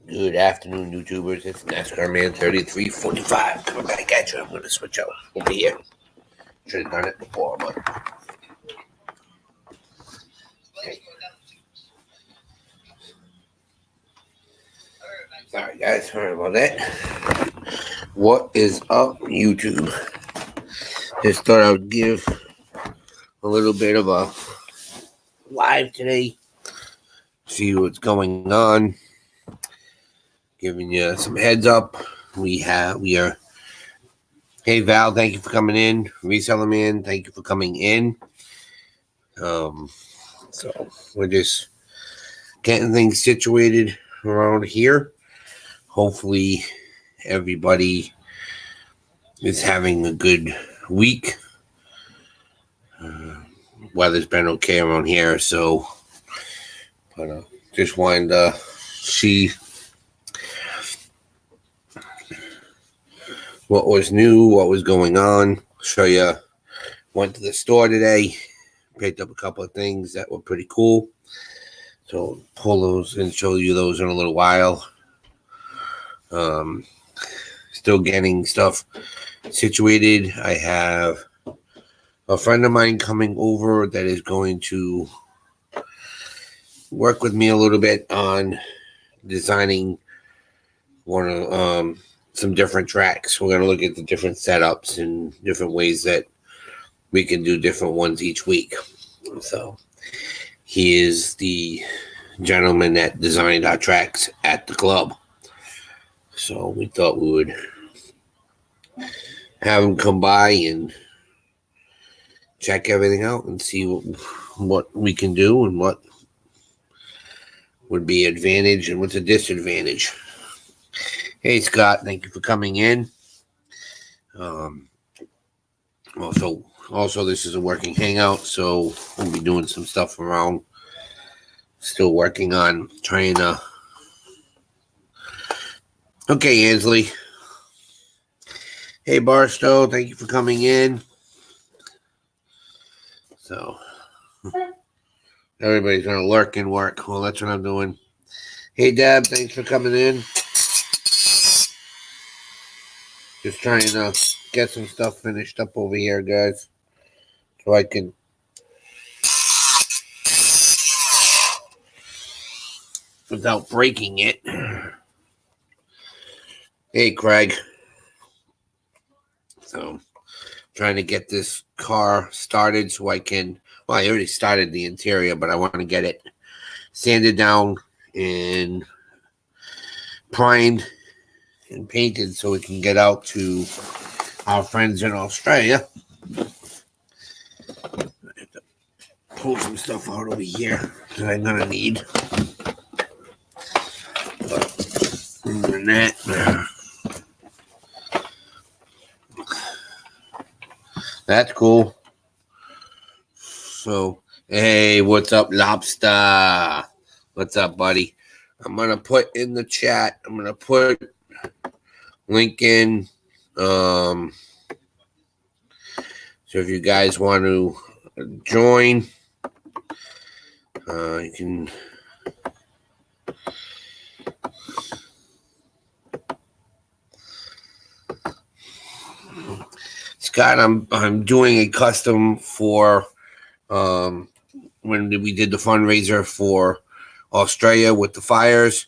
Good afternoon, YouTubers. It's NASCAR Man 3345 coming back at you. I'm going to switch out over here. Should have done it before, but. Okay. Sorry, guys. Sorry about that. What is up, YouTube? Just thought I would give a little bit of a live today. See what's going on. Giving you some heads up. We are. Hey Val, thank you for coming in. Reseller Man, thank you for coming in. So we're just getting things situated around here. Hopefully everybody is having a good week. Weather's been okay around here, so but just wanted to see what was new, what was going on. Show you. Went to the store today, picked up a couple of things that were pretty cool. So pull those and show you those in a little while. Still getting stuff situated. I have a friend of mine coming over that is going to work with me a little bit on designing one of some different tracks. We're going to look at the different setups and different ways that we can do different ones each week. So he is the gentleman that designed our tracks at the club. So we thought we would have him come by and check everything out and see what we can do and what would be advantage and what's a disadvantage. Hey Scott, thank you for coming in. Also, this is a working hangout, so we'll be doing some stuff around. Still working on trying to. Okay, Ansley. Hey Barstow, thank you for coming in. So everybody's gonna lurk and work. Well, that's what I'm doing. Hey Deb, thanks for coming in. Just trying to get some stuff finished up over here, guys, so I can without breaking it. Hey Craig. So trying to get this car started so I can, well, I already started the interior, but I want to get it sanded down and primed and painted so it can get out to our friends in Australia. I have to pull some stuff out over here that I'm gonna need. But other than that, that's cool. So, hey, what's up, Lobster? What's up, buddy? I'm gonna put in the chat. I'm gonna put link in. So if you guys want to join, you can. Scott, I'm doing a custom for when we did the fundraiser for Australia with the fires.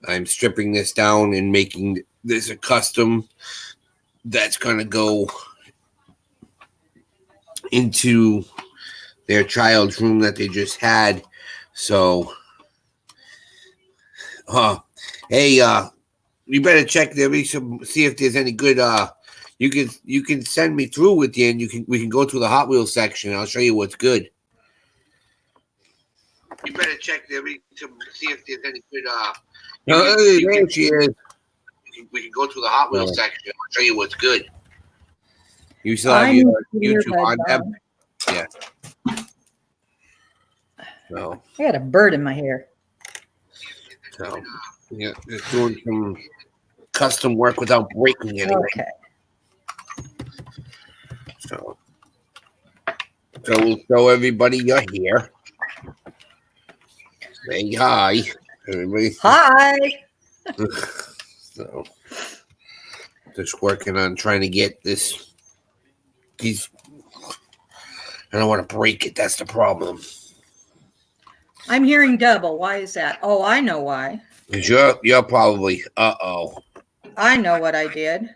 I'm stripping this down and making this a custom that's going to go into their child's room that they just had. So, hey, you better check there, see if there's any good. You can send me through with you, and we can go through the Hot Wheels section. And I'll show you what's good. You better check there, see if there's any good. There she is. We can go through the Hot Wheels section. I'll show you what's good. You still have your YouTube on, Deb? Yeah. So I got a bird in my hair. So yeah, just doing some custom work without breaking anything. Okay. So we'll show everybody you're here. Say hi. Everybody. Hi. So, just working on trying to get these. I don't want to break it. That's the problem. I'm hearing double. Why is that? Oh, I know why. Because you're probably, I know what I did.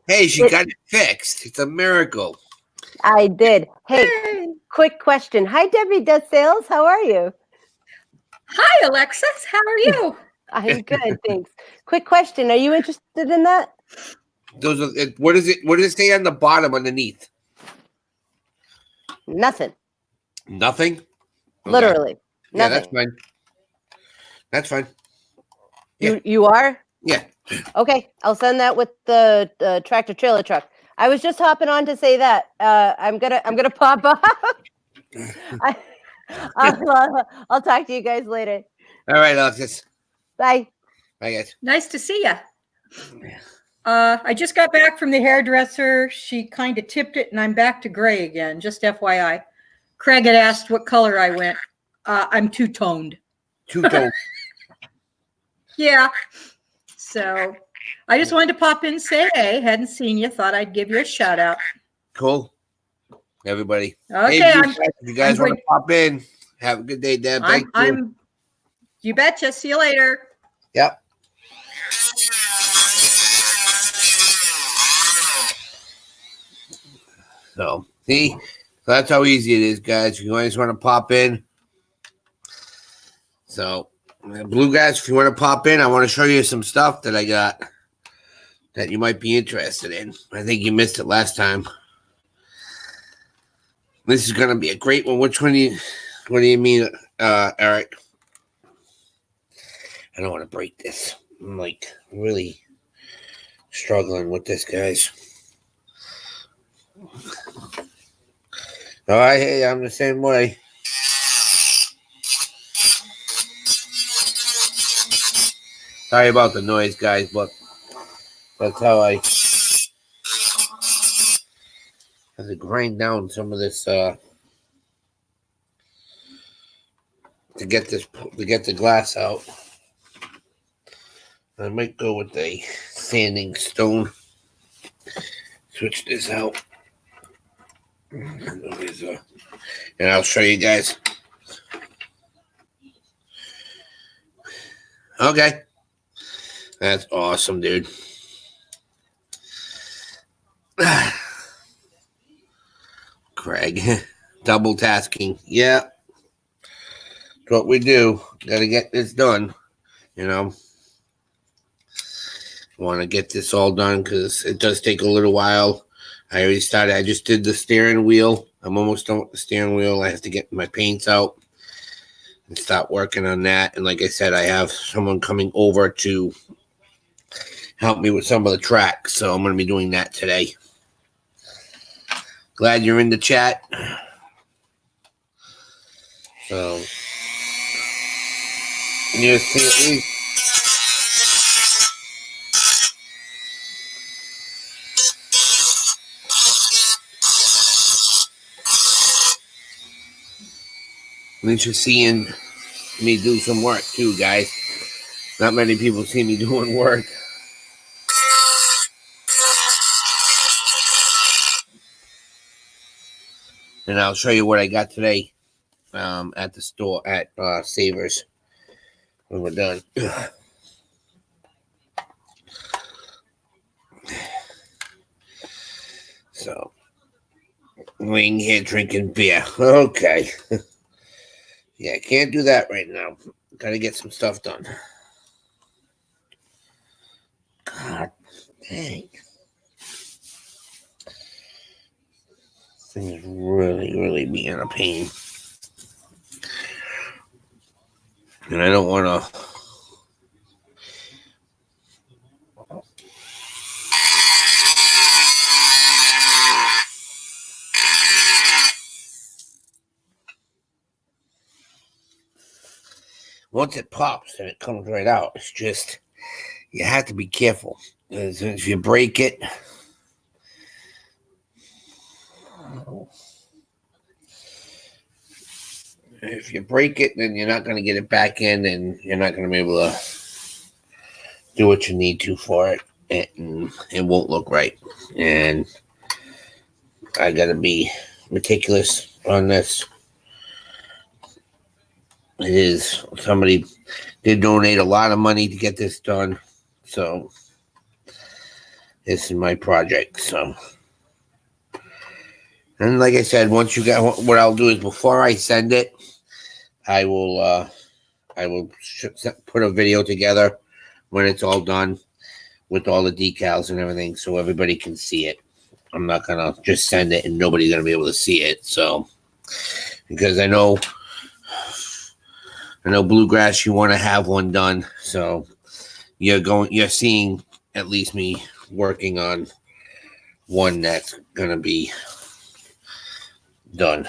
Hey, she got it fixed. It's a miracle. I did. Hey, quick question. Hi, Debbie Does Sales. How are you? Hi, Alexis. How are you? I'm good, thanks. Quick question. Are you interested in that? Those are. What is it? What does it say on the bottom underneath? Nothing. Nothing. Okay. Literally. Yeah, nothing. that's fine. That's fine. Yeah. You are? Yeah. Okay, I'll send that with the tractor trailer truck. I was just hopping on to say that. I'm gonna pop up. I'll talk to you guys later. All right, Alexis. Bye. Bye, guys. Nice to see you. I just got back from the hairdresser. She kind of tipped it, and I'm back to gray again. Just FYI. Craig had asked what color I went. I'm two-toned. Two-toned. Yeah. So I just wanted to pop in and say, hey, hadn't seen you. Thought I'd give you a shout out. Cool. Everybody. Okay. Hey, if you guys want to pop in, have a good day, Deb. Thank you. You betcha. See you later. Yep. So, see, that's how easy it is, guys. If you guys want to pop in. So, Blue guys, if you want to pop in, I want to show you some stuff that I got that you might be interested in. I think you missed it last time. This is going to be a great one. What do you mean, Eric? I don't want to break this. I'm like really struggling with this, guys. All right, hey, I'm the same way. Sorry about the noise, guys, but that's how I have to grind down some of this to get the glass out. I might go with a sanding stone. Switch this out. And I'll show you guys. Okay. That's awesome, dude. Craig. Double tasking. Yeah. That's what we do. Gotta get this done. You know. Want to get this all done because it does take a little while. I already started. I just did the steering wheel. I'm almost done with the steering wheel. I have to get my paints out and start working on that. And like I said, I have someone coming over to help me with some of the tracks. So I'm going to be doing that today. Glad you're in the chat. So, you see at least. At least you're seeing me do some work too, guys. Not many people see me doing work. And I'll show you what I got today at the store at Savers when we're done. So, laying here drinking beer. Okay. Yeah, can't do that right now. Gotta get some stuff done. God dang. This thing is really, really being a pain. And I don't want to. Once it pops, then it comes right out. It's just, you have to be careful. If you break it, if you break it, then you're not going to get it back in, and you're not going to be able to do what you need to for it, and it won't look right. And I got to be meticulous on this. It is, somebody did donate a lot of money to get this done, so this is my project. So, and like I said, once you got, what I'll do is before I send it, I will put a video together when it's all done with all the decals and everything, so everybody can see it. I'm not gonna just send it and nobody's gonna be able to see it. So, because I know Bluegrass, you want to have one done, so you're seeing at least me working on one that's gonna be done.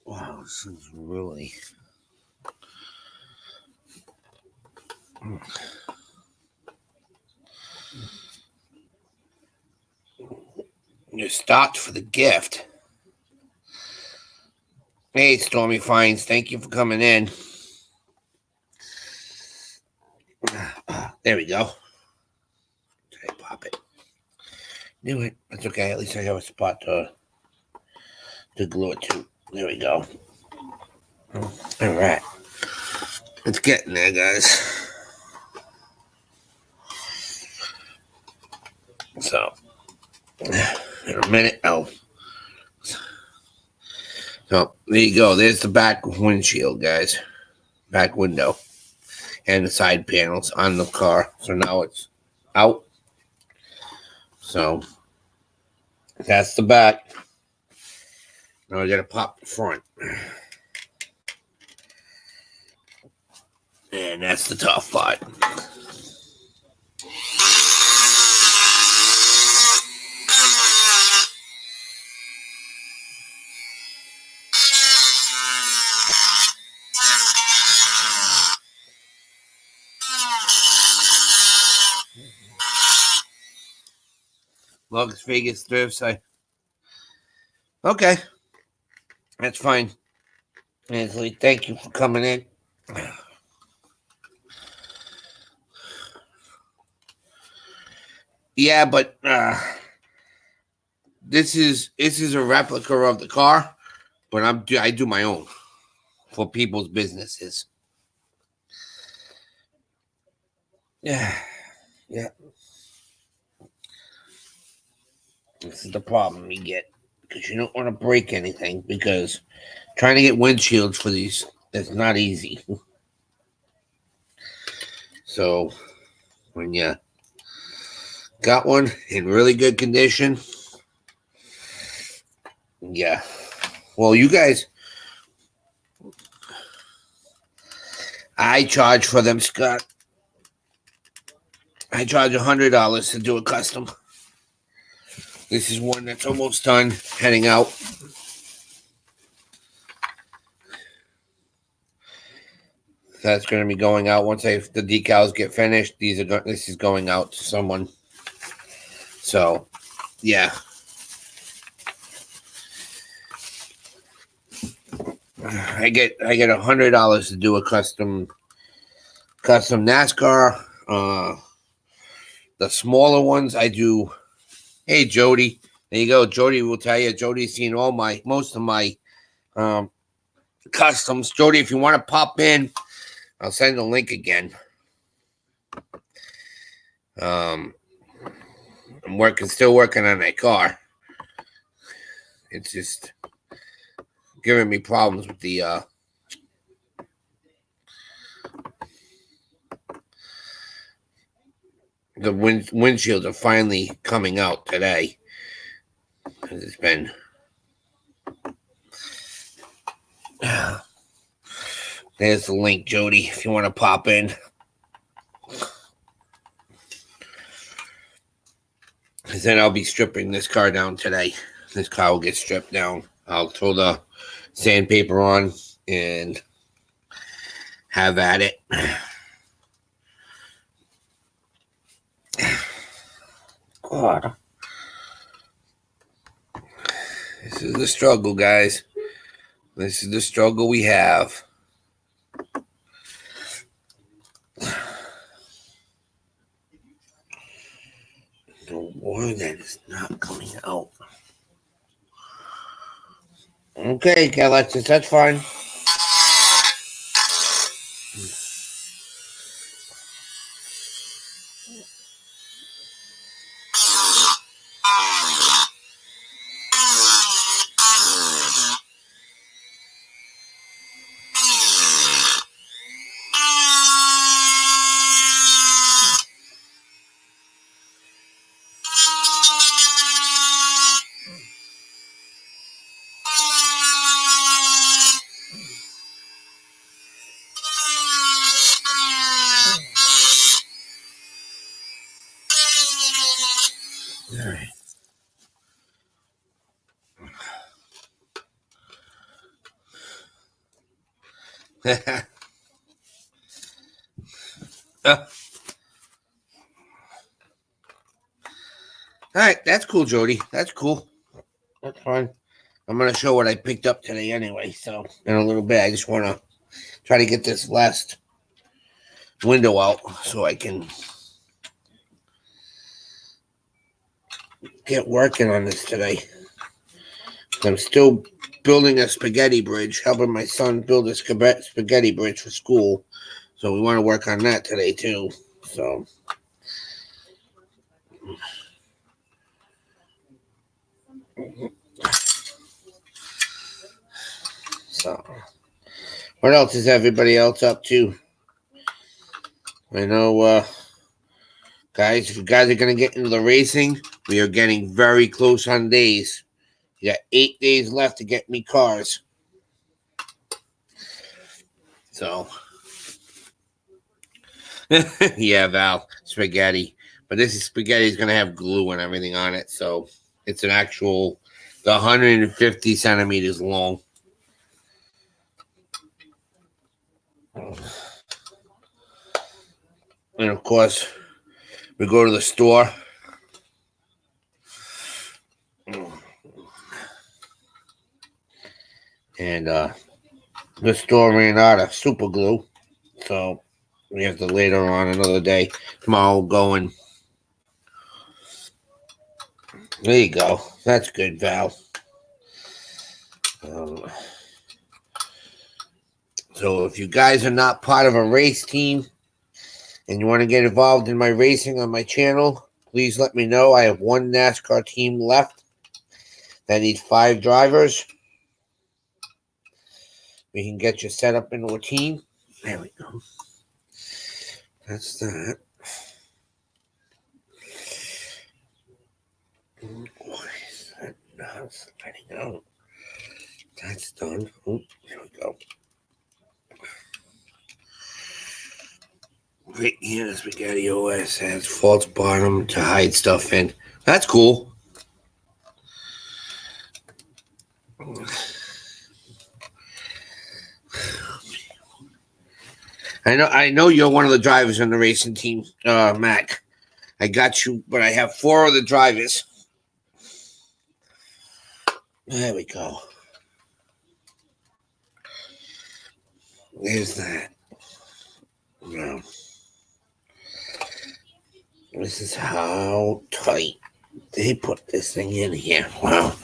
Wow, this is really. You're stocked for the gift. Hey, Stormy Fines, thank you for coming in. There we go. Try to pop it. Knew it. That's okay. At least I have a spot to glue it to. There we go. All right. It's getting there, guys. So, in a minute. Oh. So, there you go. There's the back windshield, guys. Back window. And the side panels on the car. So now it's out. So, that's the back. Now I gotta pop the front. And that's the tough part. Las Vegas Thrift Site. Okay. That's fine. Ansley, thank you for coming in. Yeah, but this is a replica of the car, but I do my own for people's businesses. Yeah. This is the problem you get, because you don't want to break anything, because trying to get windshields for these is not easy. So when you got one in really good condition, yeah. Well, you guys, I charge for them, Scott. I charge $100 to do a custom. This is one that's almost done, heading out. That's going to be going out once the decals get finished. This is going out to someone. So, yeah. I get $100 to do a custom NASCAR. The smaller ones I do. Hey, Jody. There you go. Jody will tell you. Jody's seen most of my customs. Jody, if you want to pop in, I'll send the link again. I'm still working on that car. It's just giving me problems with the windshields are finally coming out today. It's been there's the link, Jody, if you want to pop in. Because then I'll be stripping this car down today. This car will get stripped down. I'll throw the sandpaper on and have at it. God. This is the struggle, guys. This is the struggle we have. The word that is not coming out. Okay, Alexis, that's fine. All right. All right, that's cool, Jody. That's cool. That's fine. I'm going to show what I picked up today anyway, so in a little bit. I just want to try to get this last window out so I can get working on this today. I'm still building a spaghetti bridge, helping my son build a spaghetti bridge for school. So we want to work on that today too. So what else is everybody else up to? I know, guys, if you guys are going to get into the racing, we are getting very close on days. You got 8 days left to get me cars. So, yeah, Val, spaghetti. But this spaghetti is going to have glue and everything on it. So, it's an actual 150 centimeters long. And, of course, we go to the store. And the store ran out of super glue. So, we have to later on another day. Tomorrow we'll go and... There you go. That's good, Val. So if you guys are not part of a race team and you want to get involved in my racing on my channel, please let me know. I have one NASCAR team left that needs 5 drivers. We can get you set up into a team. There we go. That's that. Why is that not sliding out? That's done. Oh, there we go. Right here, the spaghetti OS has false bottom to hide stuff in. That's cool. I know you're one of the drivers on the racing team, Mac. I got you, but I have 4 other drivers. There we go. There's that. Now, this is how tight they put this thing in here. Wow.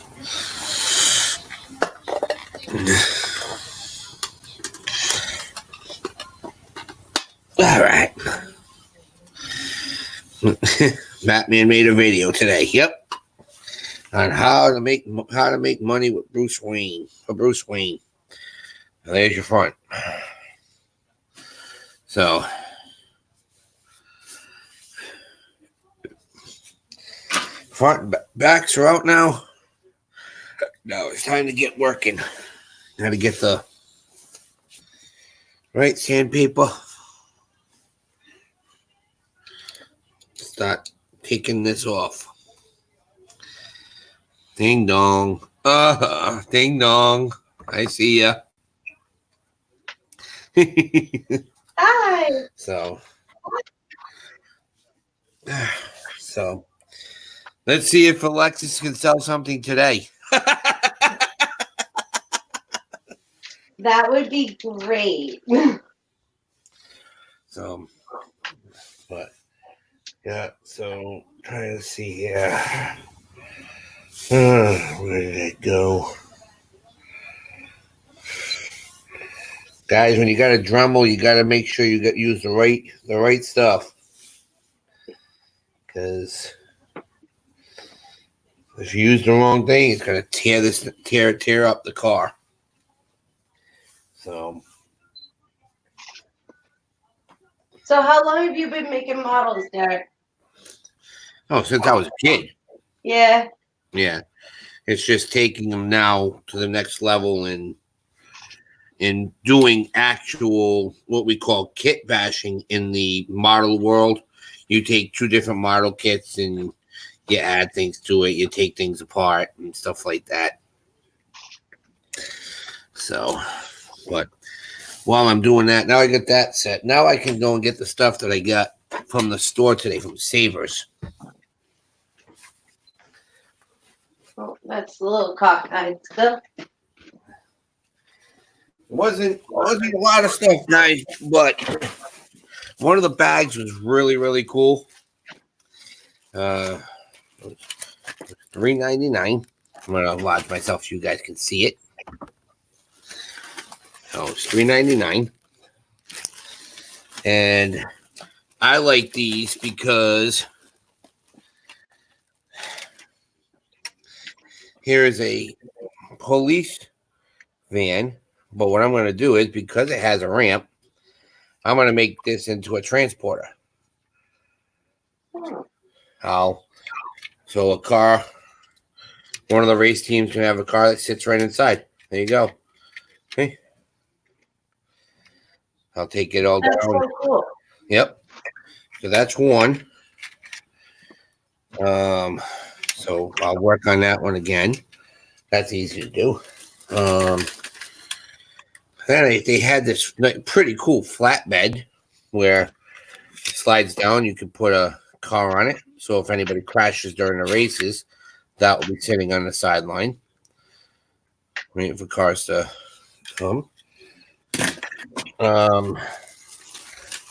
All right. Batman made a video today. Yep. On how to make money with Bruce Wayne. For Bruce Wayne. Now, there's your front. So front and backs are out now. Now it's time to get working. Got to get the right sandpaper. Start taking this off. Ding dong. Ding dong. I see ya. Hi. So let's see if Alexis can sell something today. That would be great. So, but yeah, so trying to see here. Where did it go? Guys, when you got a Dremel, you got to make sure you use the right stuff. Because if you use the wrong thing, it's gonna tear up the car. So how long have you been making models, Derek? oh, since I was a kid. Yeah. Yeah. It's just taking them now to the next level and doing actual what we call kit bashing in the model world. You take two different model kits and you add things to it, you take things apart and stuff like that. So, but while I'm doing that, now I got that set. Now I can go and get the stuff that I got from the store today from Savers. Oh, that's a little cockeyed still. Wasn't a lot of stuff, guys, but one of the bags was really cool. $3.99. I'm gonna lodge myself so you guys can see it. Oh, it's $3.99, and I like these because here is a police van. But what I'm gonna do is, because it has a ramp, I'm gonna make this into a transporter. So a car, one of the race teams can have a car that sits right inside. There you go. Okay. I'll take it all down. That's so cool. Yep. So that's one. So I'll work on that one again. That's easy to do. Then they had this pretty cool flatbed where it slides down. You can put a car on it. So if anybody crashes during the races, that will be sitting on the sideline, waiting for cars to come.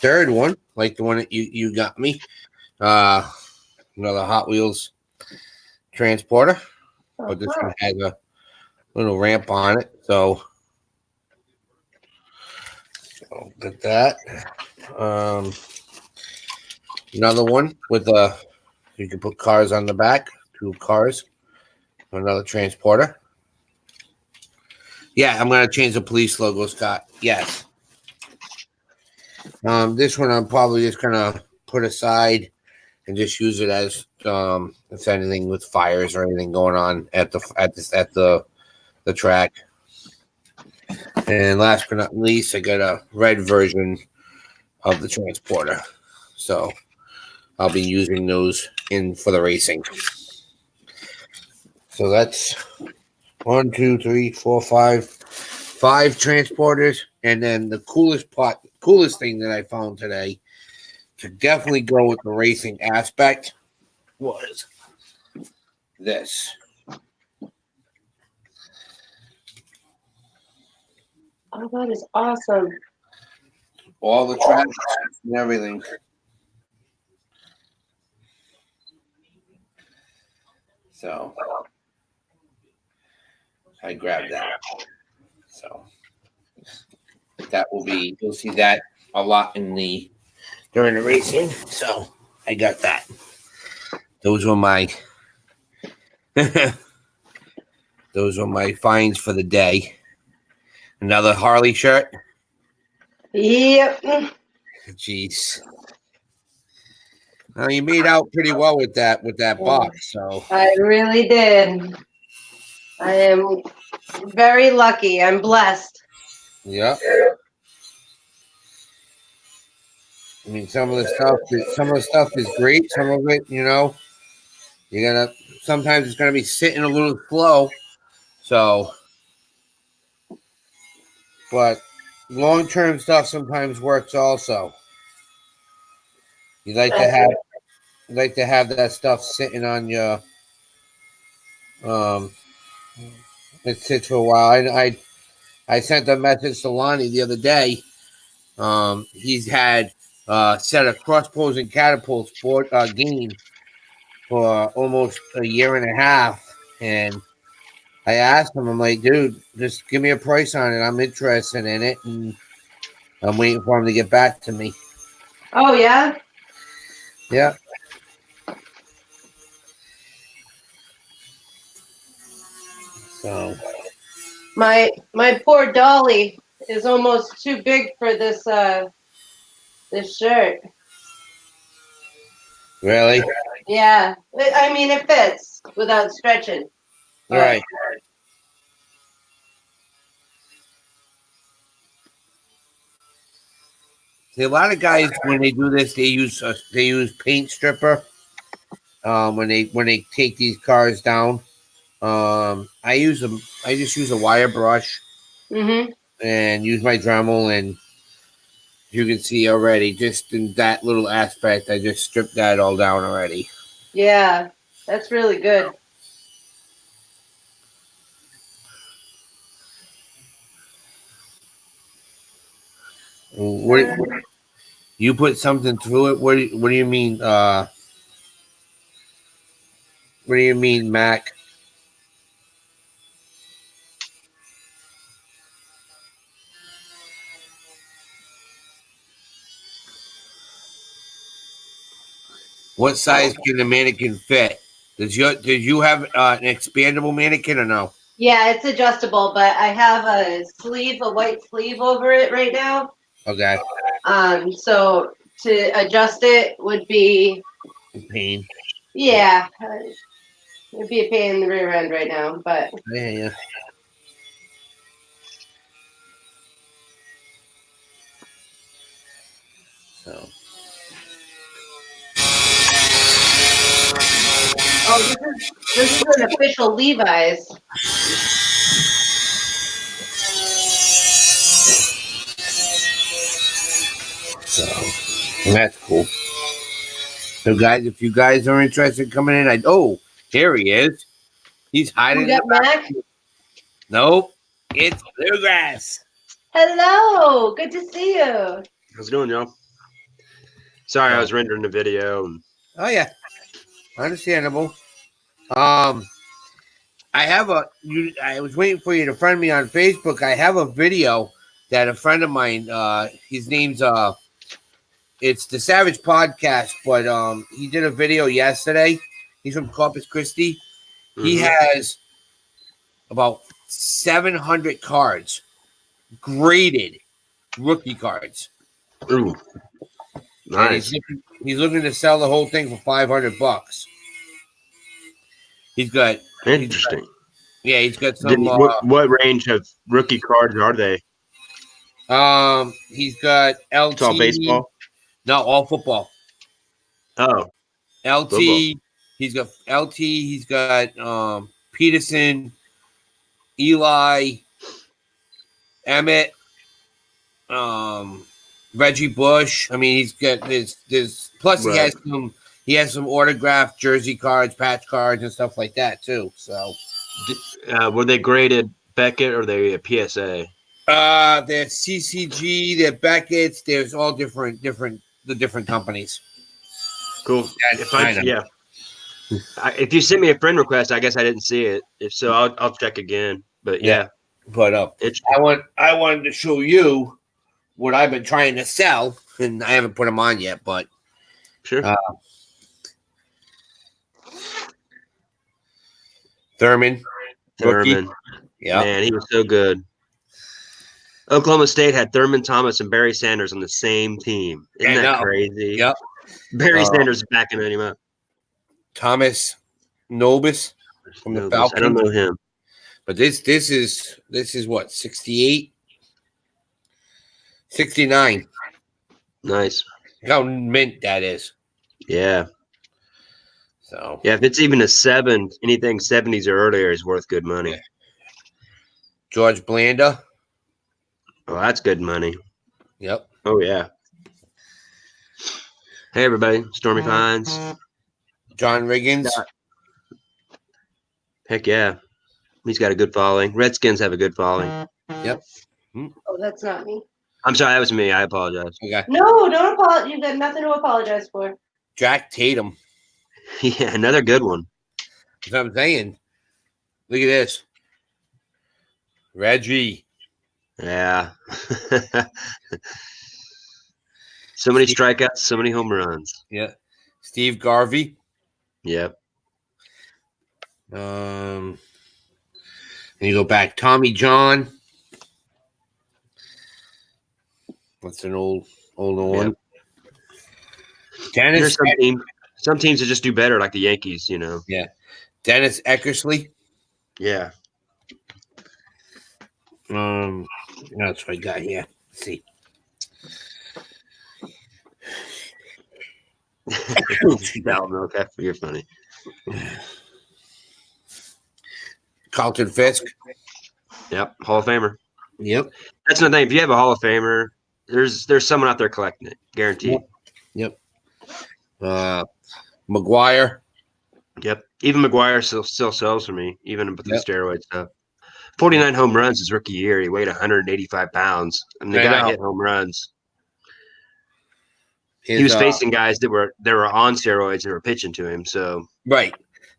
Third one, like the one that you got me, another Hot Wheels transporter, but this one has a little ramp on it, so get that. Another one with you can put cars on the back, 2 cars, another transporter. Yeah, I'm gonna change the police logo, Scott. Yes. This one I'm probably just gonna put aside and just use it as if anything with fires or anything going on at the track. And last but not least, I got a red version of the transporter, so I'll be using those for the racing. So that's 1, 2, 3, 4, 5 transporters, and then the coolest thing that I found today to definitely go with the racing aspect was this. Oh, that is awesome. All the tracks and everything. So I grabbed that. So that will be, you'll see that a lot during the racing. So I got that. Those were my finds for the day. Another Harley shirt. Yep. Jeez. Well, you made out pretty well with that box. So I really did. I am very lucky. I'm blessed. yeah. I mean, some of the stuff is great. Some of it, sometimes it's gonna be sitting a little slow. So, but long-term stuff sometimes works also. You like to have that stuff sitting on your um it sits for a while. I sent a message to Lonnie the other day. He's had set of cross-posing catapults for game for almost a year and a half, and I asked him, I'm like, dude, just give me a price on it. I'm interested in it, and I'm waiting for him to get back to me. Oh yeah. Yeah. So My poor dolly is almost too big for this this shirt. really, Yeah. I mean it fits without stretching. But right. See, a lot of guys when they do this, they use paint stripper. When they take these cars down, I use them. I just use a wire brush mm-hmm. and use my Dremel, and you can see already just in that little aspect, I just stripped that all down already. Yeah, that's really good. What you put something through it? What do you mean? What do you mean, Mac? What size can the mannequin fit? Did you have an expandable mannequin or no? Yeah, it's adjustable, but I have a white sleeve over it right now. Okay. So to adjust it would be, Pain. yeah, it'd be a pain in the rear end right now, but Yeah. So. oh, this is an official Levi's. So that's cool. So guys, if you guys are interested in coming in, here he is. He's hiding. We got Mac. Nope, it's Bluegrass. Hello, good to see you. How's it going, y'all? Sorry, I was rendering the video. Oh yeah, understandable. I was waiting for you to friend me on Facebook. I have a video that a friend of mine, his name's it's the Savage Podcast, but he did a video yesterday. He's from Corpus Christi. Mm-hmm. He has about 700 cards, graded rookie cards. Ooh, nice. He's looking to sell the whole thing for $500. He's got Interesting. He's got some. What range of rookie cards are they? He's got LT. It's all baseball. No, all football. Oh, LT. football. He's got LT. He's got Peterson, Eli, Emmett, Reggie Bush. I mean, he's got this. Plus, Right. he has some autographed jersey cards, patch cards, and stuff like that too. So, Were they graded Beckett or they a PSA? they're CCG, they're Beckett's. There's all different companies. Cool. Yeah, If you sent me a friend request, I guess I didn't see it. If so, I'll check again. But yeah. But I wanted to show you what I've been trying to sell, and I haven't put them on yet. But sure. Thurman. Yeah, man, he was so good. Oklahoma State had Thurman Thomas and Barry Sanders on the same team. Isn't that crazy? Yep. Barry Sanders backing him up. Thomas Nobis from the Falcons. I don't know him. But this is what, 68? 69. Nice. How mint that is. Yeah. So yeah, if it's even a 7, anything 70s or earlier is worth good money. George Blanda. Oh, that's good money. Yep. Oh yeah. Hey everybody, Stormy Fines. John Riggins. Heck yeah. He's got a good following. Redskins have a good following. Yep. Oh, that's not me. I'm sorry, that was me. I apologize. Okay. No, don't apologize. You've got nothing to apologize for. Jack Tatum. Yeah, another good one. That's what I'm saying. Look at this. Reggie. Yeah. So many strikeouts, so many home runs. Yeah. Steve Garvey. Yep. And you go back. Tommy John. That's an older one. Dennis. There's some teams that just do better, like the Yankees, you know. Yeah. Dennis Eckersley. Yeah. That's what I got here. Let's see. Okay, you're funny. Carlton Fisk. Yep, Hall of Famer. Yep. That's another thing. If you have a Hall of Famer, there's someone out there collecting it, guaranteed. Yep. McGuire. Yep. Even McGuire still sells for me, even with the steroid stuff. 49 home runs his rookie year. He weighed 185 pounds. I mean, the guy hit home runs. He was facing guys that were on steroids and were pitching to him. So right.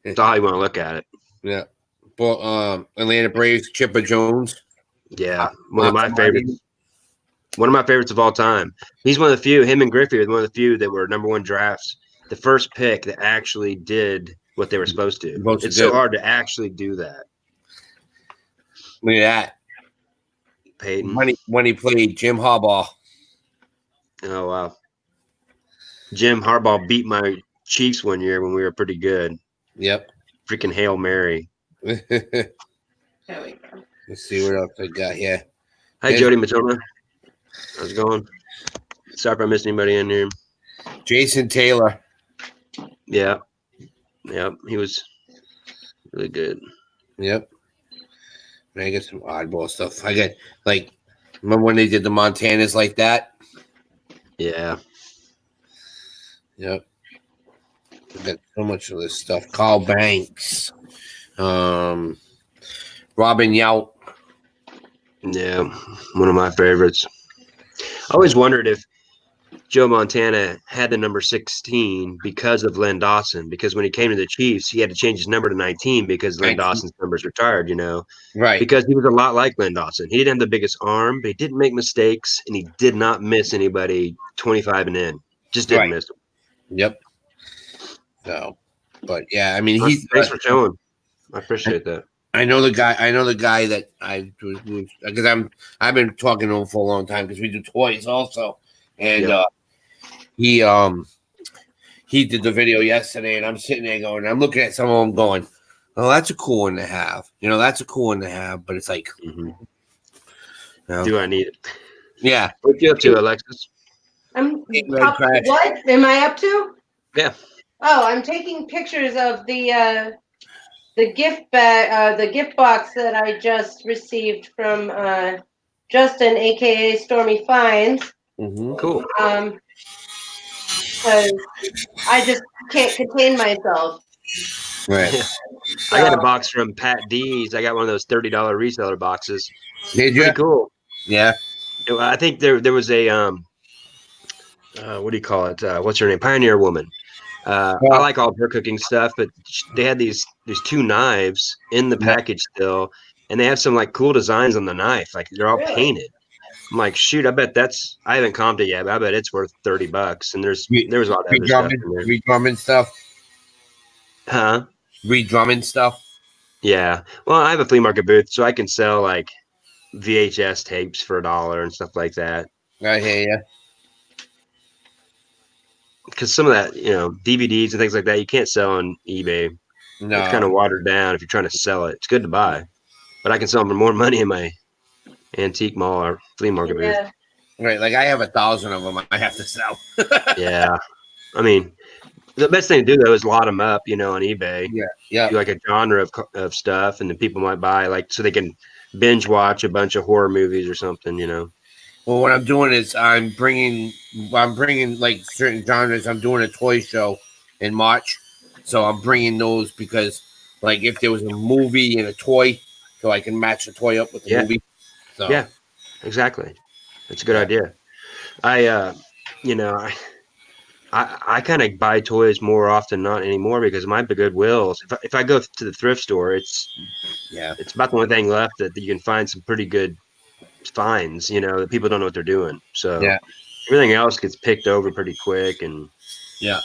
That's how you want to look at it. Yeah. But Atlanta Braves, Chipper Jones. Yeah. One of my favorites. One of my favorites of all time. He's one of the few, him and Griffey are one of the few that were number one drafts. The first pick that actually did what they were supposed to. It's so hard to actually do that. Look at that. Peyton. When he played Jim Harbaugh. Oh, wow. Jim Harbaugh beat my Chiefs one year when we were pretty good. Yep. Freaking Hail Mary. There we go. Let's see what else I got here. Hi, Jody Matoma. How's it going? Sorry if I missed anybody in here. Jason Taylor. Yeah. Yep. He was really good. Yep. I got some oddball stuff. I got, like, remember when they did the Montanas like that? Yeah. Yep. I got so much of this stuff. Carl Banks. Robin Yount. Yeah. One of my favorites. I always wondered if Joe Montana had the number 16 because of Len Dawson, because when he came to the Chiefs, he had to change his number to 19 because Len Dawson's number's retired, you know? Right. Because he was a lot like Len Dawson. He didn't have the biggest arm, but he didn't make mistakes, and he did not miss anybody 25 and in. Just didn't miss them. Yep. So, but yeah, I mean, Thanks for showing. I appreciate that. I know the guy that because I've been talking to him for a long time because we do toys also, and he did the video yesterday, and I'm sitting there going, I'm looking at some of them going, oh, that's a cool one to have, that's a cool one to have, but it's like, do I need it? Yeah. What you up to, Alexis? What am I up to? Yeah. Oh, I'm taking pictures of the gift bag, the gift box that I just received from Justin, aka Stormy Fines. Cool. Because I just can't contain myself. Right. Yeah. I got a box from Pat D's. I got one of those $30 reseller boxes. Did you? Pretty cool. Yeah. I think there was a what do you call it? What's her name? Pioneer Woman. I like all of her cooking stuff, but they had these two knives in the package still, and they have some like cool designs on the knife. Like they're all painted. I'm like, shoot, I bet I haven't comped it yet, but I bet it's worth $30. And there was a lot of other stuff in there. Redrumming stuff. Huh? Redrumming stuff. Yeah. Well, I have a flea market booth, so I can sell like VHS tapes for $1 and stuff like that. I hear you. Because some of that, DVDs and things like that, you can't sell on eBay. No. It's kind of watered down if you're trying to sell it. It's good to buy, but I can sell them for more money in my antique mall or flea market booth. Right, like I have 1,000 of them I have to sell. Yeah. I mean, the best thing to do, though, is lot them up, on eBay. Yeah. Do like a genre of stuff, and then people might buy, like, so they can binge watch a bunch of horror movies or something, Well, what I'm doing is I'm bringing like certain genres. I'm doing a toy show in March, so I'm bringing those because, like, if there was a movie and a toy, so I can match the toy up with the Yeah. movie. So Yeah, exactly. That's a good Yeah. idea. I, you know, I kind of buy toys more often not anymore because my Goodwills. If I go to the thrift store, yeah, it's about the only thing left that you can find some pretty good finds. That people don't know what they're doing. So yeah, everything else gets picked over pretty quick. And yeah.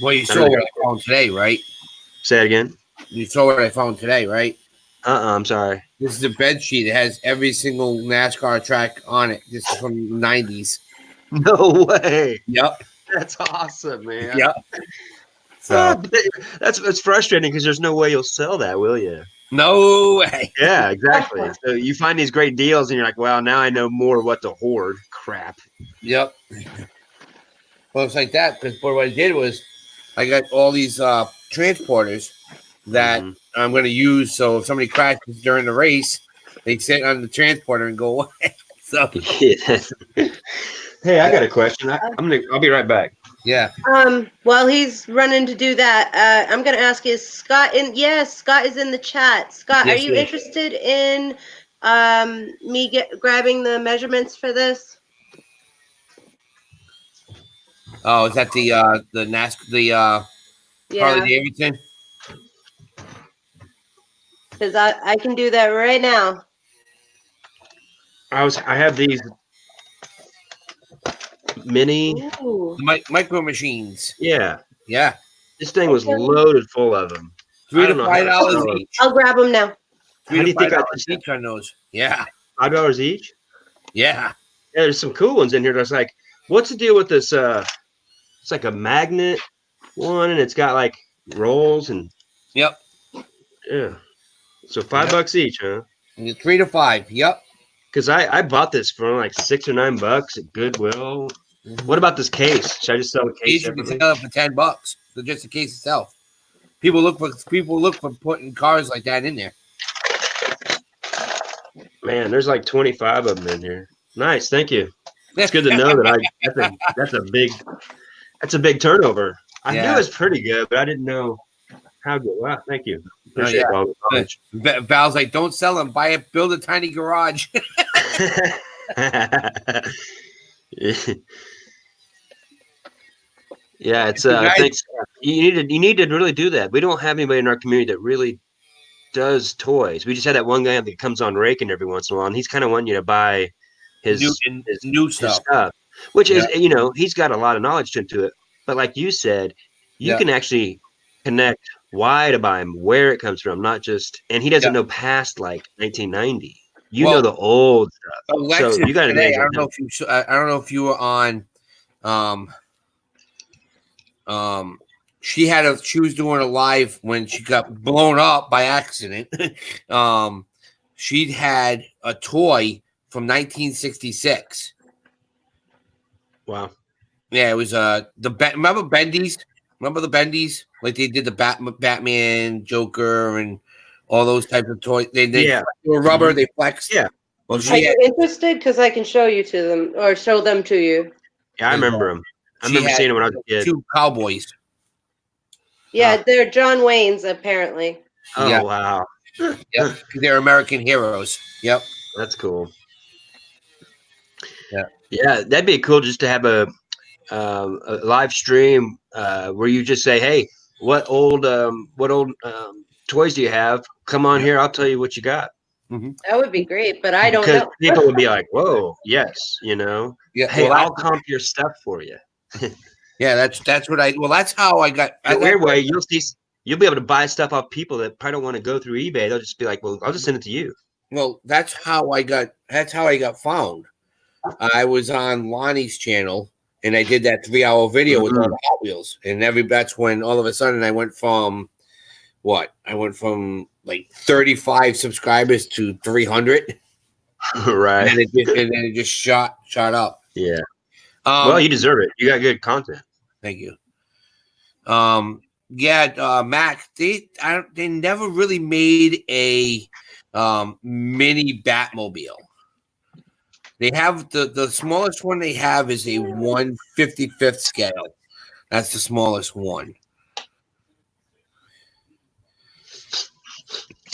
Well, you I saw really what I found today, right? say it again. You saw what I found today, right? I'm sorry. This is a bed sheet. It has every single NASCAR track on it. This is from the '90s. No way. Yep. That's awesome, man. Yep. Ah, So but that's frustrating because there's no way you'll sell that, will you? no way. Yeah, exactly. So you find these great deals, and you're like, "Well, now I know more what to hoard." Crap. Yep. Well, it's like that because what I did was I got all these transporters that Mhm. I'm going to use. So if somebody crashes during the race, they sit on the transporter and go away. So Yeah. Hey, I got a question. I'll be right back. yeah, While he's running to do that, I'm gonna ask is Scott in? Yes, Scott is in the chat. Scott, are Yes, you he is. interested in me grabbing the measurements for this? oh, is that the Harley Yeah, Davidson? because I can do that right now. I have these mini. Ooh. The micro machines. Yeah, Yeah, this thing was Okay. loaded full of them. $3 I to don't know how to $5 sell them. each. I'll grab them now. Three How to do you five think I dollars just each on those. Yeah, $5 each? yeah. Yeah, there's some cool ones in here. That's like, what's the deal with this? It's like a magnet one, and it's got like rolls and Yep. yeah. So $5 Yep. each, huh? And 3 to 5. Yep. Because I bought this for like $6 or $9 at Goodwill. What about this case? Should I just sell the case Case you can separately? sell it for $10. So just the case itself. People look for putting cars like that in there. Man, there's like 25 of them in here. Nice, thank you. It's good to know that that's a big turnover. I knew it Yeah. was pretty good, but I didn't know how good. Wow, thank you. Appreciate yeah. all the knowledge. Val's like, don't sell them. Buy it. Build a tiny garage. Yeah, it's Guys- thanks. You need to really do that. We don't have anybody in our community that really does toys. We just had that one guy that comes on raking every once in a while, and he's kind of wanting you to buy his new his stuff. stuff, which Yeah. is he's got a lot of knowledge into it. But like you said, you Yeah. can actually connect why to buy him, where it comes from, not just. And he doesn't Yeah. know past like 1990. You Well, know the old stuff, Alexis so you got to today. advantage I on don't know him. if you. I don't know if you were on. She was doing a live when she got blown up by accident. She'd had a toy from 1966. Wow. Yeah, it was remember Bendy's? Remember the Bendy's? Like they did the Batman, Joker, and all those types of toys. They were rubber. They flexed. Yeah. Well, Are she you had, interested? Because I can show you to them or show them to you. Yeah, I remember him. I she remember had seeing him when I was a kid. 2 cowboys. Yeah, they're John Wayne's apparently. Oh Yeah. wow. Yep, they're American heroes. Yep. That's cool. Yeah. Yeah, that'd be cool just to have a live stream where you just say, "Hey, what old toys do you have? Come on here, I'll tell you what you got." That would be great, but I don't Because know. people would be like, "Whoa, yes, Yeah. hey, Well, I'll comp your stuff for you." yeah. That's what I. Well, that's how I got. In a weird way, you'll be able to buy stuff off people that probably don't want to go through eBay. They'll just be like, "Well, I'll just send it to you." Well, that's how I got. That's how I got found. I was on Lonnie's channel, and I did that 3-hour video with all the Hot Wheels, and that's when all of a sudden I went from what? I went from like 35 subscribers to 300, Right. and then it just shot up. Yeah. Well, you deserve it. You got good content. Thank you. Mac, they never really made a mini Batmobile. They have the smallest one they have is a 1/55th scale. That's the smallest one.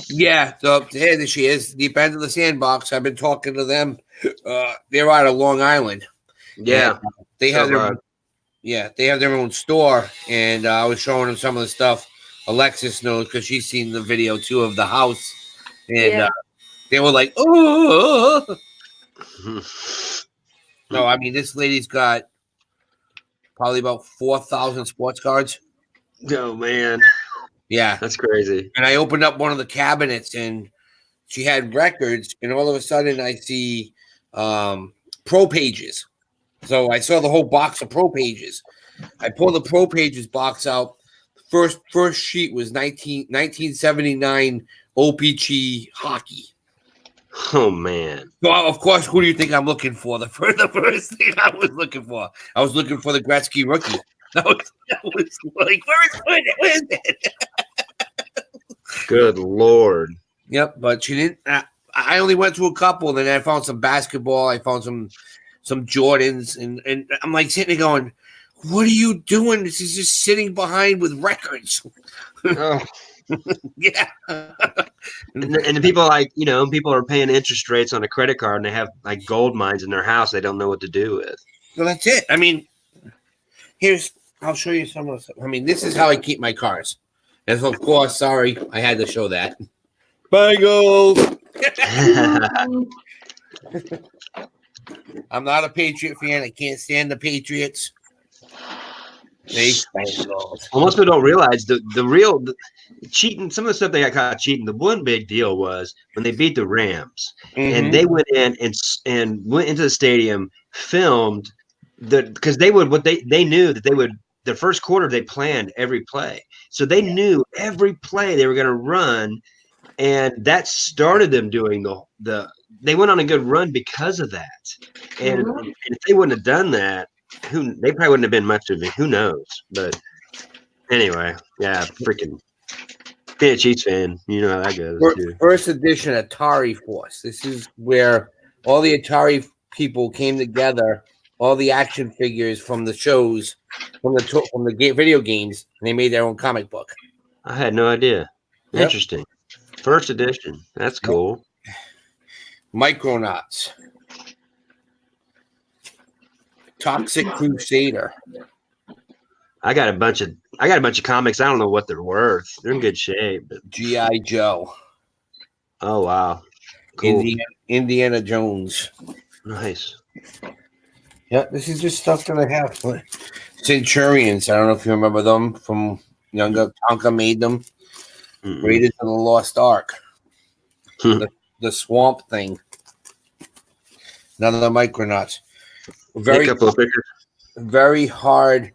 Yeah, so there she is, deep end of the sandbox. I've been talking to them. They're out of Long Island. Yeah. And, they have they have their own store, and I was showing them some of the stuff. Alexis knows because she's seen the video too of the house, and they were like, "Oh!" No, I mean this lady's got probably about 4,000 sports cards. Oh man, Yeah, that's crazy. and I opened up one of the cabinets, and she had records, and all of a sudden I see Pro Pages. So I saw the whole box of Pro Pages. I pulled the Pro Pages box out. First sheet was 1979 OPG hockey. Oh man! So of course, who do you think I'm looking for? The first thing I was looking for the Gretzky rookie. That was like, where is it? Good Lord! Yep, but she didn't. I only went through a couple, then I found some basketball. I found some Jordans, and I'm like sitting there going, "What are you doing? This is just sitting behind with records." Oh. Yeah. And the people people are paying interest rates on a credit card, and they have like gold mines in their house they don't know what to do with. So that's it. I mean, I'll show you some of the stuff. I mean, this is how I keep my cars. And so, of course, sorry, I had to show that. Bengals. I'm not a Patriot fan. I can't stand the Patriots. Bengals. Most people don't realize the real cheating. Some of the stuff they got caught cheating. The one big deal was when they beat the Rams, and they went in and went into the stadium, filmed because they knew that they would. The first quarter they planned every play, so they knew every play they were going to run, and that started them doing the. They went on a good run because of that, and if they wouldn't have done that, they probably wouldn't have been much of it. Who knows? But anyway, yeah, freaking being a Chiefs fan, you know how that goes. First edition Atari Force. This is where all the Atari people came together. All the action figures from the shows, from the video games, and they made their own comic book. I had no idea. Yep. Interesting. First edition. That's cool. Micronauts. Toxic Crusader. I got a bunch of comics. I don't know what they're worth. They're in good shape. But... G.I. Joe. Oh wow. Cool. Indiana Jones. Nice. Yeah, this is just stuff that I have. Centurions. I don't know if you remember them from younger. Tonka made them. Raiders of the Lost Ark. The Swamp Thing. None of the Micronauts. Very hard.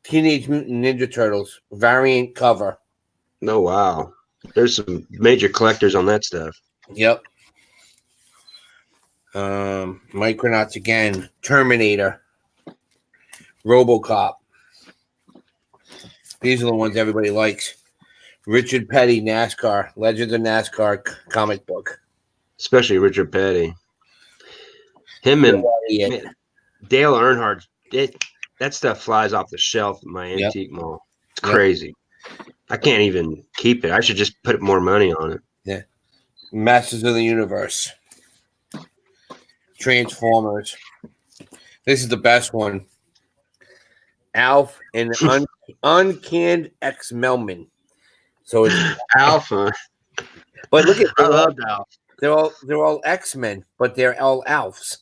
Teenage Mutant Ninja Turtles variant cover. Oh wow! There's some major collectors on that stuff. Yep. Micronauts again. Terminator. RoboCop. These are the ones everybody likes. Richard Petty, NASCAR. Legends of NASCAR comic book. Especially Richard Petty. Him and Dale Earnhardt. That stuff flies off the shelf at my antique mall. It's crazy. I can't even keep it. I should just put more money on it. Yeah. Masters of the Universe. Transformers. This is the best one. Alf and Uncanned X-Melman. So it's Alpha. But look at I love Alf. They're all X-Men, but they're all Alfs.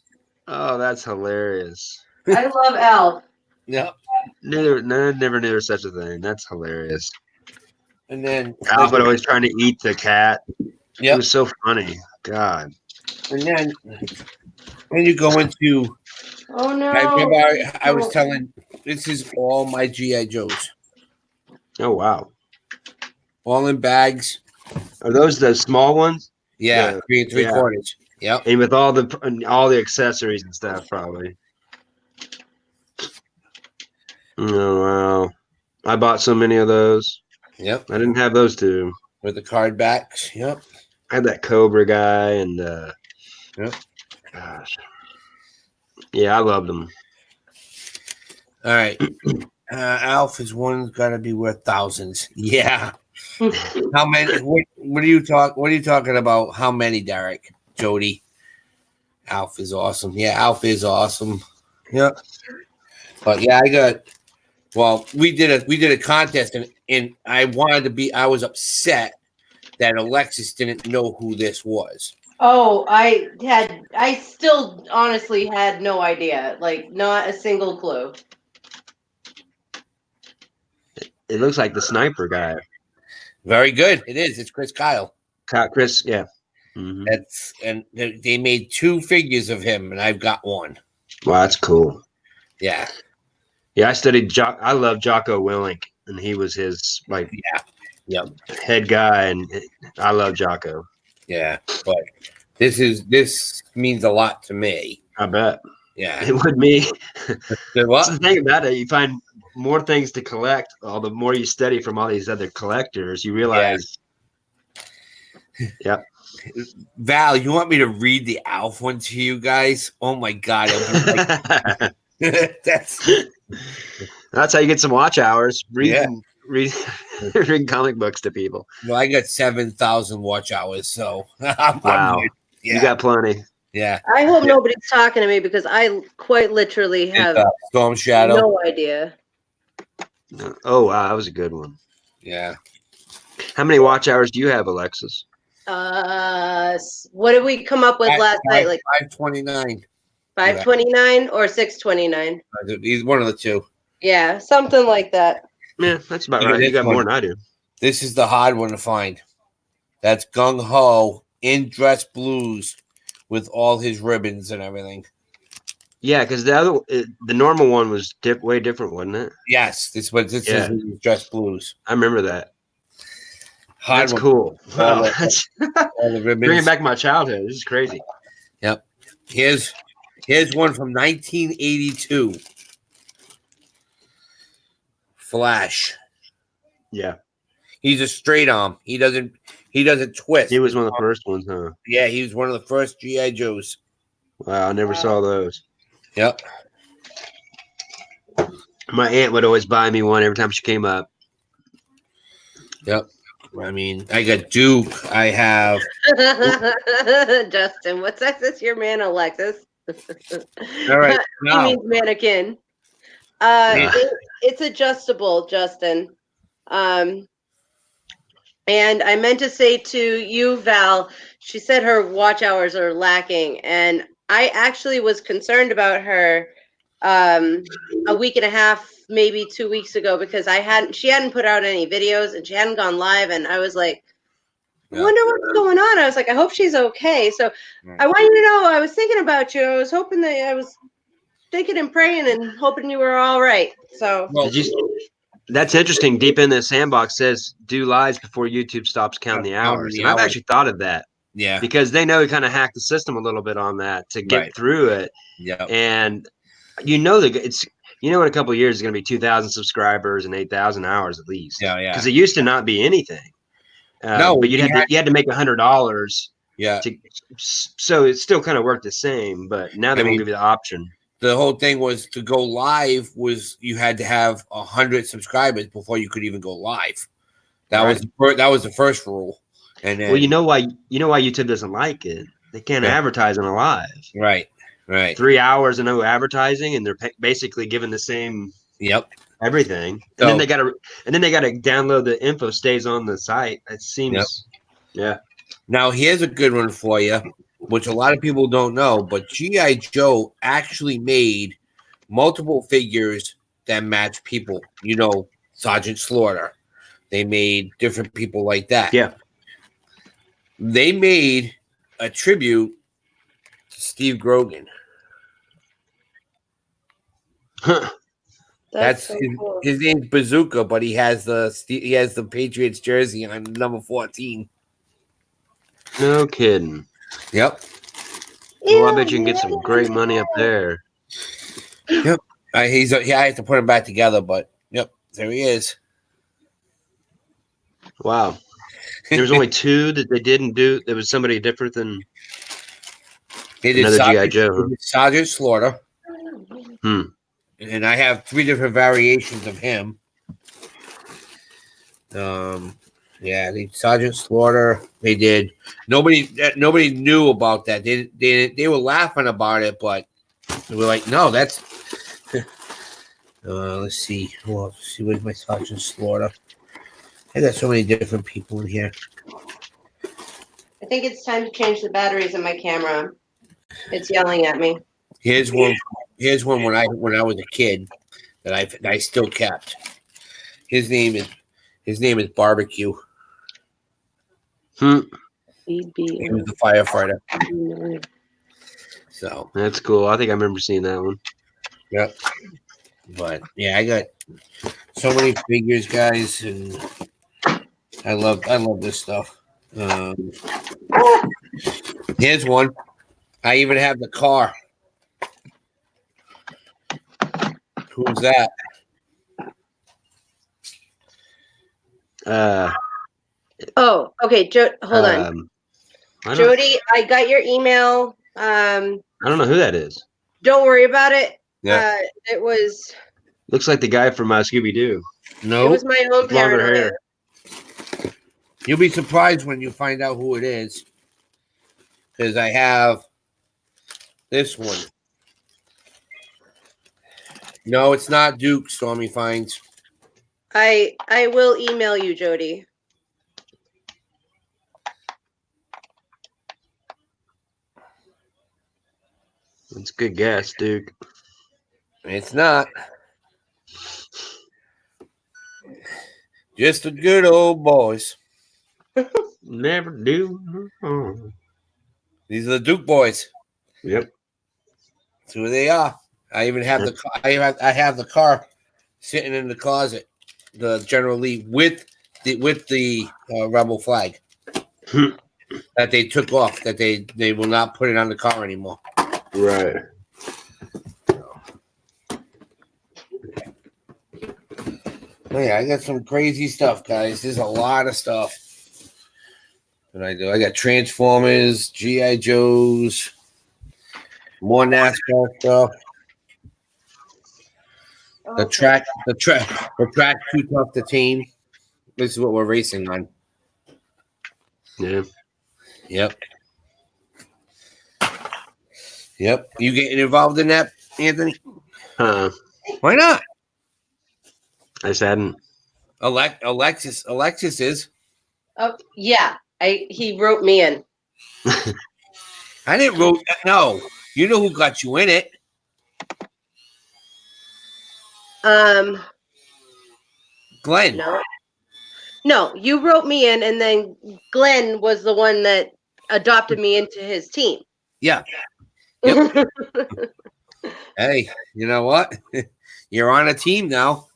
Oh, that's hilarious. I love Alf. Yeah. Never knew there was such a thing. That's hilarious. And then Alfred always trying to eat the cat. Yeah. It was so funny. God. And then you go into. Oh no! I remember I was telling. This is all my GI Joes. Oh wow! All in bags. Are those the small ones? Yeah, 3 3/4. Yep. And with all the accessories and stuff, probably. Oh wow! I bought so many of those. Yep. I didn't have those two. With the card backs. Yep. I had that Cobra guy and yep. Gosh. Yeah, I loved them. All right. Alf is one's got to be worth thousands. Yeah. How many? What are you talking about? How many, Derek? Jody. Alf is awesome. Yeah, Alf is awesome. Yeah. But yeah, I got. Well, we did a contest, and I was upset that Alexis didn't know who this was. Oh, I still honestly had no idea. Like, not a single clue. It looks like the sniper guy. Very good. It is. It's Chris Kyle. Chris, yeah. Mm-hmm. And they made 2 figures of him, and I've got one. Wow, that's cool. Yeah. Yeah, I studied I love Jocko Willink, and he was his head guy, and I love Jocko. Yeah, but this means a lot to me. I bet. Yeah, It would me. What? That's the thing about it. You find more things to collect. The more you study from all these other collectors, you realize. Yeah. Yep. Val, you want me to read the Alf one to you guys? Oh my God! That's how you get some watch hours. Reading comic books to people. Well, I got 7,000 watch hours, so I'm good. Yeah. You got plenty. Yeah. I hope nobody's talking to me because I quite literally have Storm Shadow. no idea. Oh wow, that was a good one. Yeah. How many watch hours do you have, Alexis? What did we come up with last night? Like 529. 529 or 629? He's one of the two. Yeah, something like that. Yeah, that's about right. You got more than I do. This is the hard one to find. That's Gung Ho in dress blues with all his ribbons and everything. Yeah, because the normal one was way different, wasn't it? Yes, this is dress blues. I remember that. Hard That's one. cool. All Wow. the ribbons. Bringing back my childhood. This is crazy. Yep. Here's one from 1982. Flash. Yeah. He's a straight arm. He doesn't twist. He was one of the first ones, huh? Yeah, he was one of the first G.I. Joes. Wow, I never saw those. Yep. My aunt would always buy me one every time she came up. Yep. I mean, I got Duke. I have Justin, what sex is your man, Alexis? all right. He Now, means mannequin. It's adjustable, Justin. And I meant to say to you, Val, she said her watch hours are lacking, and I actually was concerned about her a week and a half, maybe 2 weeks ago, because she hadn't put out any videos and she hadn't gone live, and I was like, I wonder what's going on. I was like, I hope she's okay. So I want you to know I was thinking about you. I was hoping that I was thinking and praying and hoping you were all right. So that's interesting. Deep in the Sandbox says do lives before YouTube stops counting the hours. And I've actually thought of that. Yeah. Because they know we kind of hacked the system a little bit on that to get through it. Yeah. And in a couple of years it's going to be 2,000 subscribers and 8,000 hours at least. Yeah, yeah. Because it used to not be anything. No, but you had to make $100. Yeah. So it still kind of worked the same, but now they won't give you the option. The whole thing was to go live was you had to have 100 subscribers before you could even go live. That was the first rule. And then, well, you know why YouTube doesn't like it? They can't advertise on a live. Right. 3 hours of no advertising, and they're basically given the same. Yep. Everything, and then they got to download the info. Stays on the site. It seems. Yeah. Now here's a good one for you, which a lot of people don't know, but G.I. Joe actually made multiple figures that match people. You know, Sergeant Slaughter. They made different people like that. Yeah. They made a tribute to Steve Grogan. Huh. That's so cool. His name's Bazooka, but he has the Patriots jersey on number 14. No kidding. Yep. Well, I bet you can get some great money up there. Yep. I have to put him back together, but yep, there he is. Wow. There was only 2 that they didn't do. There was somebody different than. They did Another G.I. Sergeant, Joe, they huh? did Sergeant Slaughter, Hmm. and I have 3 different variations of him. Yeah, they Sergeant Slaughter. They did. Nobody knew about that. They were laughing about it, but they were like, no, that's. Let's see. Well, let's see, where's my Sergeant Slaughter? I got so many different people in here. I think it's time to change the batteries in my camera. It's yelling at me. Here's one. Here's one when I was a kid that I still kept. His name is Barbecue. Hmm. He was the firefighter. So That's cool. I think I remember seeing that one. yep. But yeah, I got so many figures, guys, and I love this stuff. Here's one. I even have the car. Who's that? Oh, okay. Hold on. Jody, I got your email. I don't know who that is. Don't worry about it. Yeah. It was Looks like the guy from Scooby Doo. No. it was my own Longer paranoia. hair. You'll be surprised when you find out who it is. Because I have this one. No, it's not Duke, Stormy finds. I will email you, Jody. That's a good guess, Duke. It's not. Just the good old boys. Never do. Oh. These are the Duke boys. Yep. That's who they are. I even have I have the car sitting in the closet, the General Lee with the rebel flag that they took off. That they will not put it on the car anymore. Right. Oh, yeah, I got some crazy stuff, guys. There's a lot of stuff that I do. I got Transformers, G.I. Joes, more NASCAR stuff. The track too tough to tame. This is what we're racing on. Yeah. Yep. Yep. You getting involved in that, Anthony? Why not? I just hadn't. Alexis is. Oh yeah, he wrote me in. I didn't wrote. No, you know who got you in it. Glenn. No, you wrote me in, and then Glenn was the one that adopted me into his team. Yeah. Yep. Hey, you know what? You're on a team now.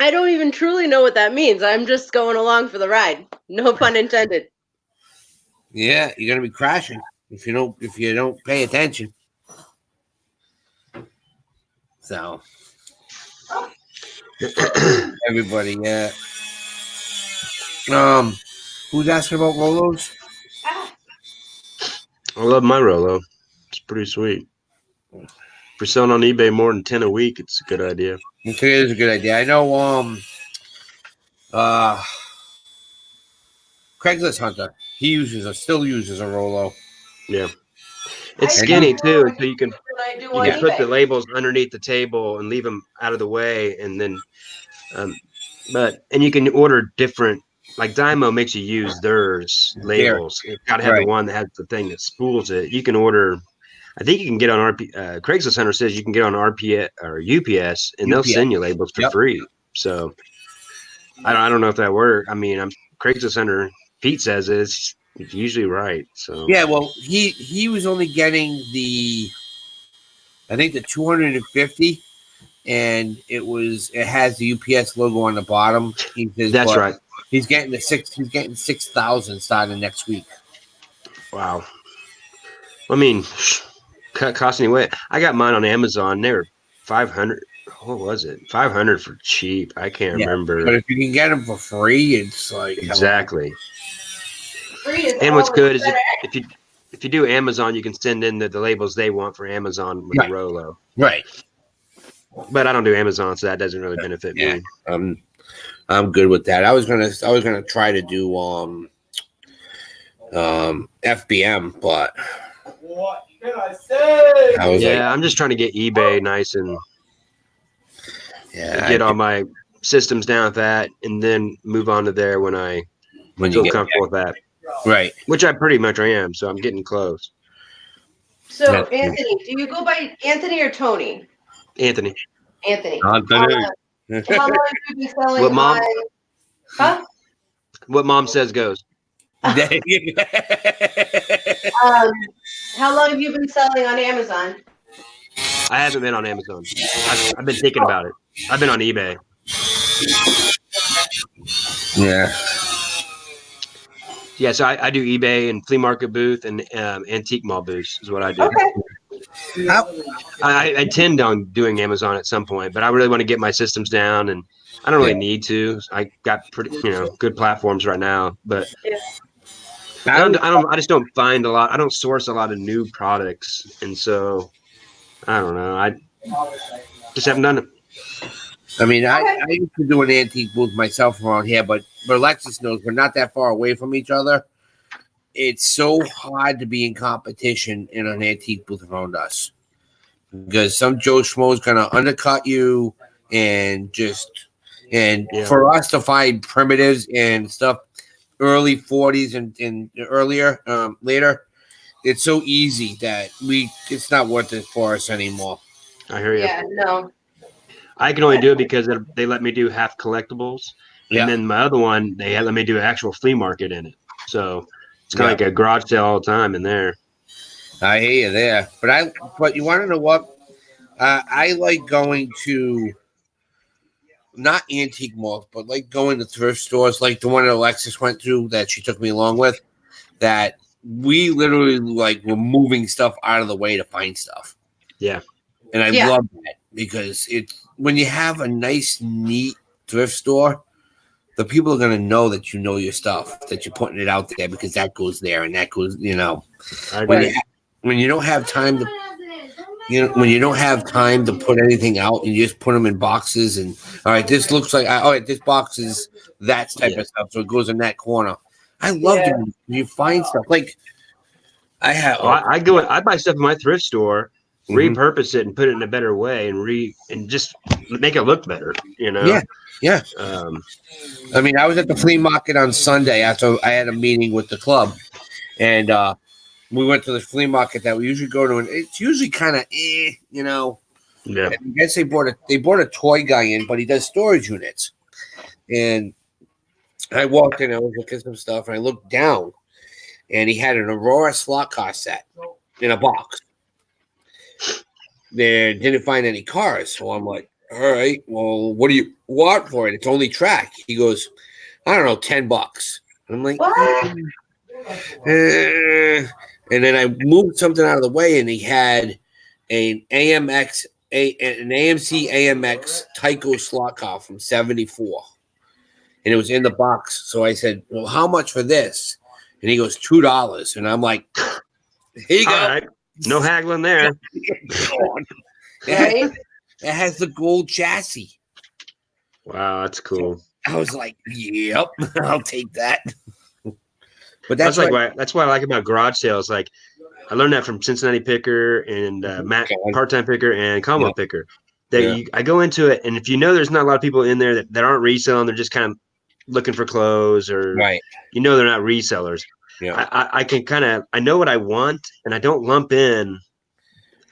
I don't even truly know what that means. I'm just going along for the ride. No pun intended. Yeah, you're gonna be crashing if you don't pay attention. So everybody, yeah. Who's asking about Rolos? I love my Rolo. It's pretty sweet. If you're selling on eBay more than 10 a week, it's a good idea. It is a good idea. I know. Craigslist Hunter. He still uses a Rolo. Yeah. It's skinny too, so you can put the eBay. labels underneath the table and leave them out of the way, and then, and you can order different. Like Dymo makes you use theirs labels. You've got to have the one that has the thing that spools it. You can order. I think you can get on Craigslist Hunter says you can get on RPS or UPS, and they'll send you labels for free. So I don't know if that works. I mean, Craigslist Hunter. Pete says it's usually right. So yeah, well, he was only getting I think the 250, and it has the UPS logo on the bottom. He says, that's right. He's getting He's getting 6,000 starting next week. Wow. I mean, cost anyway. I got mine on Amazon. They were 500. What was it? 500 for cheap. I can't remember. But if you can get them for free, it's like exactly. Free is and what's good is if you do Amazon, you can send in the labels they want for Amazon with Right. a Rolo. Right. But I don't do Amazon, so that doesn't really benefit me. I'm good with that. I was gonna try to do FBM, but What can I say? I was I'm just trying to get eBay nice and get all my systems down with that, and then move on to there when I feel comfortable with that. Right. Which I pretty much am, so I'm getting close. So, Anthony, do you go by Anthony or Tony? Anthony. Anthony. Anthony. How long have you been selling What, Mom? on? Huh? What Mom says goes. How long have you been selling on Amazon? I haven't been on Amazon. I've been thinking about it. I've been on eBay. Yeah. Yeah, so I do eBay and flea market booth and antique mall booths is what I do. Okay. I intend on doing Amazon at some point, but I really want to get my systems down, and I don't really need to. I got pretty, good platforms right now, but I just don't find a lot. I don't source a lot of new products, and so I don't know. I just haven't done it. I mean, I used to do an antique booth myself around here, but Alexis knows we're not that far away from each other. It's so hard to be in competition in an antique booth around us because some Joe Schmo is going to undercut you for us to find primitives and stuff early 40s and earlier, later, it's so easy that it's not worth it for us anymore. I hear you. Yeah, no. I can only do it because they let me do half collectibles. Yeah. And then my other one, they let me do an actual flea market in it. So it's kind of like a garage sale all the time in there. I hear you there. But you want to know what? I like going to not antique malls, but like going to thrift stores like the one that Alexis went to that she took me along with, that we literally were moving stuff out of the way to find stuff. Yeah. And I love that because it's when you have a nice, neat thrift store, the people are going to know that you know your stuff, that you're putting it out there because that goes there and that goes, I agree. When you don't have time to, when you don't have time to put anything out and you just put them in boxes and, all right, this looks like, all right, this box is that type of stuff. So it goes in that corner. I love it when you find stuff. Like I have, I buy stuff in my thrift store, repurpose it and put it in a better way and just make it look better, Yeah. I mean, I was at the flea market on Sunday after I had a meeting with the club, and we went to the flea market that we usually go to, and it's usually kind of, Yeah. And I guess they brought a toy guy in, but he does storage units. And I walked in, I was looking at some stuff, and I looked down, and he had an Aurora slot car set in a box. They didn't find any cars, so I'm like, all right, well, what do you want for it? It's only track. He goes, I don't know, $10. And I'm like, and then I moved something out of the way, and he had an AMC AMX Tyco slot car from 74. And it was in the box. So I said, well, how much for this? And he goes, $2. And I'm like, here you go. Right. No haggling there. It has the gold chassis. Wow, that's cool. I was like, yep, I'll take that. But that's why I like about garage sales. Like I learned that from Cincinnati Picker and Matt Part-Time Picker and Combo Picker. I go into it, and if there's not a lot of people in there that aren't reselling, they're just kind of looking for clothes or they're not resellers. Yeah. I can I know what I want, and I don't lump in.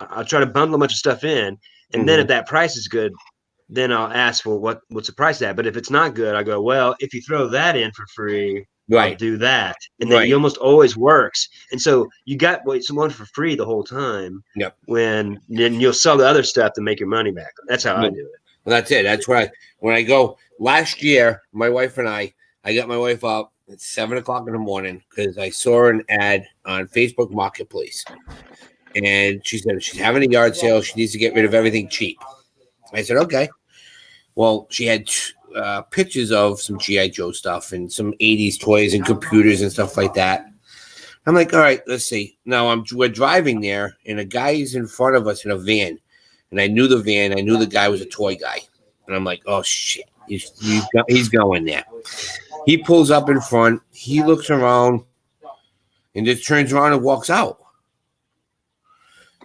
I'll try to bundle a bunch of stuff in, and then if that price is good, then I'll ask, well, what's the price at? But if it's not good, I go, well, if you throw that in for free, I'll do that. And then it almost always works. And so you got someone for free the whole time. Yep. Then you'll sell the other stuff to make your money back. That's how I do it. Well, that's it. That's why when I go last year, my wife and I got my wife up at 7:00 in the morning because I saw an ad on Facebook Marketplace. And she said, if she's having a yard sale, she needs to get rid of everything cheap. I said, okay. Well, she had pictures of some G.I. Joe stuff and some 80s toys and computers and stuff like that. I'm like, all right, let's see. Now we're driving there, and a guy is in front of us in a van, and I knew the van. I knew the guy was a toy guy, and I'm like, oh shit, he's going there. He pulls up in front. He looks around, and just turns around and walks out.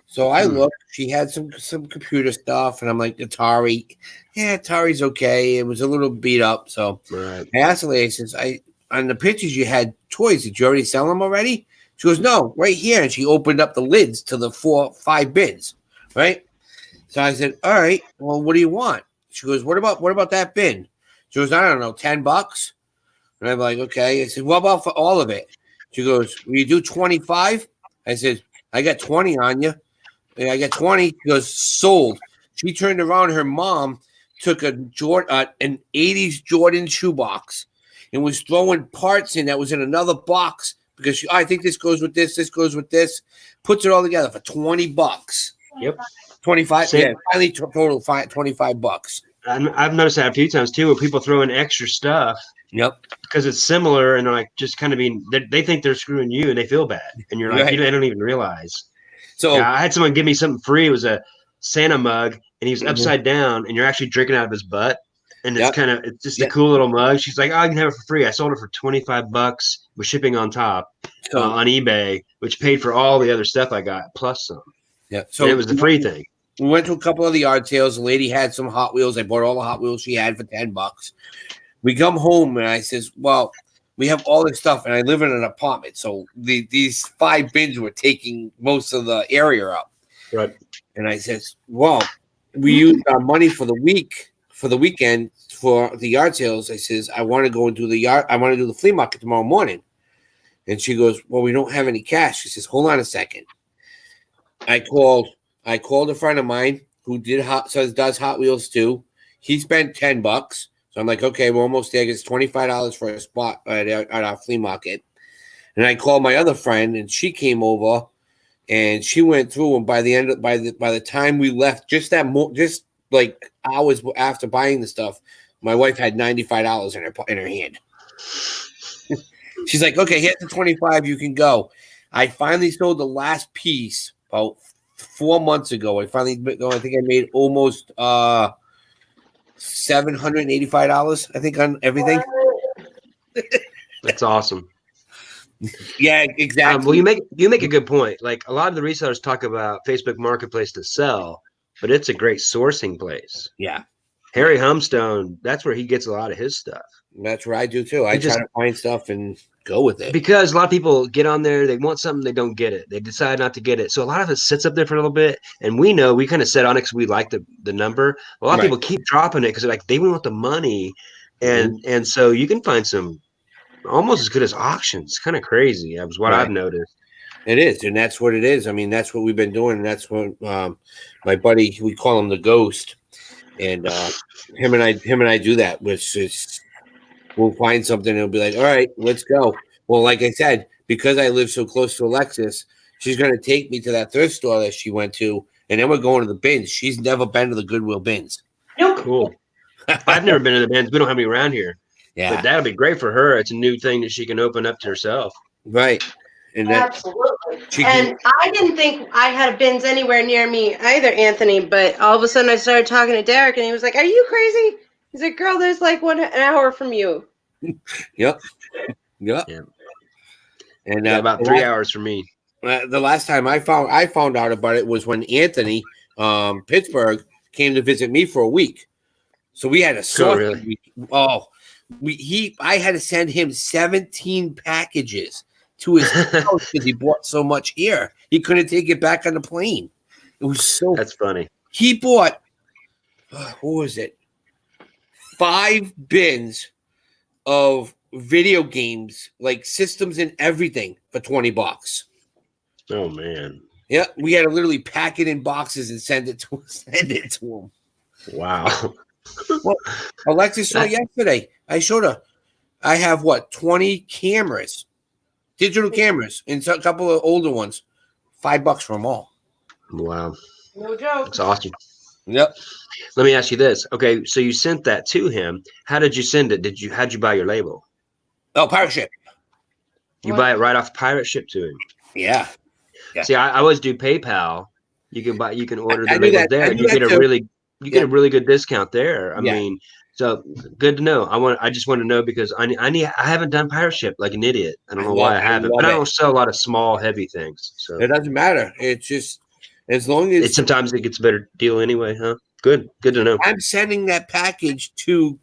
So I looked. She had some computer stuff, and I'm like, Atari. Yeah, Atari's okay. It was a little beat up. So I asked the lady, since on the pictures you had toys, did you already sell them already? She goes, no, right here. And she opened up the lids to the 4-5 bins, right? So I said, all right, well, what do you want? She goes, what about that bin? She goes, I don't know, $10. And I'm like, okay. I said, what about for all of it? She goes, will you do 25? I said, I got 20 on you. And I got 20. She goes, sold. She turned around. Her mom took an 80s Jordan shoebox and was throwing parts in that was in another box because I think this goes with this goes with this. Puts it all together for $20. Yep. 25. Same. Yeah, finally total $25. I've noticed that a few times too, where people throw in extra stuff. Yep. Because it's similar, and like just kind of being, they think they're screwing you, and they feel bad, and you're like, Right. they don't even realize. So I had someone give me something free. It was a Santa mug, and he was upside down, and you're actually drinking out of his butt. And it's it's just a cool little mug. She's like, oh, I can have it for free. I sold it for $25 with shipping on top on eBay, which paid for all the other stuff I got plus some. Yeah. So and it was the free thing. We went to a couple of the yard sales. The lady had some Hot Wheels. I bought all the Hot Wheels she had for $10. We come home and I says, well, we have all this stuff, and I live in an apartment. So these 5 bins were taking most of the area up. Right. And I says, well, we used our money for the weekend for the yard sales. I says, I want to go and do the flea market tomorrow morning. And she goes, well, we don't have any cash. She says, hold on a second. I called a friend of mine who does Hot Wheels too. He spent $10. So I'm like, okay, we're almost there. It's $25 for a spot at our flea market. And I called my other friend, and she came over, and she went through. And by the time we left, just like hours after buying the stuff, my wife had $95 in her hand. She's like, okay, here's the 25. You can go. I finally sold the last piece about 4 months ago. I think I made almost $785, I think, on everything. That's awesome. Yeah, exactly. Well, you make a good point. Like, a lot of the resellers talk about Facebook Marketplace to sell, but it's a great sourcing place. Yeah. Harry Humstone, that's where he gets a lot of his stuff. That's where I do too. I try to find stuff and go with it. Because a lot of people get on there, they want something, they don't get it. They decide not to get it. So a lot of it sits up there for a little bit. And we kind of set on it because we like the number. A lot of people keep dropping it because they want the money. And so you can find some almost as good as auctions. Kind of crazy. That was what I've noticed. It is. And that's what it is. I mean, that's what we've been doing. And that's what my buddy, we call him the Ghost. And him and I do that, which is we'll find something and he'll be like, all right, let's go. Well, like I said, because I live so close to Alexis, she's going to take me to that thrift store that she went to, and then we're going to the bins. She's never been to the Goodwill bins. Nope. Cool. I've never been to the bins. We don't have any around here. Yeah. But that'll be great for her. It's a new thing that she can open up to herself. Right. And absolutely. And I didn't think I had bins anywhere near me either, Anthony, but all of a sudden I started talking to Derek, and he was like, are you crazy? He's like, girl, there's like an hour from you. Yep. And about 3 hours for me. The last time I found out about it was when Anthony, Pittsburgh, came to visit me for a week. So we had a sort week. Oh, I had to send him 17 packages to his house because he bought so much here. He couldn't take it back on the plane. It was so. That's funny. He bought. What was it? 5 bins of video games, like systems and everything, for $20. Oh man! Yeah, we had to literally pack it in boxes and send it to him. Wow. Well, Alexis saw yesterday. I showed her. I have 20 cameras, digital cameras, and a couple of older ones. $5 for them all. Wow. No joke. That's awesome. Yep. Let me ask you this. Okay, so you sent that to him. How did you send it? How'd you buy your label? Oh, pirate ship. You buy it right off pirate ship to him. Yeah. Yeah. See, I always do PayPal. You can order I the do labels that. there, I and do you that get too. a really good discount there. I Yeah. mean, so good to know. I just want to know because I haven't done pirate ship like an idiot. I don't know why I haven't, but I don't sell a lot of small heavy things. So It doesn't matter. It's just as long as sometimes it gets a better deal anyway, huh? Good to know. I'm sending that package to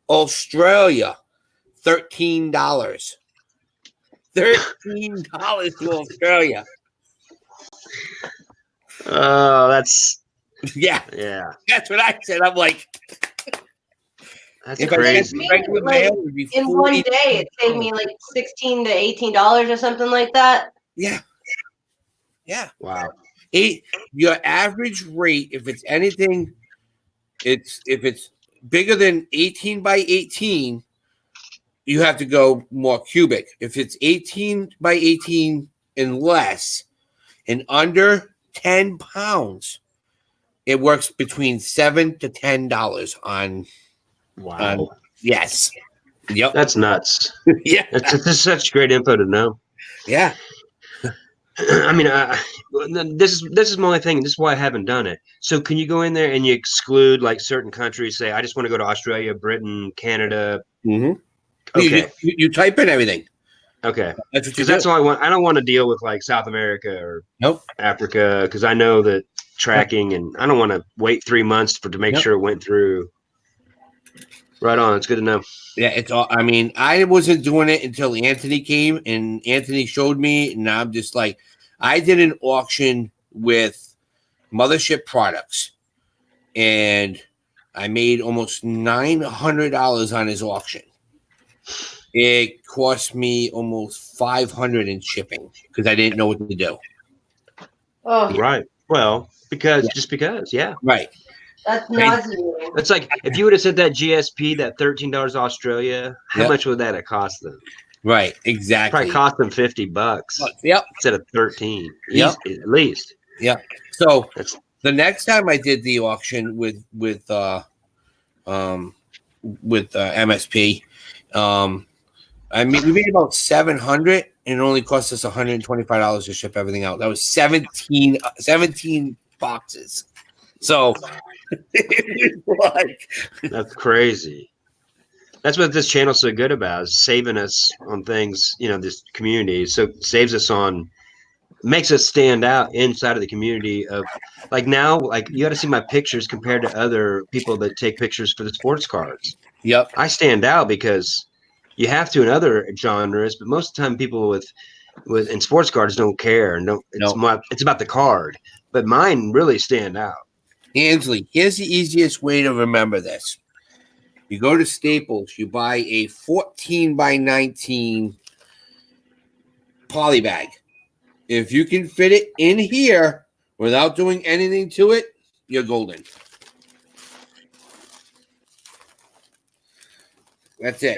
Australia, $13. $13 to Australia. Oh, that's Yeah, that's what I said. I'm like, that's if crazy. I sent regular mail, it would be In one day, it saved me like $16 to $18 or something like that. Yeah. Wow. Your average rate, if it's anything, if it's bigger than 18 by 18, you have to go more cubic. If it's 18 by 18 and less and under 10 pounds, it works between $7 to $10 on. Wow. Yes. Yep. That's nuts. Yeah. That's such great info to know. Yeah. I mean, this is my only thing. This is why I haven't done it. So, can you go in there and you exclude like certain countries? Say, I just want to go to Australia, Britain, Canada. Mm-hmm. Okay. You type in everything. Okay. That's what you do. That's all I want. I don't want to deal with like South America or Africa because I know that tracking and I don't want to wait 3 months to make sure it went through. Right on. It's good to know. Yeah, it's all. I mean, I wasn't doing it until Anthony came, and Anthony showed me, and I'm just like, I did an auction with Mothership Products, and I made almost $900 on his auction. It cost me almost $500 in shipping because I didn't know what to do. Oh, Right. Well, because yeah. Right. That's nauseating. It's like if you would have said that GSP, that $13 Australia, how much would that have cost them? Right. Exactly. Probably cost them $50. Yep. Instead of 13. Yep. At least. Yep. So That's the next time I did the auction with MSP, I mean, we made about 700, and it only cost us $125 to ship everything out. That was 17 boxes. So that's crazy. That's what this channel's so good about, is saving us on things, this community. So it saves us on, makes us stand out inside of the community of like now, like you got to see my pictures compared to other people that take pictures for the sports cards. Yep. I stand out because you have to in other genres, but most of the time people in sports cards don't care. It's about the card, but mine really stand out. Ansley, here's the easiest way to remember this. You go to Staples, you buy a 14 by 19 poly bag. If you can fit it in here without doing anything to it, you're golden. That's it.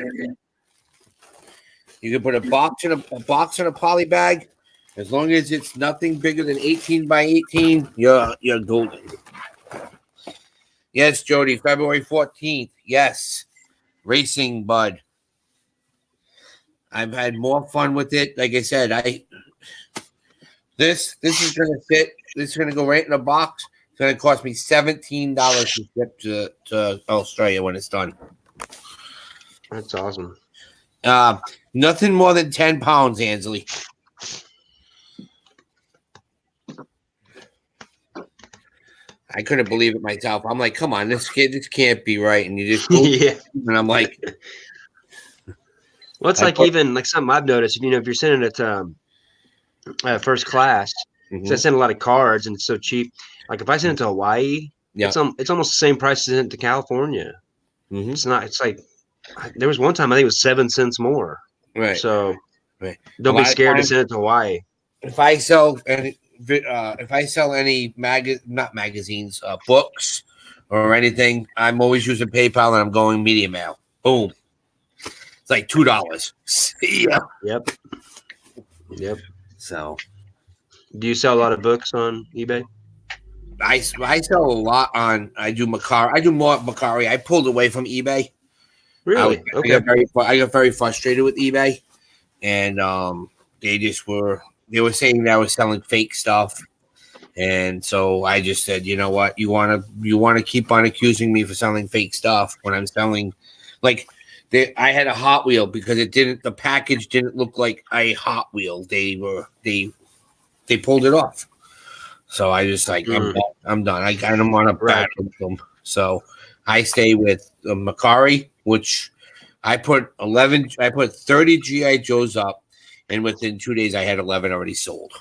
You can put a box in a poly bag. As long as it's nothing bigger than 18 by 18, you're golden. Yes, Jody, February 14th. Yes. Racing, bud. I've had more fun with it. Like I said, this is gonna fit. This is gonna go right in a box. It's gonna cost me $17 to ship to Australia when it's done. That's awesome. Nothing more than 10 pounds, Ansley. I couldn't believe it myself. I'm like, come on, this can't be right. And you just go and I'm like, well, it's like even like something I've noticed, if you're sending it first class, so I send a lot of cards and it's so cheap. Like if I send it to Hawaii, it's almost the same price as sending it to California. Mm-hmm. It's not, it's like, there was one time I think it was 7 cents more. Right. So don't be scared to send it to Hawaii. If I sell any not magazines, books or anything, I'm always using PayPal and I'm going media mail. Boom. It's like $2. Yeah. Yep. So, do you sell a lot of books on eBay? I sell a lot on. I do Macari. I do more Macari. I pulled away from eBay. Really? I got very frustrated with eBay, and they were saying that I was selling fake stuff. And so I just said, you know what, you want to keep on accusing me for selling fake stuff when I'm selling, like, I had a Hot Wheel because the package didn't look like a Hot Wheel. They pulled it off. So I just like, I'm done. I don't want to battle them. So I stay with Macari, which I put 30 GI Joes up, and within 2 days I had 11 already sold.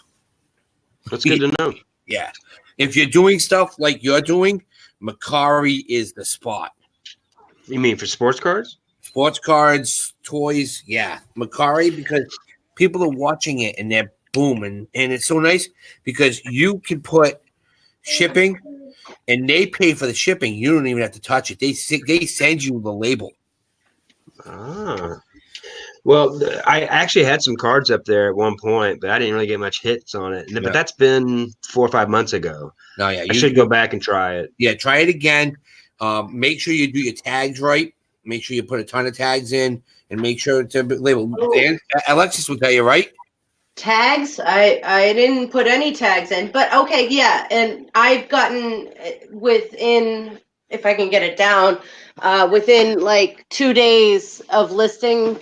That's good to know. Yeah. If you're doing stuff like you're doing, Macari is the spot. You mean for sports cards? Sports cards, toys, yeah. Macari, because people are watching it and they're booming. And it's so nice because you can put shipping and they pay for the shipping. You don't even have to touch it. They send you the label. Ah. Well, I actually had some cards up there at one point, but I didn't really get much hits on it. But that's been 4 or 5 months ago. No, yeah, I should go back and try it. Yeah, try it again. Make sure you do your tags right. Make sure you put a ton of tags in, and make sure to label. Dan, Alexis will tell you, right? Tags? I didn't put any tags in, but okay, yeah. And I've gotten within, if I can get it down, within like 2 days of listing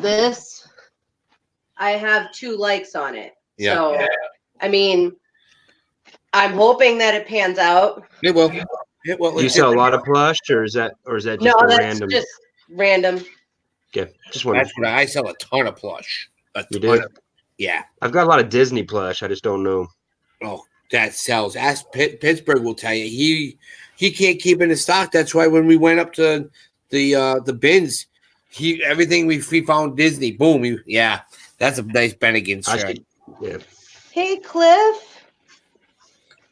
this, I have 2 likes on it. Yeah. So, I mean, I'm hoping that it pans out. It will. It will. Do you sell a lot of plush, or is that just No, a that's random? just random. Okay, just wondering. That's what I sell, a ton of plush. You do? Yeah. I've got a lot of Disney plush. I just don't know. Oh, that sells. Ask Pittsburgh will tell you. He can't keep it in stock. That's why when we went up to the bins, everything we found Disney. Boom. That's a nice Bennigan shirt. Yeah. Hey, Cliff.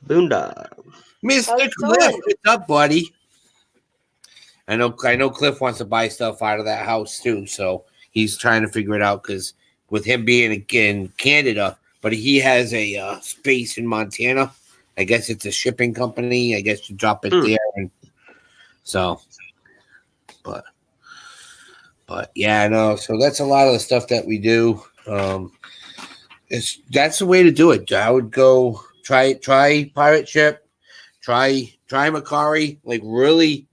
Boondock. Mr. Cliff, what's up, buddy? I know Cliff wants to buy stuff out of that house too, so he's trying to figure it out because with him being in Canada, but he has a space in Montana. I guess it's a shipping company. I guess you drop it there, and so, but yeah, no. So that's a lot of the stuff that we do. That's the way to do it. I would go try pirate ship, try Macari. Like really,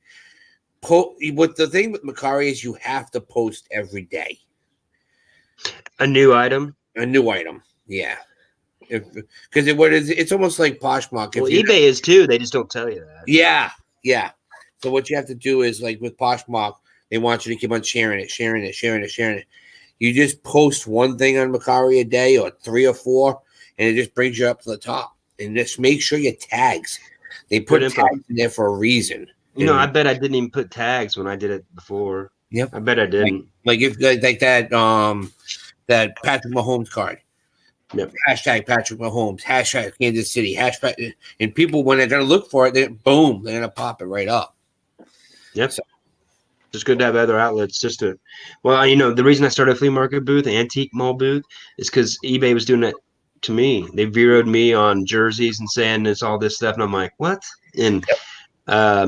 what the thing with Macari is you have to post every day. A new item. Yeah. Because it's almost like Poshmark. Well, eBay is too. They just don't tell you that. Yeah. So what you have to do is like with Poshmark, they want you to keep on sharing it. You just post one thing on Macari a day, or 3 or 4, and it just brings you up to the top. And just make sure your tags. They put tags in there for a reason. I bet I didn't even put tags when I did it before. Yep. I bet I didn't. Like if like that Patrick Mahomes card. Yep. Hashtag Patrick Mahomes, hashtag Kansas City, hashtag, and people when they're gonna look for it, they're gonna pop it right up. Yep. So, it's good to have other outlets just to. Well, the reason I started a flea market booth, antique mall booth, is because eBay was doing that to me. They zeroed me on jerseys and saying it's all this stuff, and I'm like, what? And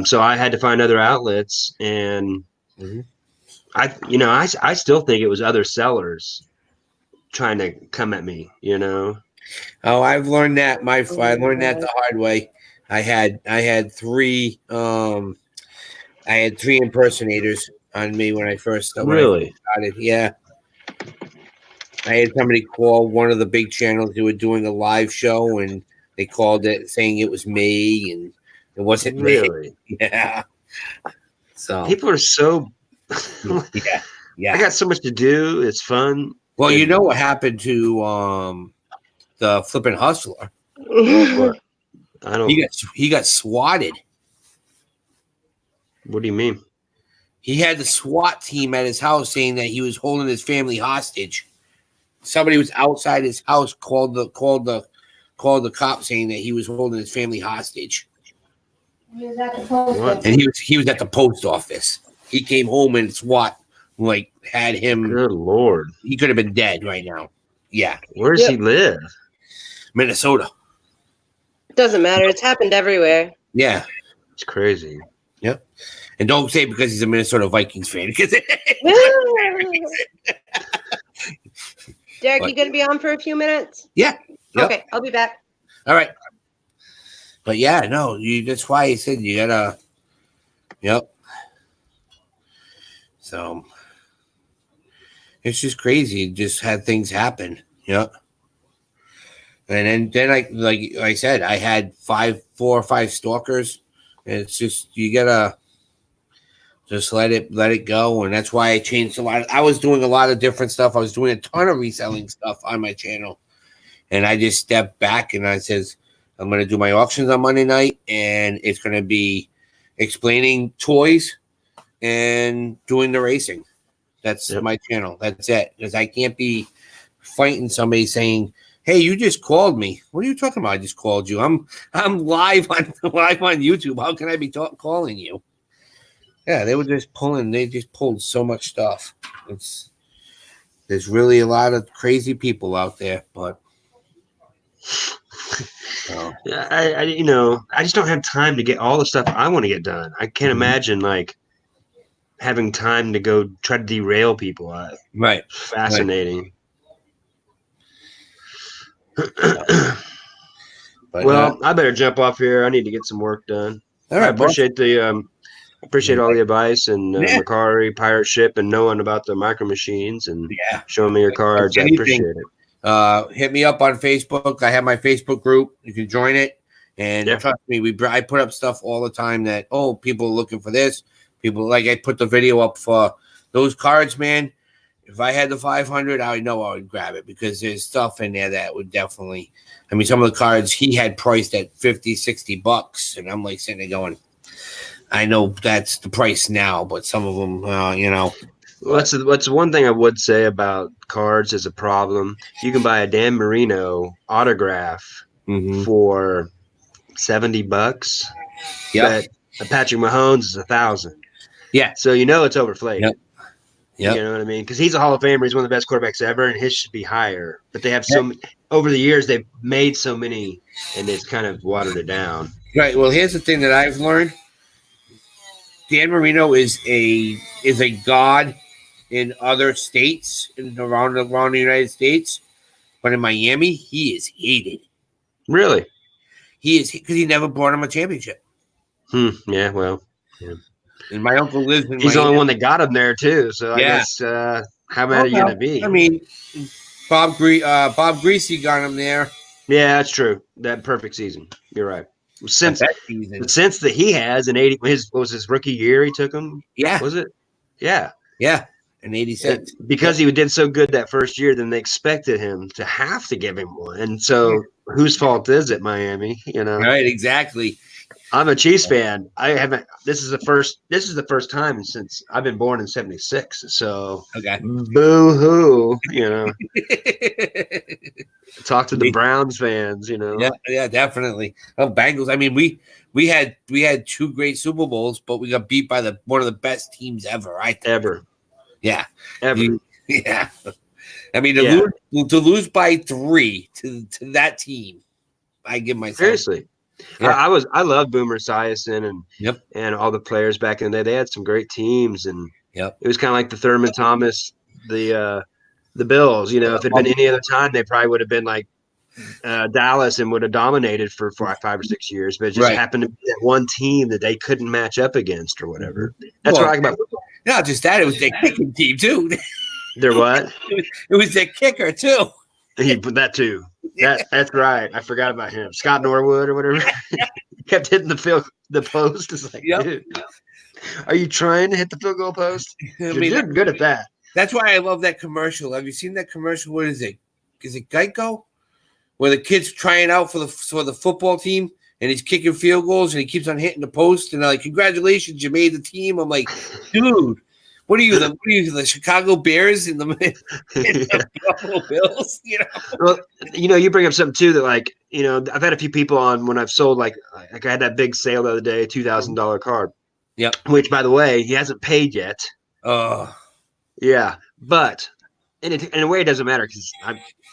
so I had to find other outlets, and I still think it was other sellers trying to come at me, Oh, I've learned that. I learned that the hard way. I had 3 impersonators on me when I first started. Really? Yeah. I had somebody call one of the big channels who were doing a live show, and they called it saying it was me, and it wasn't really me. Yeah. So people are so yeah. I got so much to do. It's fun. Well, you know what happened to the flipping hustler? What? I don't. He got swatted. What do you mean? He had the SWAT team at his house saying that he was holding his family hostage. Somebody was outside his house called the cops saying that he was holding his family hostage. He was at the post office. And he was at the post office. He came home and SWAT had him. Good Lord. He could have been dead right now. Yeah. Where does he live? Minnesota. Doesn't matter. It's happened everywhere. Yeah. It's crazy. Yep. And don't say because he's a Minnesota Vikings fan. Derek, But- you gonna be on for a few minutes? Yeah. Yep. Okay, I'll be back. All right. But yeah, no, that's why I said you gotta. Yep. So it's just crazy. Just had things happen. Yep. And then like I said, I had 4 or 5 stalkers. And it's just you gotta just let it go. And that's why I changed a lot. I was doing a lot of different stuff. I was doing a ton of reselling stuff on my channel. And I just stepped back and I says, I'm gonna do my auctions on Monday night, and it's gonna be explaining toys and doing the racing. That's my channel. That's it. Because I can't be fighting somebody saying, "Hey, you just called me." What are you talking about? I just called you. I'm live on YouTube. How can I be calling you? Yeah, they were just pulling. They just pulled so much stuff. There's really a lot of crazy people out there, but Yeah, I just don't have time to get all the stuff I want to get done. I can't imagine like having time to go try to derail people. Right. Fascinating. But, well, I better jump off here. I need to get some work done. all right, I appreciate all the advice and Macari pirate ship and knowing about the micro machines and showing me your cards. I appreciate it. Hit me up on Facebook. I have my Facebook group. You can join it. And trust me, I put up stuff all the time that people are looking for this. People like I put the video up for those cards, man. If I had the 500, I know I would grab it because there's stuff in there that would definitely. I mean, some of the cards he had priced at $50-$60, and I'm like sitting there going, I know that's the price now, but some of them, Well, that's one thing I would say about cards is a problem. You can buy a Dan Marino autograph for $70. Yeah, a Patrick Mahomes is $1,000. Yeah, so it's overplayed. Yep. You know what I mean? Because he's a Hall of Famer. He's one of the best quarterbacks ever, and his should be higher. But they have over the years, they've made so many, and it's kind of watered it down. Right. Well, here's the thing that I've learned. Dan Marino is a god in other states around the United States, but in Miami, he is hated. Really? He is because he never brought him a championship. Yeah. Well. Yeah. And my uncle lives in. He's the only one that got him there too. So I guess how mad are you gonna be? I mean, Bob Greasy got him there. Yeah, that's true. That perfect season. You're right. Since that he has in 80, what was his rookie year? He took him. Yeah. Was it? Yeah. Yeah. In 86. Because he did so good that first year, then they expected him to have to give him one. And so, whose fault is it, Miami? Right. Exactly. I'm a Chiefs fan. I haven't. This is the first time since I've been born in '76. So, boo hoo. Talk to the Browns fans. Yeah, definitely. Bengals. I mean, we had 2 great Super Bowls, but we got beat by one of the best teams ever. Ever. Yeah. Ever. Yeah. I mean, to lose by 3 to that team, I give myself seriously. Yeah. I love Boomer Esiason and all the players back in the day. They had some great teams, and it was kind of like the Thurman Thomas, the Bills. If it had been any other time, they probably would have been like Dallas and would have dominated for 5 or 6 years. But it just happened to be that one team that they couldn't match up against or whatever. That's what I like about football. Not just that; it was their kicking team too. Their what? It was their kicker too. He put that too. That's right. I forgot about him. Scott Norwood or whatever. He kept hitting the post. It's like, dude, are you trying to hit the field goal post? You're good at that. That's why I love that commercial. Have you seen that commercial? What is it? Is it Geico? Where the kid's trying out for the football team and he's kicking field goals and he keeps on hitting the post and they're like, congratulations, you made the team. I'm like, dude. What are you, the Chicago Bears in the Buffalo Bills? Well, you bring up something too that I've had a few people on when I've sold like I had that big sale the other day, $2,000 card. Yep. Which, by the way, he hasn't paid yet. Oh. Yeah, but in a way, it doesn't matter because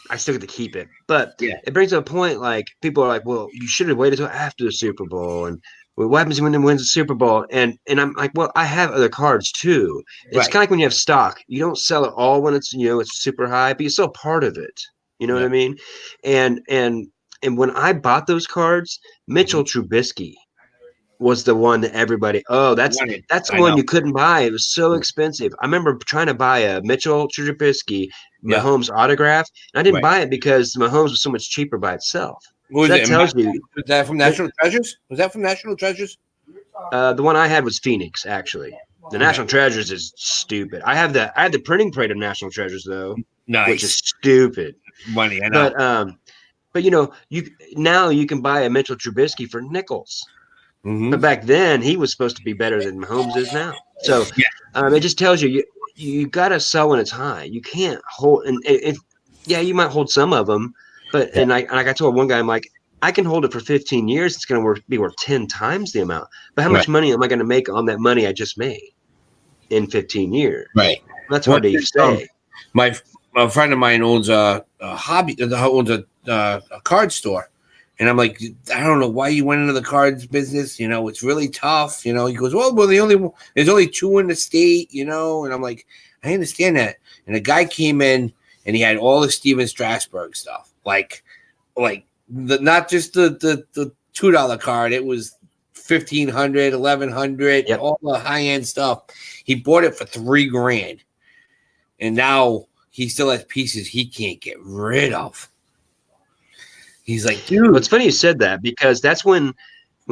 I still get to keep it. But it brings up a point like people are like, well, you should have waited until after the Super Bowl and well, what happens when it wins the Super Bowl? And I'm like, well, I have other cards too. It's Right. kind of like when you have stock. You don't sell it all when it's it's super high, but you sell part of it. You know what I mean? And when I bought those cards, Mitchell Trubisky was the one that everybody, that's the I one know. you couldn't buy. It was so expensive. I remember trying to buy a Mitchell Trubisky Yeah. Mahomes autograph, and I didn't Right. buy it because Mahomes was so much cheaper by itself. What was So that it? tells you Was that from National Treasures? Was that from National Treasures? the one I had was Phoenix, actually. The National Treasures is stupid. I had the printing plate of National Treasures though, which is Nice. stupid. Money, I know. But you can buy a Mitchell Trubisky for nickels. Mhm. But back then, he was supposed to be better than Mahomes is now. So it just tells you got to sell when it's high. You can't hold, and you might hold some of them, but and like I told one guy, I'm like, I can hold it for 15 years. It's going to be worth 10 times the amount. But how much money am I going to make on that money I just made in 15 years? Right. That's hard to say. A friend of mine owns a card store. And I'm like, I don't know why you went into the cards business. It's really tough. He goes, well, there's only 2 in the state, And I'm like, I understand that. And a guy came in and he had all the Steven Strasburg stuff, like not just the $2 card. It was $1,500, $1,100, all the high end stuff. He bought it for $3,000, and now he still has pieces he can't get rid of. He's like, dude. Well, it's funny you said that because that's when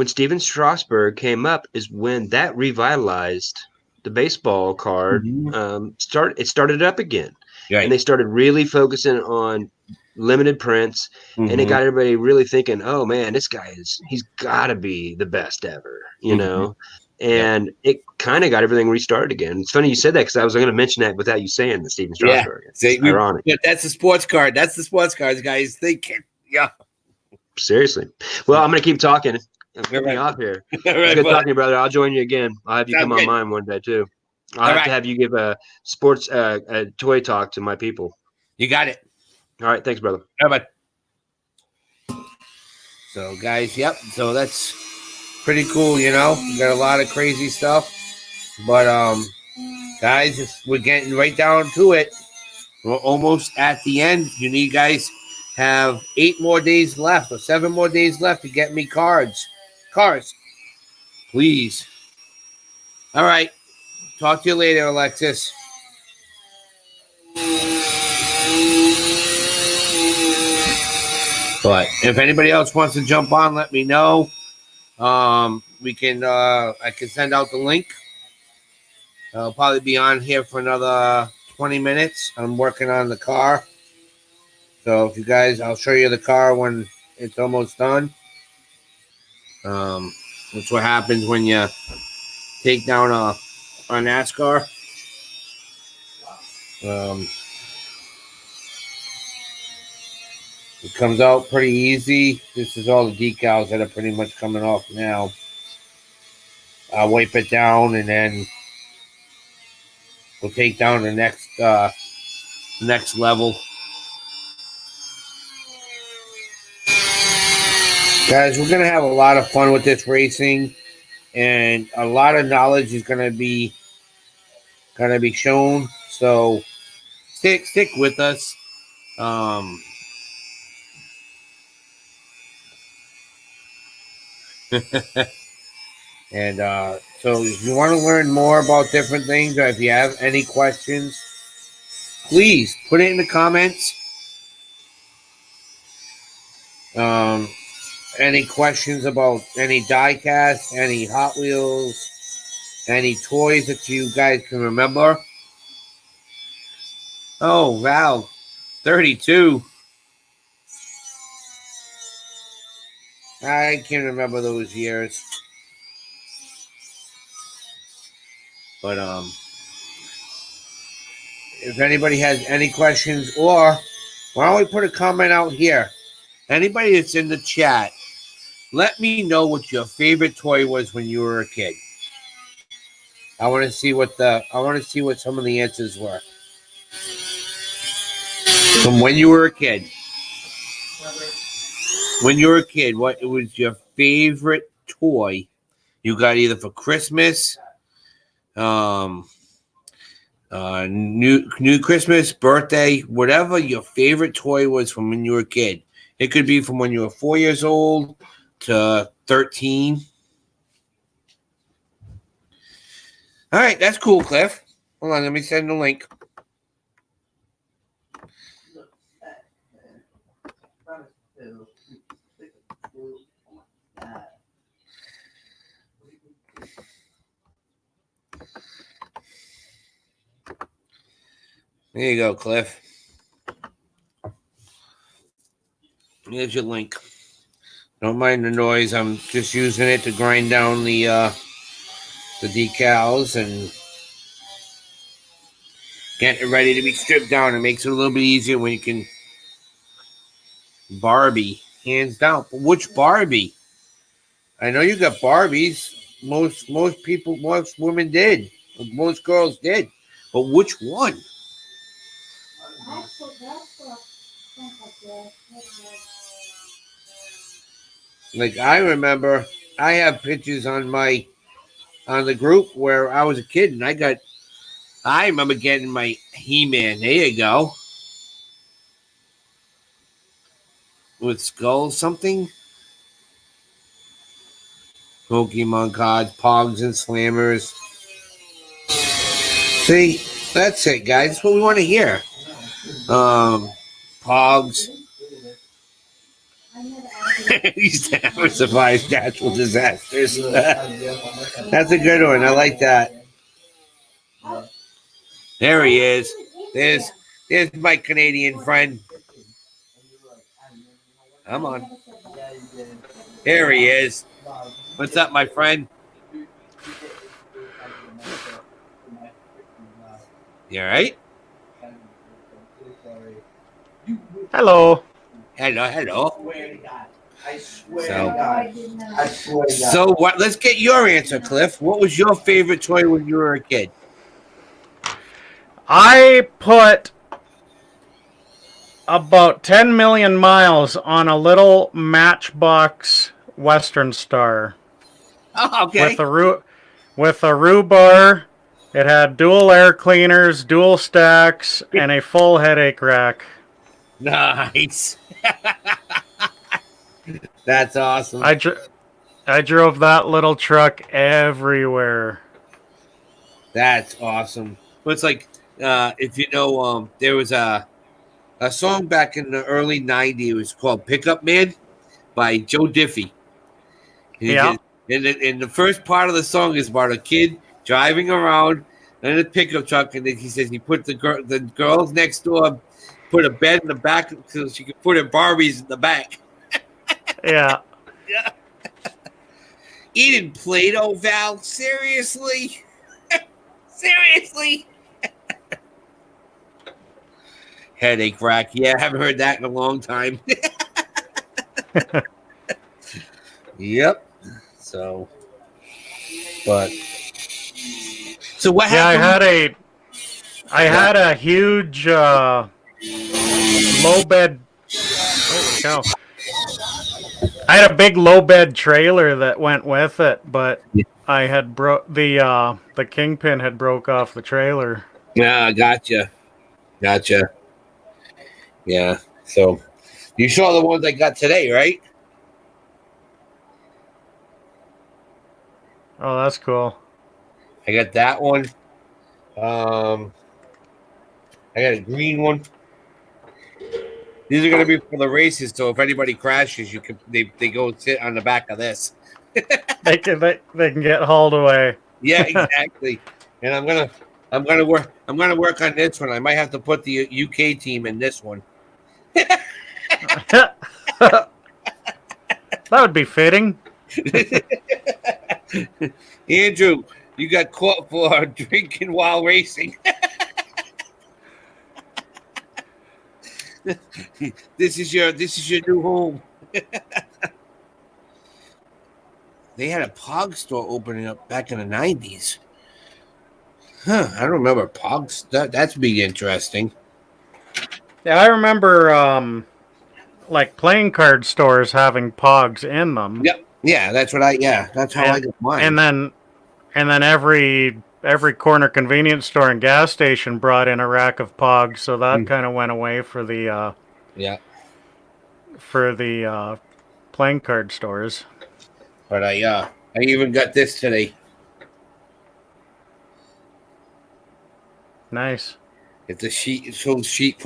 Steven Strasburg came up is when that revitalized the baseball card. It started up again, and they started really focusing on limited prints, and it got everybody really thinking, oh man, he's got to be the best ever, and it kind of got everything restarted again. It's funny you said that because I was going to mention that without you saying the Steven Strasburg. It's ironic. That's the sports card. That's the sports cards, guys. Thinking, seriously. Well, I'm going to keep talking. I'm getting off here. It's good talking to you, brother. I'll join you again. I'll have you come on mine one day too. I'll have to have you give a sports a toy talk to my people. You got it. All right. Thanks, brother. All right, bud. So, guys, so that's pretty cool, We got a lot of crazy stuff. But, guys, we're getting right down to it. We're almost at the end. You guys have 8 more days left or 7 more days left to get me cars. Please. All right. Talk to you later, Alexis. But if anybody else wants to jump on, let me know. We can. I can send out the link. I'll probably be on here for another 20 minutes. I'm working on the car. So if you guys, I'll show you the car when it's almost done. That's what happens when you take down a NASCAR. It comes out pretty easy. This is all the decals that are pretty much coming off now. I'll wipe it down and then we'll take down the next level. Guys, we're going to have a lot of fun with this racing, and a lot of knowledge is going to be shown. So stick with us. And so if you want to learn more about different things, or if you have any questions, please put it in the comments. Any questions about any die cast, any Hot Wheels, any toys that you guys can remember? Oh, Val, 32. I can remember those years. But if anybody has any questions, or why don't we put a comment out here? Anybody that's in the chat, let me know what your favorite toy was when you were a kid. I want to see what some of the answers were from when you were a kid. When you were a kid, what was your favorite toy you got either for Christmas, new Christmas, birthday, whatever your favorite toy was from when you were a kid. It could be from when you were 4 years old to 13. All right, that's cool, Cliff. Hold on, let me send the link. There you go, Cliff. Here's your link. Don't mind the noise. I'm just using it to grind down the decals and get it ready to be stripped down. It makes it a little bit easier when you can Barbie, hands down. But which Barbie? I know you got Barbies. Most people, most women did. Most girls did. But which one? Like I remember, I have pictures on the group where I was a kid, and I remember getting my He-Man. There you go, with Skull something, Pokemon cards, Pogs and Slammers. See, that's it, guys. That's what we want to hear. Pogs. Used to have survived natural disasters. That's a good one. I like that. There he is. There's my Canadian friend. Come on. There he is. What's up, my friend? You all right? Hello. Hello. So what? Let's get your answer, Cliff. What was your favorite toy when you were a kid? I put about 10 million miles on a little Matchbox Western Star. Oh, okay. With a rhubar. It had dual air cleaners, dual stacks, and a full headache rack. Nice. That's awesome. I drove that little truck everywhere. That's awesome. But it's like, if you know, there was a song back in the early '90s. It was called "Pickup Man" by Joe Diffie. Yeah. And the first part of the song is about a kid driving around in a pickup truck, and then he says he put the girls next door, put a bed in the back so she could put her Barbies in the back. Yeah. Yeah. Eating Play-Doh, Val? Seriously? Seriously? Headache rack. Yeah, I haven't heard that in a long time. Yep. So what happened? I had a huge low bed. Holy cow! I had a big low bed trailer that went with it, but I had the kingpin had broke off the trailer. Yeah, gotcha. Yeah. So you saw the ones I got today, right? Oh, that's cool. I got that one. I got a green one. These are going to be for the races, so if anybody crashes, they go sit on the back of this. They can get hauled away. Yeah, exactly. And I'm gonna work on this one. I might have to put the UK team in this one. That would be fitting. Andrew, you got caught for drinking while racing. This is your new home. They had a Pog store opening up back in the 90s. Huh, I don't remember Pogs. That's be interesting. Yeah, I remember like playing card stores having Pogs in them. Yep. Yeah, that's what I. Yeah, that's how I got mine. And then every corner convenience store and gas station brought in a rack of Pogs, so that kind of went away for the yeah. playing card stores. But I even got this today. Nice. It's a sheet, full sheet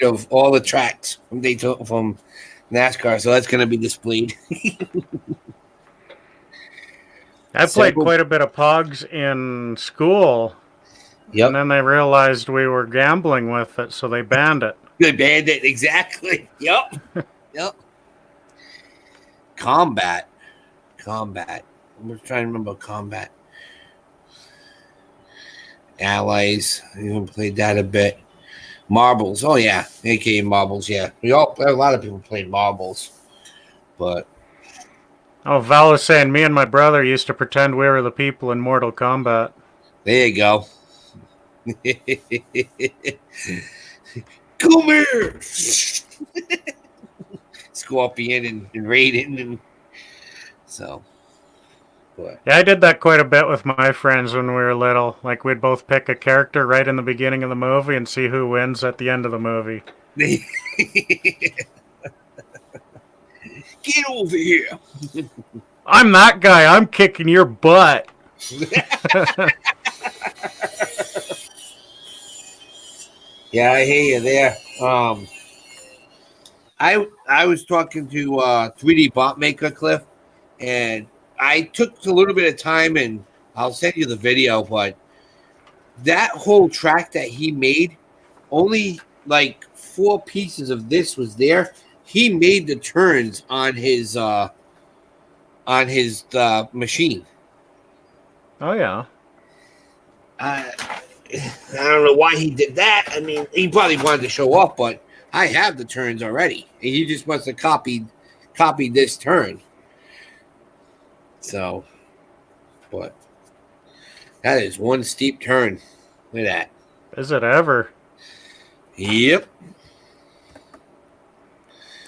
of all the tracks from NASCAR. So that's going to be displayed. I played quite a bit of Pogs in school. Yep. And then they realized we were gambling with it, so they banned it. They banned it, exactly. Yep. Yep. Combat. I'm just trying to remember Combat. Allies. I even played that a bit. Marbles. Oh, yeah. AKA Marbles, yeah. A lot of people played Marbles. But. Oh, Val was saying me and my brother used to pretend we were the people in Mortal Kombat. There you go. Come here. Scorpion and Raiden. And so. But. Yeah, I did that quite a bit with my friends when we were little. Like, we'd both pick a character right in the beginning of the movie and see who wins at the end of the movie. Get over here. I'm that guy. I'm kicking your butt. Yeah, I hear you there. I was talking to 3D Bot Maker Cliff, and I took a little bit of time, and I'll send you the video, but that whole track that he made, only like 4 pieces of this was there. He made the turns on his machine. Oh yeah. I don't know why he did that. I mean, he probably wanted to show off, but I have the turns already, and he just must have copied this turn. So, but that is one steep turn. Look at that. Is it ever? Yep.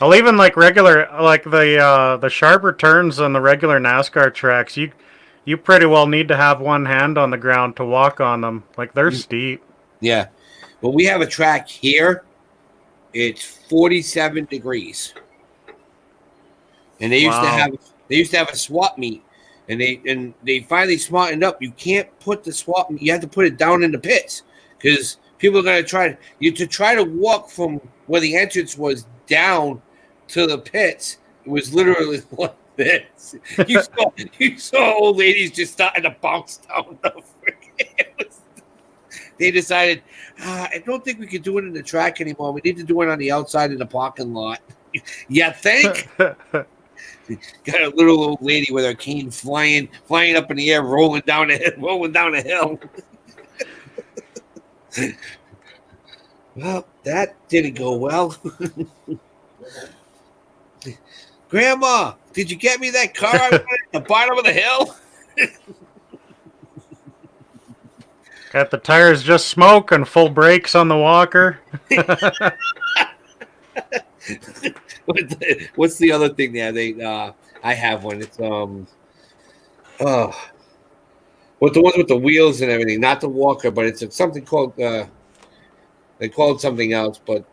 Well, even like the sharper turns on the regular NASCAR tracks, you pretty well need to have one hand on the ground to walk on them. Like, they're steep. Yeah. Well, we have a track here. It's 47 degrees. And they used to have a swap meet. And they finally smartened up. You can't put the swap meet, you have to put it down in the pits. Because people are gonna try to walk from where the entrance was down to the pits. It was literally like this. You saw old ladies just starting to bounce down the freaking. They decided, I don't think we can do it in the track anymore. We need to do it on the outside in the parking lot. You think? Got a little old lady with her cane flying up in the air, rolling down the hill. Well, that didn't go well. Grandma, did you get me that car I wanted at the bottom of the hill? Got the tires just smoke and full brakes on the walker. What's the other thing there? I have one. It's with the ones with the wheels and everything, not the walker, but it's something called they call it something else, but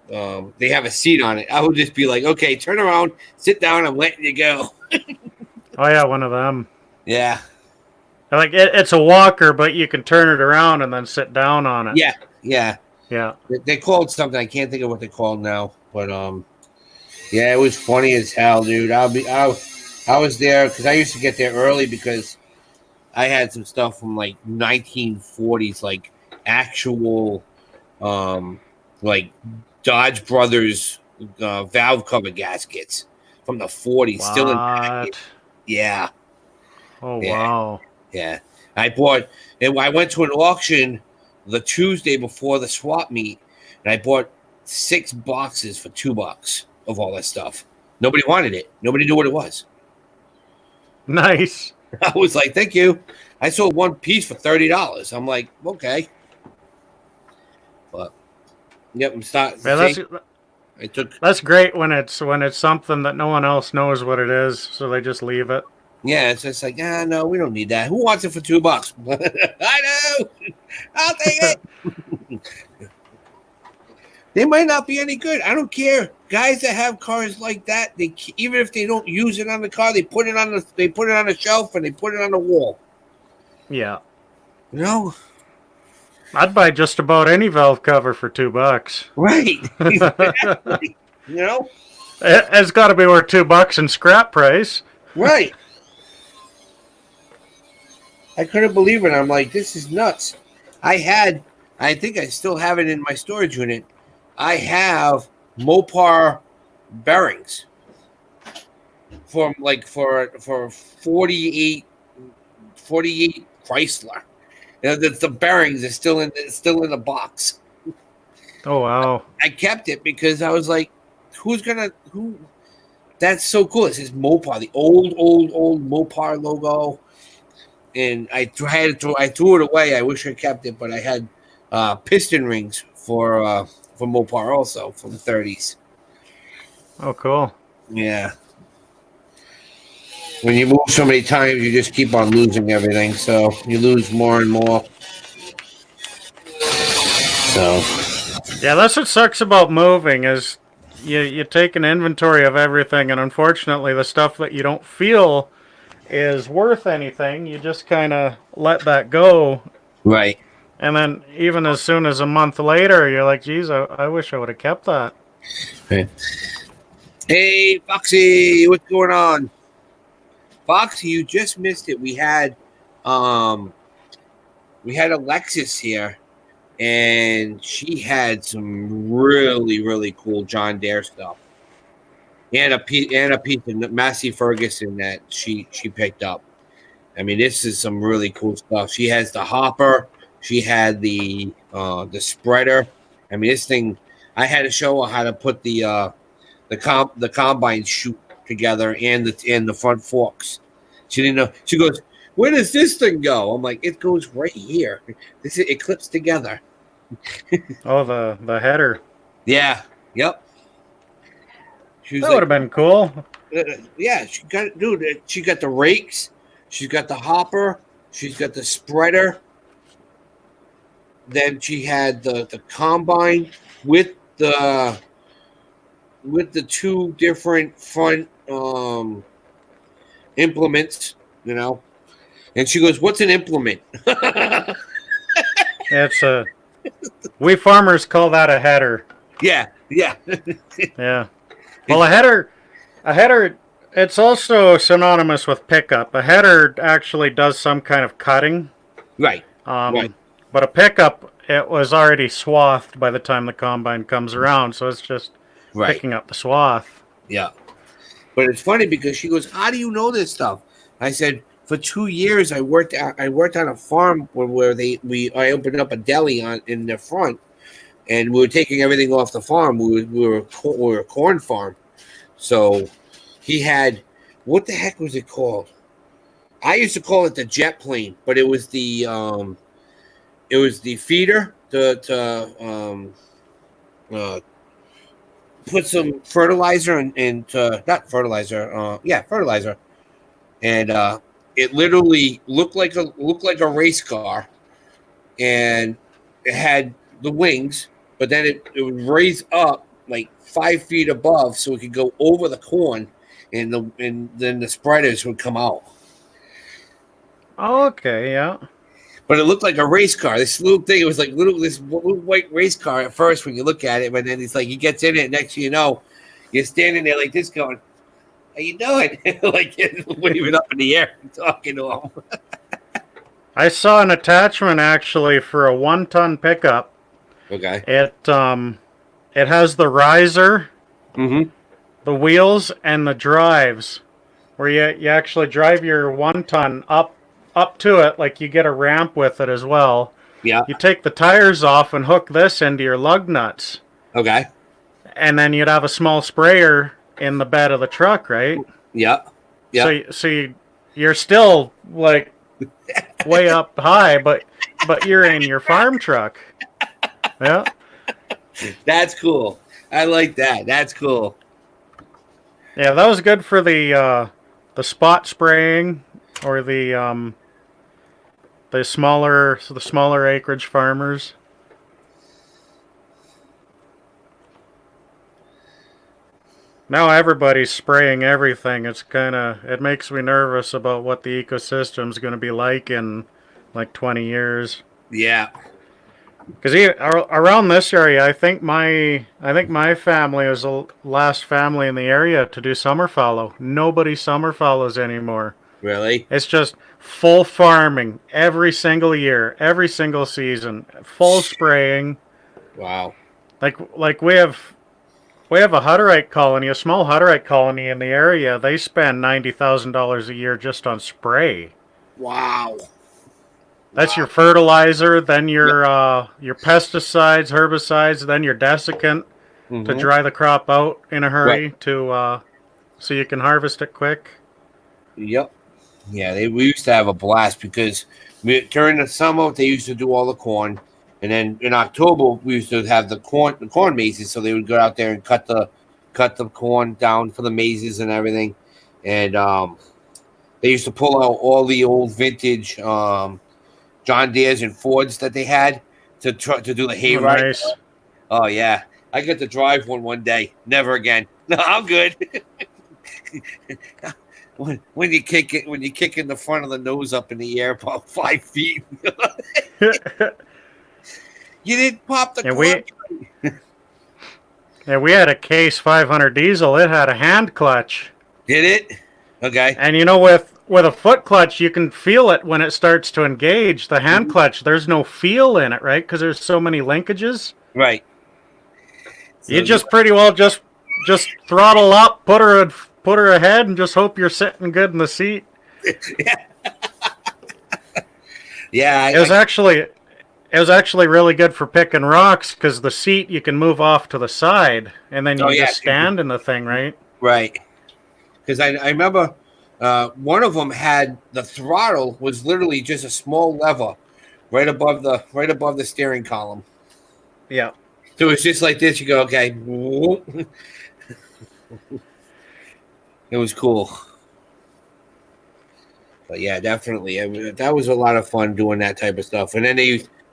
they have a seat on it. I would just be like, okay, turn around, sit down, I'm letting you go. Oh yeah, one of them. Yeah. Like it's a walker, but you can turn it around and then sit down on it. Yeah. They called something. I can't think of what they called now, but yeah, it was funny as hell, dude. I was there because I used to get there early because I had some stuff from like 1940s, like actual, like Dodge Brothers valve cover gaskets from the 40s, still in package. Yeah. Oh yeah. Wow. Yeah, I went to an auction the Tuesday before the swap meet, and I bought 6 boxes for $2 of all that stuff. Nobody wanted it. Nobody knew what it was. Nice. I was like, thank you. I sold one piece for $30. I'm like, okay. But, yep, I'm starting. I took. That's great when it's something that no one else knows what it is, so they just leave it. Yeah, it's just like, no, we don't need that. Who wants it for $2? I know. I'll take it. They might not be any good. I don't care. Guys that have cars like that, they even if they don't use it on the car, they put it on the shelf and they put it on the wall. Yeah. You know? I'd buy just about any valve cover for $2. Right. Exactly. You know? It's got to be worth $2 in scrap price. Right. I couldn't believe it. I'm like, this is nuts. I think I still have it in my storage unit. I have Mopar bearings for 48 Chrysler. The bearings are still in the box. Oh wow! I kept it because I was like, who? That's so cool. It says Mopar, the old Mopar logo, and I threw it away. I wish I kept it, but I had piston rings for Mopar also from the 30s. Oh, cool. Yeah. When you move so many times, you just keep on losing everything. So you lose more and more. So. Yeah, that's what sucks about moving is you take an inventory of everything, and unfortunately, the stuff that you don't feel is worth anything, you just kind of let that go. Right. And then even as soon as a month later, you're like, geez, I wish I would have kept that. Hey, Foxy, what's going on? Foxy, you just missed it. We had Alexis here, and she had some really, really cool John Deere stuff. And a piece of Massey Ferguson that she picked up. I mean, this is some really cool stuff. She has the hopper. She had the spreader. I mean, this thing. I had to show her how to put the combine chute together and the front forks. She didn't know. She goes, "Where does this thing go?" I'm like, "It goes right here. It clips together." Oh, the header. Yeah. Yep. That would have been cool. Yeah, she got the rakes. She's got the hopper. She's got the spreader. Then she had the combine with the two different front implements, you know. And she goes, "What's an implement?" We farmers call that a header. Yeah. Yeah. Well, a header, it's also synonymous with pickup. A header actually does some kind of cutting. Right. Right. But a pickup, it was already swathed by the time the combine comes around, so it's just picking up the swath. Yeah. But it's funny because she goes, "How do you know this stuff?" I said, "For 2 years, I worked on a farm where I opened up a deli in the front, and we were taking everything off the farm. We were a corn farm, so he had, what the heck was it called? I used to call it the jet plane, but it was the feeder to put some fertilizer into not fertilizer, fertilizer, and it literally looked like a race car, and it had the wings, but then it would raise up like 5 feet above so it could go over the corn, and then the spreaders would come out. Oh, okay, yeah. But it looked like a race car. This little thing, it was like this little white race car at first when you look at it, but then it's like he gets in it, next thing you know, you're standing there like this going, "How you doing?" Like waving up in the air and talking to him. I saw an attachment actually for a 1-ton pickup. Okay. It has the riser, the wheels, and the drives, where you actually drive your 1-ton up to it, like you get a ramp with it as well. Yeah. You take the tires off and hook this into your lug nuts. Okay. And then you'd have a small sprayer in the bed of the truck, right? Yeah. Yeah. So you're still like way up high, but you're in your farm truck. Yeah. That's cool. I like that. That's cool. Yeah, that was good for the spot spraying or the smaller acreage farmers. Now everybody's spraying everything. It makes me nervous about what the ecosystem's going to be like in like 20 years. Yeah. Because around this area, I think my family was the last family in the area to do summer fallow. Nobody summer fallows anymore. Really? It's just full farming every single year, every single season, full spraying. Wow. Like we have a Hutterite colony, a small Hutterite colony in the area. They spend $90,000 a year just on spray. Wow. That's your fertilizer, then your pesticides, herbicides, then your desiccant to dry the crop out in a hurry so you can harvest it quick. Yep. Yeah, we used to have a blast because during the summer they used to do all the corn, and then in October we used to have the corn mazes. So they would go out there and cut the corn down for the mazes and everything, and they used to pull out all the old vintage John Deere's and Fords that they had to do the hayride. Nice. Oh yeah, I get to drive one day. Never again. No, I'm good. When you kick in the front of the nose up in the air about 5 feet. You didn't pop the clutch. We had a Case 500 diesel. It had a hand clutch. Did it? Okay. And with a foot clutch, you can feel it when it starts to engage. The hand clutch, there's no feel in it, right? Because there's so many linkages. Right. So you just pretty well just throttle up, put her ahead, and just hope you're sitting good in the seat. Yeah. It was actually really good for picking rocks because the seat you can move off to the side, and then you just stand in the thing, right? Right. Because I remember one of them had the throttle was literally just a small lever right above the steering column. Yeah. So it's just like this. You go, okay. It was cool. But yeah, definitely. I mean, that was a lot of fun doing that type of stuff. And then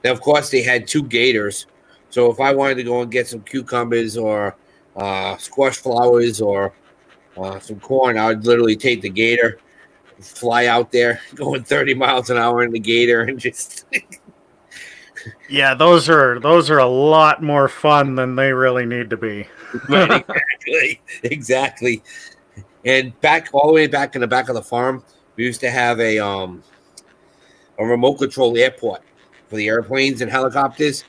of course, they had 2 gators. So if I wanted to go and get some cucumbers or squash flowers or some corn, I would literally take the gator, fly out there, going 30 miles an hour in the gator, and just. Yeah, those are a lot more fun than they really need to be. Right, exactly. And all the way back in the back of the farm, we used to have a remote control airport for the airplanes and helicopters.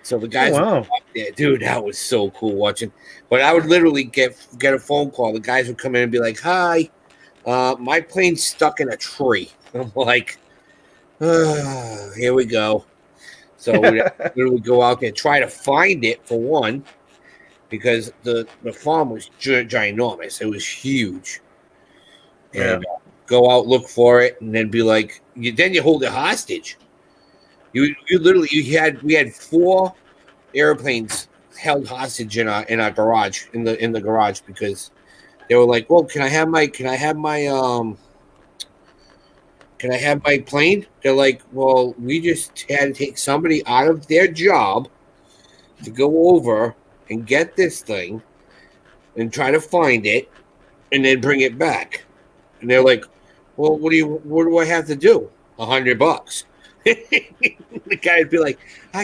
So the guys would come up there, dude, that was so cool watching. But I would literally get a phone call. The guys would come in and be like, "Hi, my plane's stuck in a tree." I'm like, here we go. So we literally go out there, try to find it for one, because the farm was ginormous. It was huge. And go out, look for it, and then be like, then you hold it hostage. We had 4 airplanes held hostage in our garage, in the garage, because they were like, "Well, can I have my plane?" They're like, "Well, we just had to take somebody out of their job to go over and get this thing and try to find it and then bring it back." And they're like, "Well, what do I have to do? $100." The guy would be like, I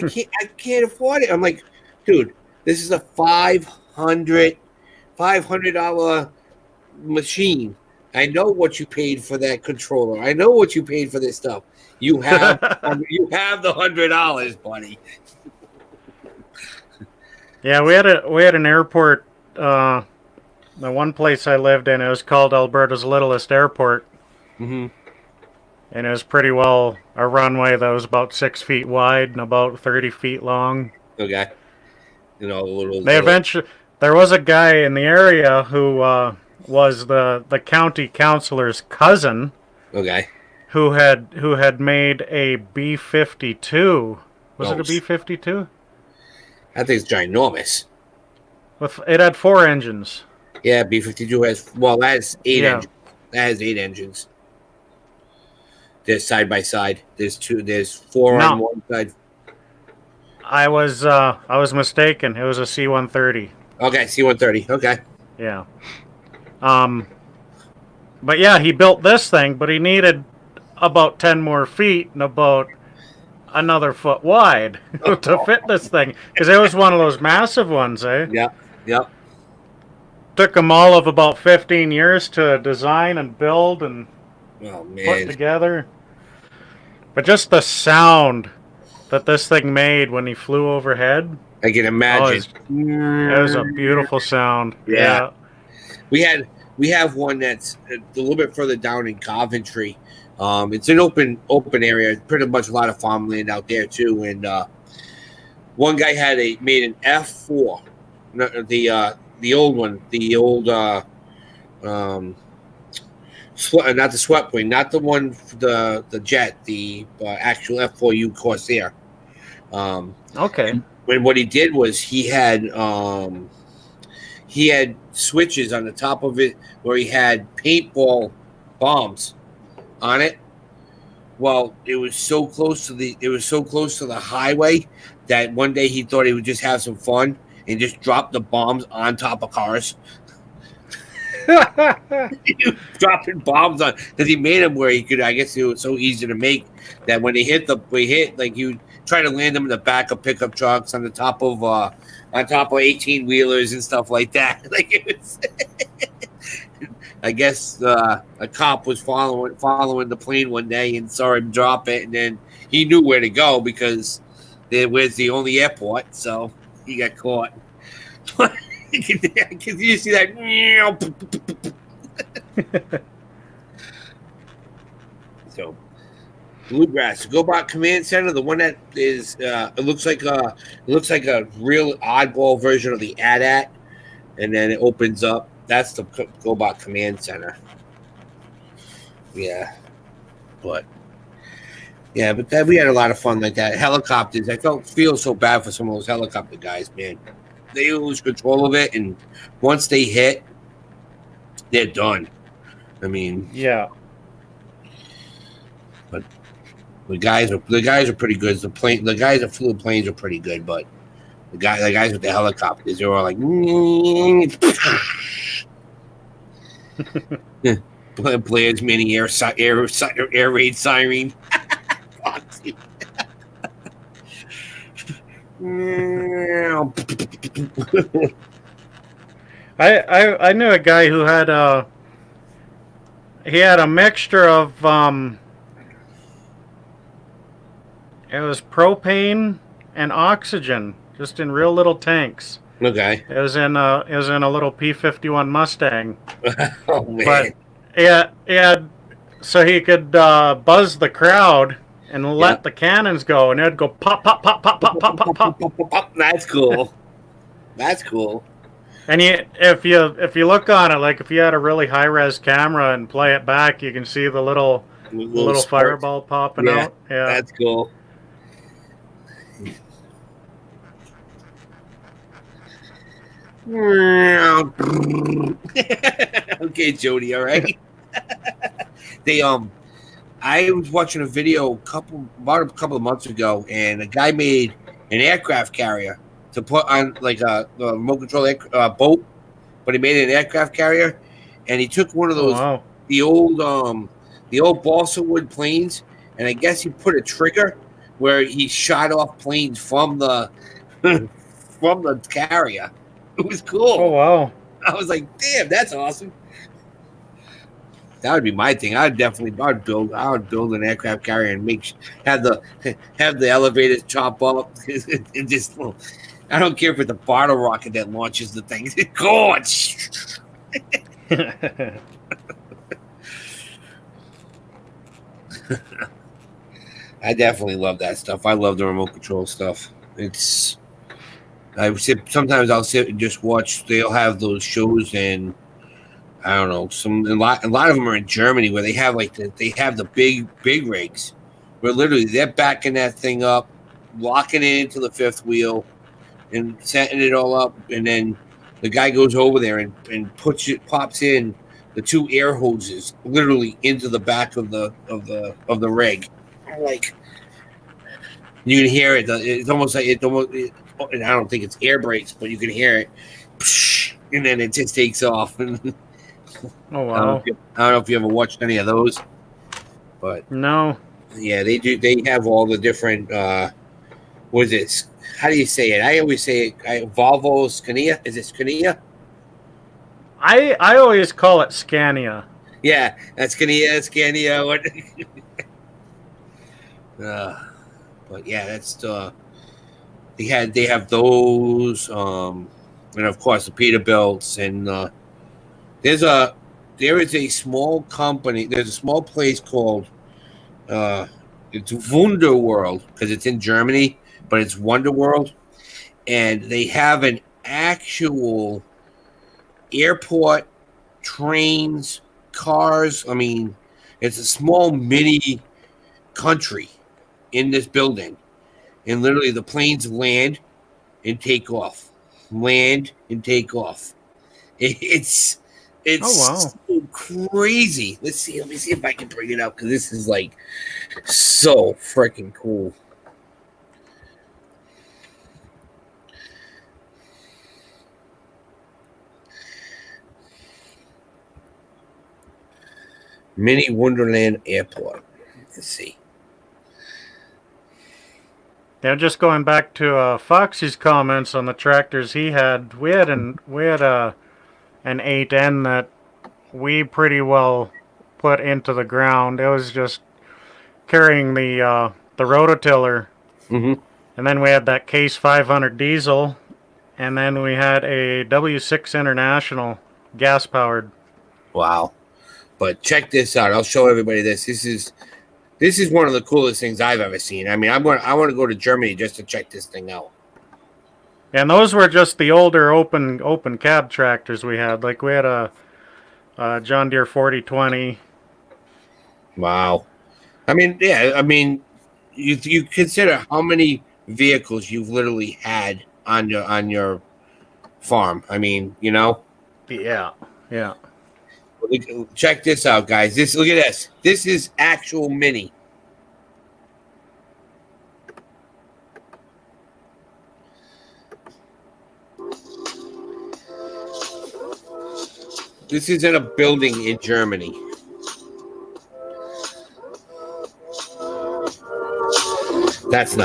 can't afford it." I'm like, "Dude, this is a $500 machine. I know what you paid for that controller. I know what you paid for this stuff. You have the $100, buddy." Yeah, we had an airport. The one place I lived in, it was called Alberta's Littlest Airport. Mm-hmm. And it was pretty well a runway that was about 6 feet wide and about 30 feet long. Okay. You know, there was a guy in the area who was the county councilor's cousin. Okay. Who had made a B-52. Was it a B-52? That thing's ginormous. It had 4 engines. Yeah, B-52 has, that has 8 Yeah. engines. That has 8 engines. There's side by side. There's 4 on No. one side. I was mistaken. It was a C-130. Okay, C-130. Okay. Yeah. But yeah, he built this thing, but he needed about 10 more feet and about another foot wide to fit this thing, because it was one of those massive ones, eh? Yep. Took him all of about 15 years to design and build and Oh, put man. together. But just the sound that this thing made when he flew overhead. I can imagine. It was a beautiful sound. Yeah. We have one that's a little bit further down in Coventry. It's an open area, pretty much a lot of farmland out there too. And one guy made an F4, the old one, not the swept not the one for the jet, the actual F4U Corsair. Okay. When what he did was he had switches on the top of it where he had paintball bombs on it. Well, it was so close to the highway that one day he thought he would just have some fun and just drop the bombs on top of cars. Dropping bombs on, because he made them where he could. I guess it was so easy to make that when they hit like you try to land them in the back of pickup trucks, on top of 18-wheelers and stuff like that. Like it was. I guess a cop was following the plane one day and saw him drop it, and then he knew where to go because it was the only airport, so he got caught. Can you see that? So, Bluegrass, GoBot Command Center, the one that is, it looks like a real oddball version of the AT-AT, and then it opens up. That's the GoBot Command Center. Yeah, but we had a lot of fun like that. Helicopters, I feel so bad for some of those helicopter guys, man. They lose control of it, and once they hit, they're done. I mean, yeah. But the guys are pretty good. The guys that flew the planes are pretty good, but the guys with the helicopters, they're all like, Blair's mini air raid siren. I knew a guy who had a mixture of it was propane and oxygen, just in real little tanks. Okay. It was in a little P-51 Mustang. Oh man. But so he could buzz the crowd and let the cannons go, and it'd go pop, pop, pop, pop, pop, pop, pop, pop, pop. That's cool. That's cool. And if you look on it, like if you had a really high res camera and play it back, you can see the little fireball popping out. Yeah, that's cool. Okay, Jody. All right. I was watching a video about a couple of months ago, and a guy made an aircraft carrier to put on like a remote control boat, but he made it an aircraft carrier, and he took one of those the old balsa wood planes, and I guess he put a trigger where he shot off planes from the from the carrier. It was cool. Oh wow! I was like, damn, that's awesome. That would be my thing. I would build an aircraft carrier and have the elevators chop up and just. I don't care if it's a bottle rocket that launches the thing. Go on. I definitely love that stuff. I love the remote control stuff. Sometimes I'll sit and just watch. They'll have those shows, and I don't know. A lot of them are in Germany where they have the big rigs, where literally they're backing that thing up, locking it into the fifth wheel, and setting it all up, and then The guy goes over there and pops in the 2 air hoses literally into the back of the rig. I'm like, you can hear it. It's almost like and I don't think it's air brakes, but you can hear it, and then it just takes off. Oh I don't wow. know if you ever watched any of those, but No. yeah, they do. They have all the different. What is it? How do you say it? I always say it. Volvo Scania. Is it Scania? I always call it Scania. Yeah, that's Scania. What? But yeah, that's they have those. And of course the Peterbilts, and there is a small company. There's a small place called it's Wunder World because it's in Germany, but it's Wonder World, and they have an actual airport, trains, cars. I mean, it's a small mini country in this building, and literally the planes land and take off, land and take off. It's Oh wow. so crazy. Let me see if I can bring it up because this is like so freaking cool. Mini Wonderland Airport. Let's see. Yeah, just going back to Foxy's comments on the tractors he had. We had an 8N that we pretty well put into the ground. It was just carrying the rototiller, Mm-hmm. and then we had that Case 500 diesel, and then we had a W6 International gas powered. Wow. But check this out. I'll show everybody this. This is one of the coolest things I've ever seen. I mean, I want to go to Germany just to check this thing out. And those were just the older open cab tractors we had. Like we had a John Deere 4020. Wow. I mean, yeah. I mean, you consider how many vehicles you've literally had on your farm. I mean, you know. Yeah. Yeah. Check this out, guys. Look at this. This is actual mini. This is in a building in Germany. That's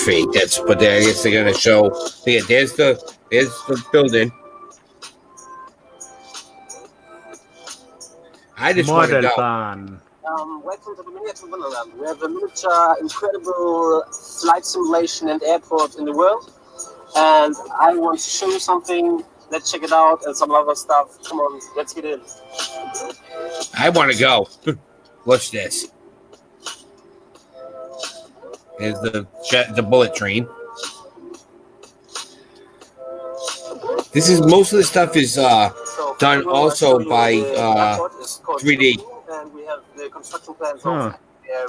fake. But I guess they're gonna show. Yeah, there's the building. I just want to go. Bahn. Welcome to the Miniature Wonderland. We have the miniature, incredible flight simulation and airport in the world. And I want to show you something. Let's check it out and some other stuff. Come on, let's get in. I want to go. Watch this. There's the bullet train. This is most of the stuff is done also by 3D. And we have the construction plans of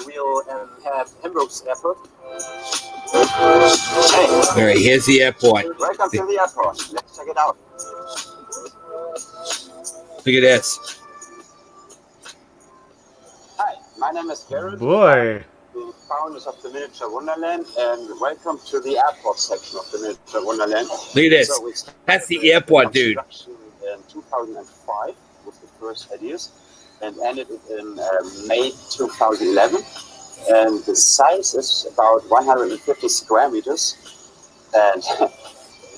Rio and Hamburg's airport. All right, here's the airport. Welcome to the airport. Let's check it out. Look at this. Hi, my name is Garrett. Boy. The founders of the Miniature Wonderland, and welcome to the airport section of the Miniature Wonderland. Look at this. That's the airport, dude. In 2005 with the first ideas, and ended in May 2011. And the size is about 150 square meters. And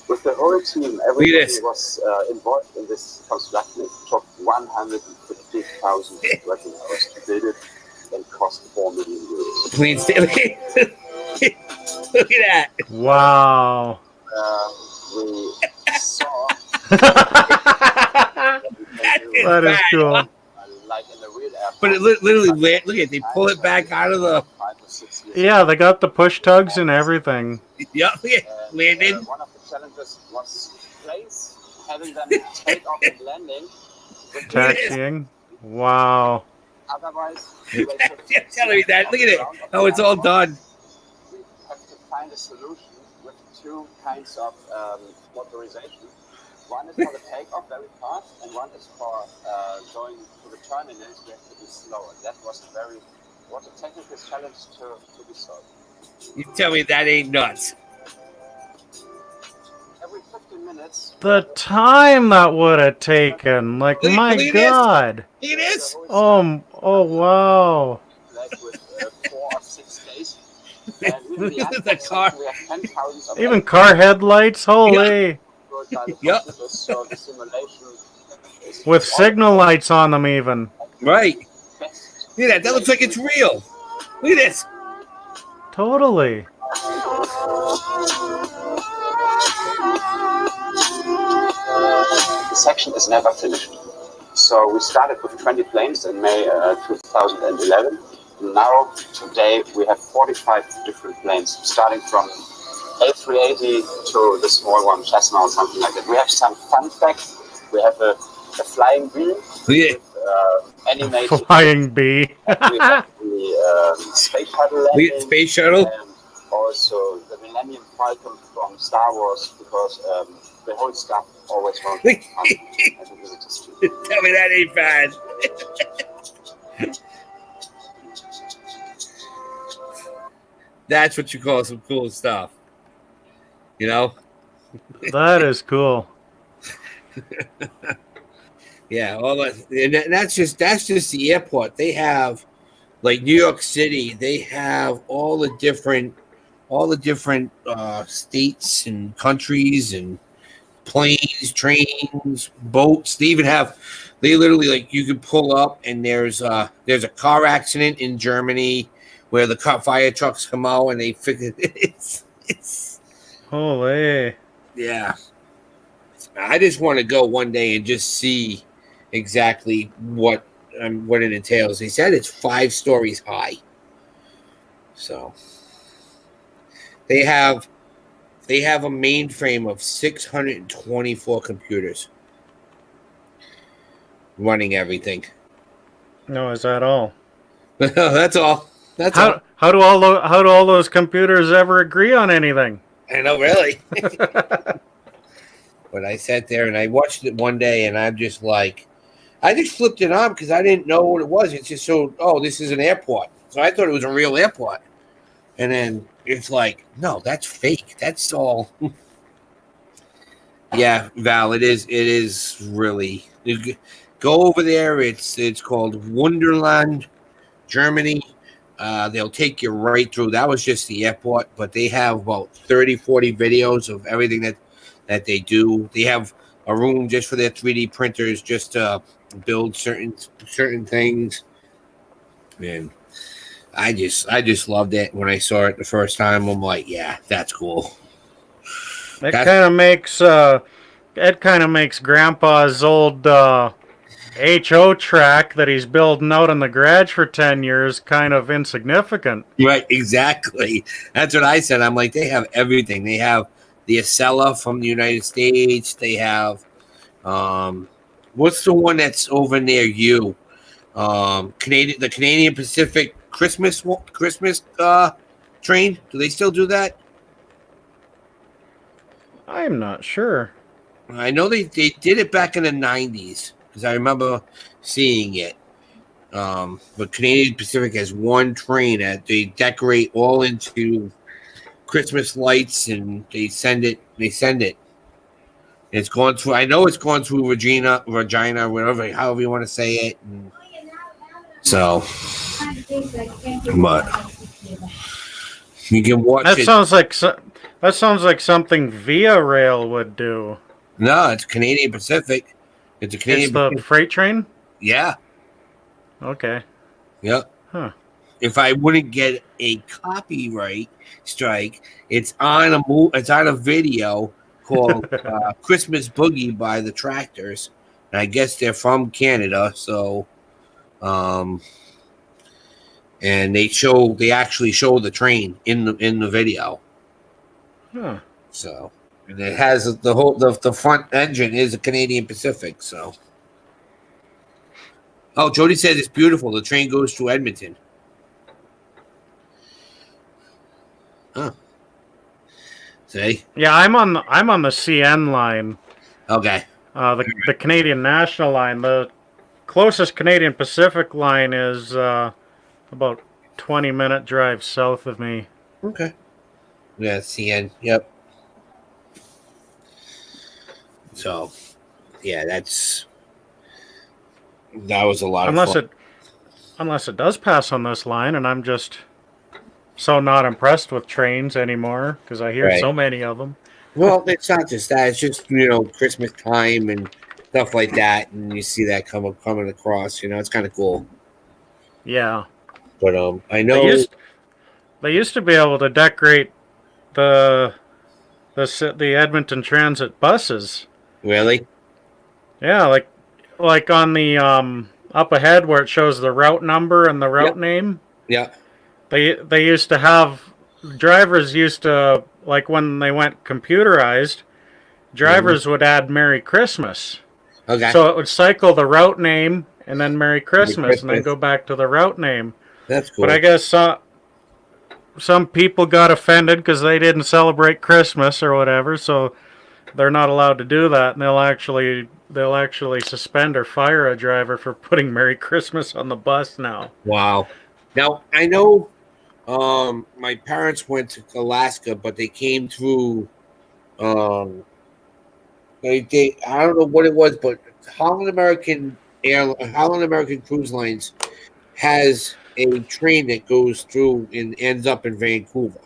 with the whole team, everybody was involved in this construction. It took 150,000 working hours to build it and cost 4 million euros. Please, look at that. Wow. We saw. That is cool. Like in the real airport. But it literally, look at they pull it back out of the. Yeah, they got the push tugs and everything. Yep, landed. One of the challenges was place, having them take off and landing. Taxiing. Wow. Otherwise, You're telling me that. Look at it. Oh, it's all done. We have to find a solution with two kinds of motorization. One is for the takeoff very fast, and one is for going to the terminals. We have to be slower. That was a technical challenge to be solved. You tell me that ain't nuts. Every 15 minutes. The time that would have taken, like, Look my at this. God. Look at this. Oh, wow. Like with 4 or 6 days. And even Look the at the car. we have 10,000 of Even car headlights, holy. Yep. So the simulation is With signal lights on them even. Right. best. Look at that. That looks like it's real. Look at this. Totally. The section is never finished. So we started with 20 planes in May 2011. Now, today, we have 45 different planes, starting from A380 to the small one, Cessna or something like that. We have some fun facts. We have a flying bee Yeah. with animated. Flying bee. We have the space shuttle Look landing. at space shuttle. And also the Millennium Falcon from Star Wars, because the whole stuff always wants to be fun. I think it's just Tell me that ain't bad. That's what you call some cool stuff. You know? That is cool. Yeah, all that, and that's just the airport. They have, like New York City, they have all the different states and countries and planes, trains, boats. They even have, they literally, like, you could pull up and there's a car accident in Germany where the fire trucks come out and they fix it. It's Holy. yeah. I just want to go one day and just see exactly what it entails. They said it's 5 stories high. So they have a mainframe of 624 computers running everything. No, is that all? That's all. That's all. How do all those computers ever agree on anything? I know, really. But I sat there and I watched it one day, and I'm just like, I just flipped it on because I didn't know what it was. It's just this is an airport. So I thought it was a real airport. And then it's like, no, that's fake. That's all. Yeah, Val, it is really. Go over there. It's called Wonderland, Germany. They'll take you right through. That was just the airport, but they have about 30, 40 videos of everything that they do. They have a room just for their 3D printers, just to build certain things. And I just loved it when I saw it the first time. I'm like, yeah, that's cool. It kind of makes Grandpa's old HO track that he's building out in the garage for 10 years kind of insignificant. Right, exactly. That's what I said. I'm like, they have everything. They have the Acela from the United States. They have, what's the one that's over near you? The Canadian Pacific Christmas train. Do they still do that? I'm not sure. I know they did it back in the 90s because I remember seeing it. But Canadian Pacific has one train that they decorate all into Christmas lights, and they send it. It's gone through. I know it's gone through Regina, whatever, however you want to say it. And so, but you can watch That it. sounds like something Via Rail would do. No, it's Canadian Pacific. It's a Canadian. It's the Pacific. freight train? Yeah. Okay. Yep. Huh. If I wouldn't get a copyright strike, it's on a video called Christmas Boogie by the Tractors. And I guess they're from Canada, so and they actually show the train in the video. Huh. So, and it has the front engine is a Canadian Pacific, so. Oh, Jody said it's beautiful. The train goes to Edmonton. Huh. See? Yeah, I'm on the CN line, Okay. The Canadian National line. The closest Canadian Pacific line is about 20-minute drive south of me. Okay. Yeah, CN. Yep. So, yeah, that was a lot of Unless fun. it does pass on this line, and I'm just so not impressed with trains anymore because I hear Right. so many of them. Well, it's not just that. It's just Christmas time and stuff like that, and you see that coming across. It's kind of cool. Yeah, But I they know. used to be able to decorate the the Edmonton Transit buses. Really? Yeah, like on the up ahead where it shows the route number and the route Yep. name. Yeah. They used to have drivers used to like when they went computerized. Drivers would add Merry Christmas. Okay. So it would cycle the route name and then Merry Christmas and then Christmas. go back to the route name. That's cool. But I guess some people got offended because they didn't celebrate Christmas or whatever, so they're not allowed to do that, and they'll actually suspend or fire a driver for putting Merry Christmas on the bus now. Wow. Now I know. My parents went to Alaska, but they came through. They I don't know what it was, but Holland American Cruise Lines has a train that goes through and ends up in Vancouver.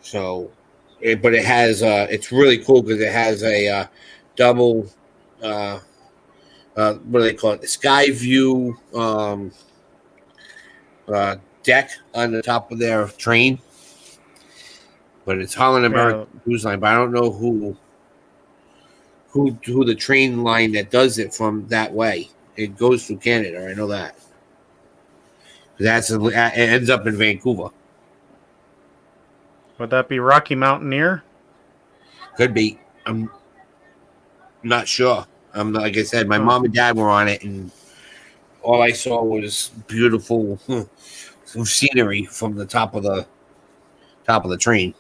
So, but it has it's really cool because it has a double what do they call it? The sky view deck on the top of their train. But it's Holland American Cruise Line. But I don't know who the train line that does it from that way. It goes through Canada. I know that. It ends up in Vancouver. Would that be Rocky Mountaineer? Could be. I'm not sure. Like I said, my mom and dad were on it, and all I saw was beautiful scenery from the top of the train.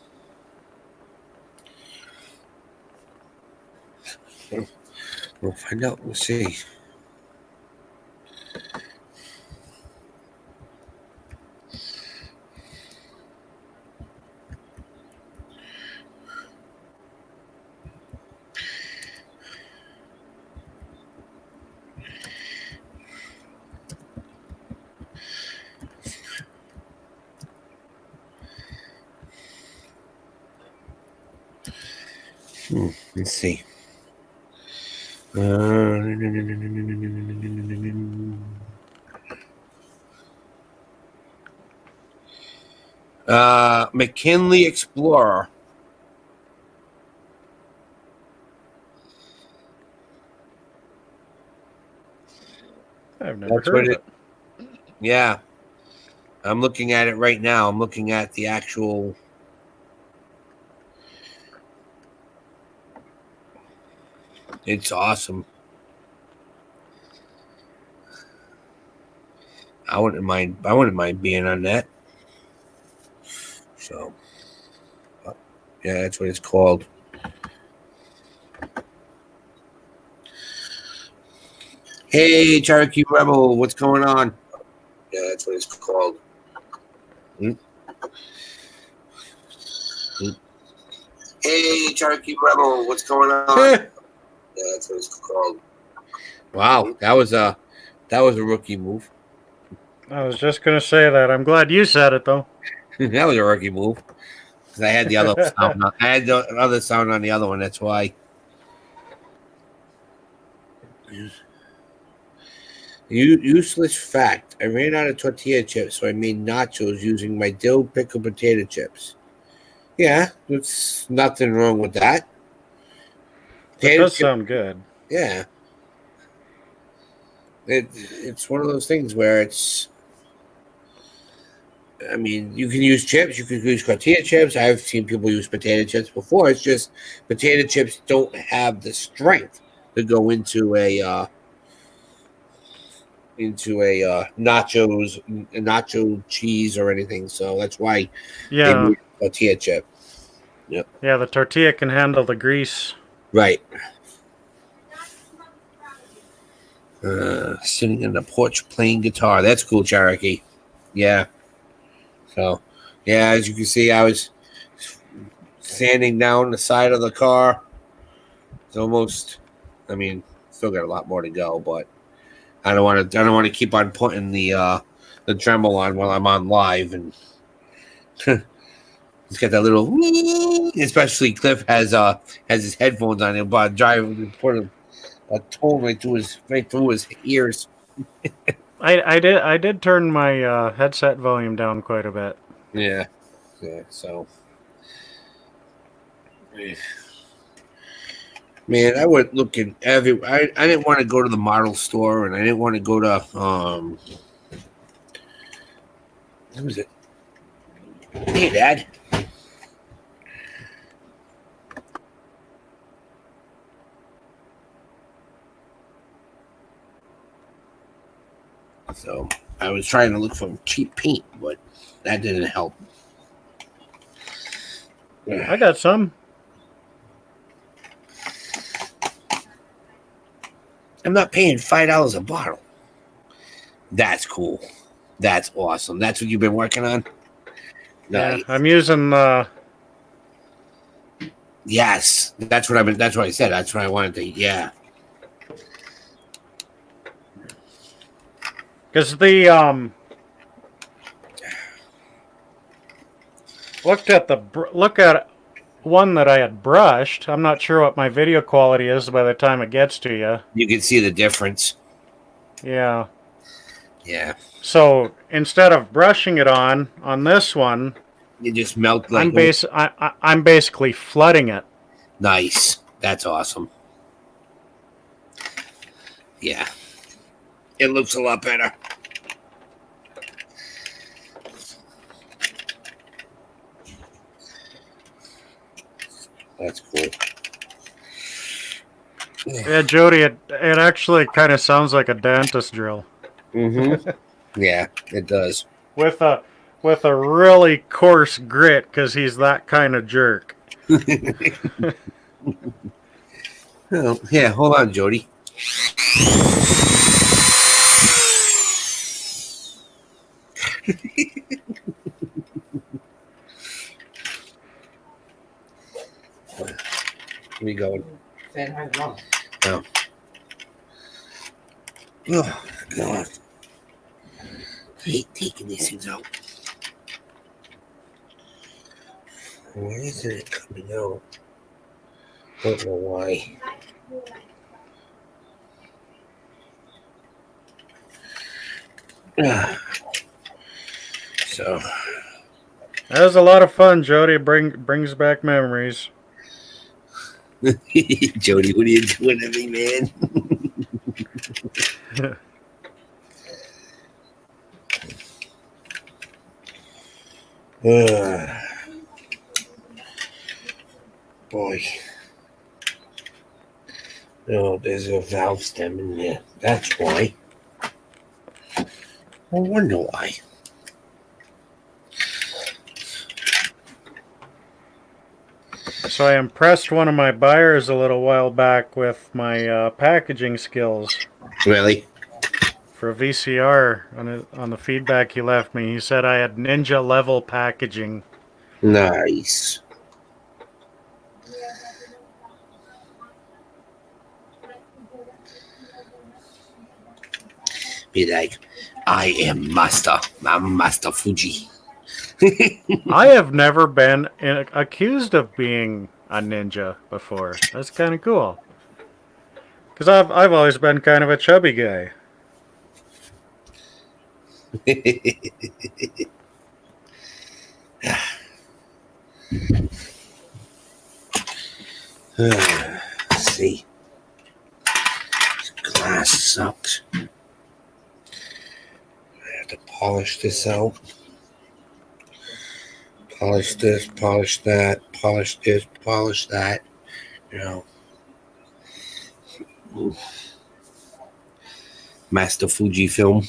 We'll find out. We'll see. Let's see. McKinley Explorer. I've never heard of it. Yeah. I'm looking at it right now. I'm looking at the actual. It's awesome. I wouldn't mind being on that. So, yeah, that's what it's called. Hey, Cherokee Rebel, what's going on? Yeah, that's what it's called. Hey, Cherokee Rebel, what's going on? Yeah, that's what it's called. Wow, that was a rookie move. I was just gonna say that. I'm glad you said it though. That was a rookie move because I had the other sound. I had the other sound on the other one. That's why. Useless fact: I ran out of tortilla chips, so I made nachos using my dill pickle potato chips. Yeah, there's nothing wrong with that. It does sound good. Yeah. It's one of those things where it's. I mean, you can use chips. You can use tortilla chips. I've seen people use potato chips before. It's just potato chips don't have the strength to go into a nacho cheese or anything. So that's why they use tortilla chip. Yeah, the tortilla can handle the grease. Right. Sitting in the porch playing guitar. That's cool, Cherokee. Yeah. So, yeah, as you can see, I was standing down the side of the car. It's almost. I mean, still got a lot more to go, but I don't want to. I don't want to keep on putting the Dremel on while I'm on live, and it's got that little. Especially Cliff has his headphones on and driving, put a tone right through his ears. I did turn my headset volume down quite a bit. Yeah. So, man, I went looking every. I didn't want to go to the model store, and I didn't want to go to What was it? Hey, Dad. So I was trying to look for cheap paint, but that didn't help. I got some. I'm not paying $5 a bottle. That's cool. That's awesome. That's what you've been working on? Nice. Yeah, I'm using Yes. That's what I said. That's what I wanted to yeah. because the look at one that I had brushed. I'm not sure what my video quality is by the time it gets to you. You can see the difference. Yeah. Yeah. So instead of brushing it on this one, You just melt like I'm basically flooding it. nice. That's awesome. Yeah. It looks a lot better. That's cool. Yeah, Jody, it actually kind of sounds like a dentist drill. Mm-hmm. Yeah, it does. With a really coarse grit, because he's that kind of jerk. Oh, yeah, hold on, Jody. Where you going? Oh. Oh, God. I hate taking these things out. Why isn't it coming out? Don't know why. So. That was a lot of fun, Jody. Brings back memories. Jody, what are you doing to me, man? Boy. Oh, there's a valve stem in there. That's why. I wonder why. So I impressed one of my buyers a little while back with my packaging skills. Really? For a VCR, on the feedback he left me, he said I had ninja level packaging. Nice. Be like, I am master. I'm Master Fuji. I have never been accused of being a ninja before. That's kind of cool. Because I've always been kind of a chubby guy. Let's see. This glass sucks. I have to polish this out. Polish this, polish that, polish this, polish that. You know. Master Fuji film.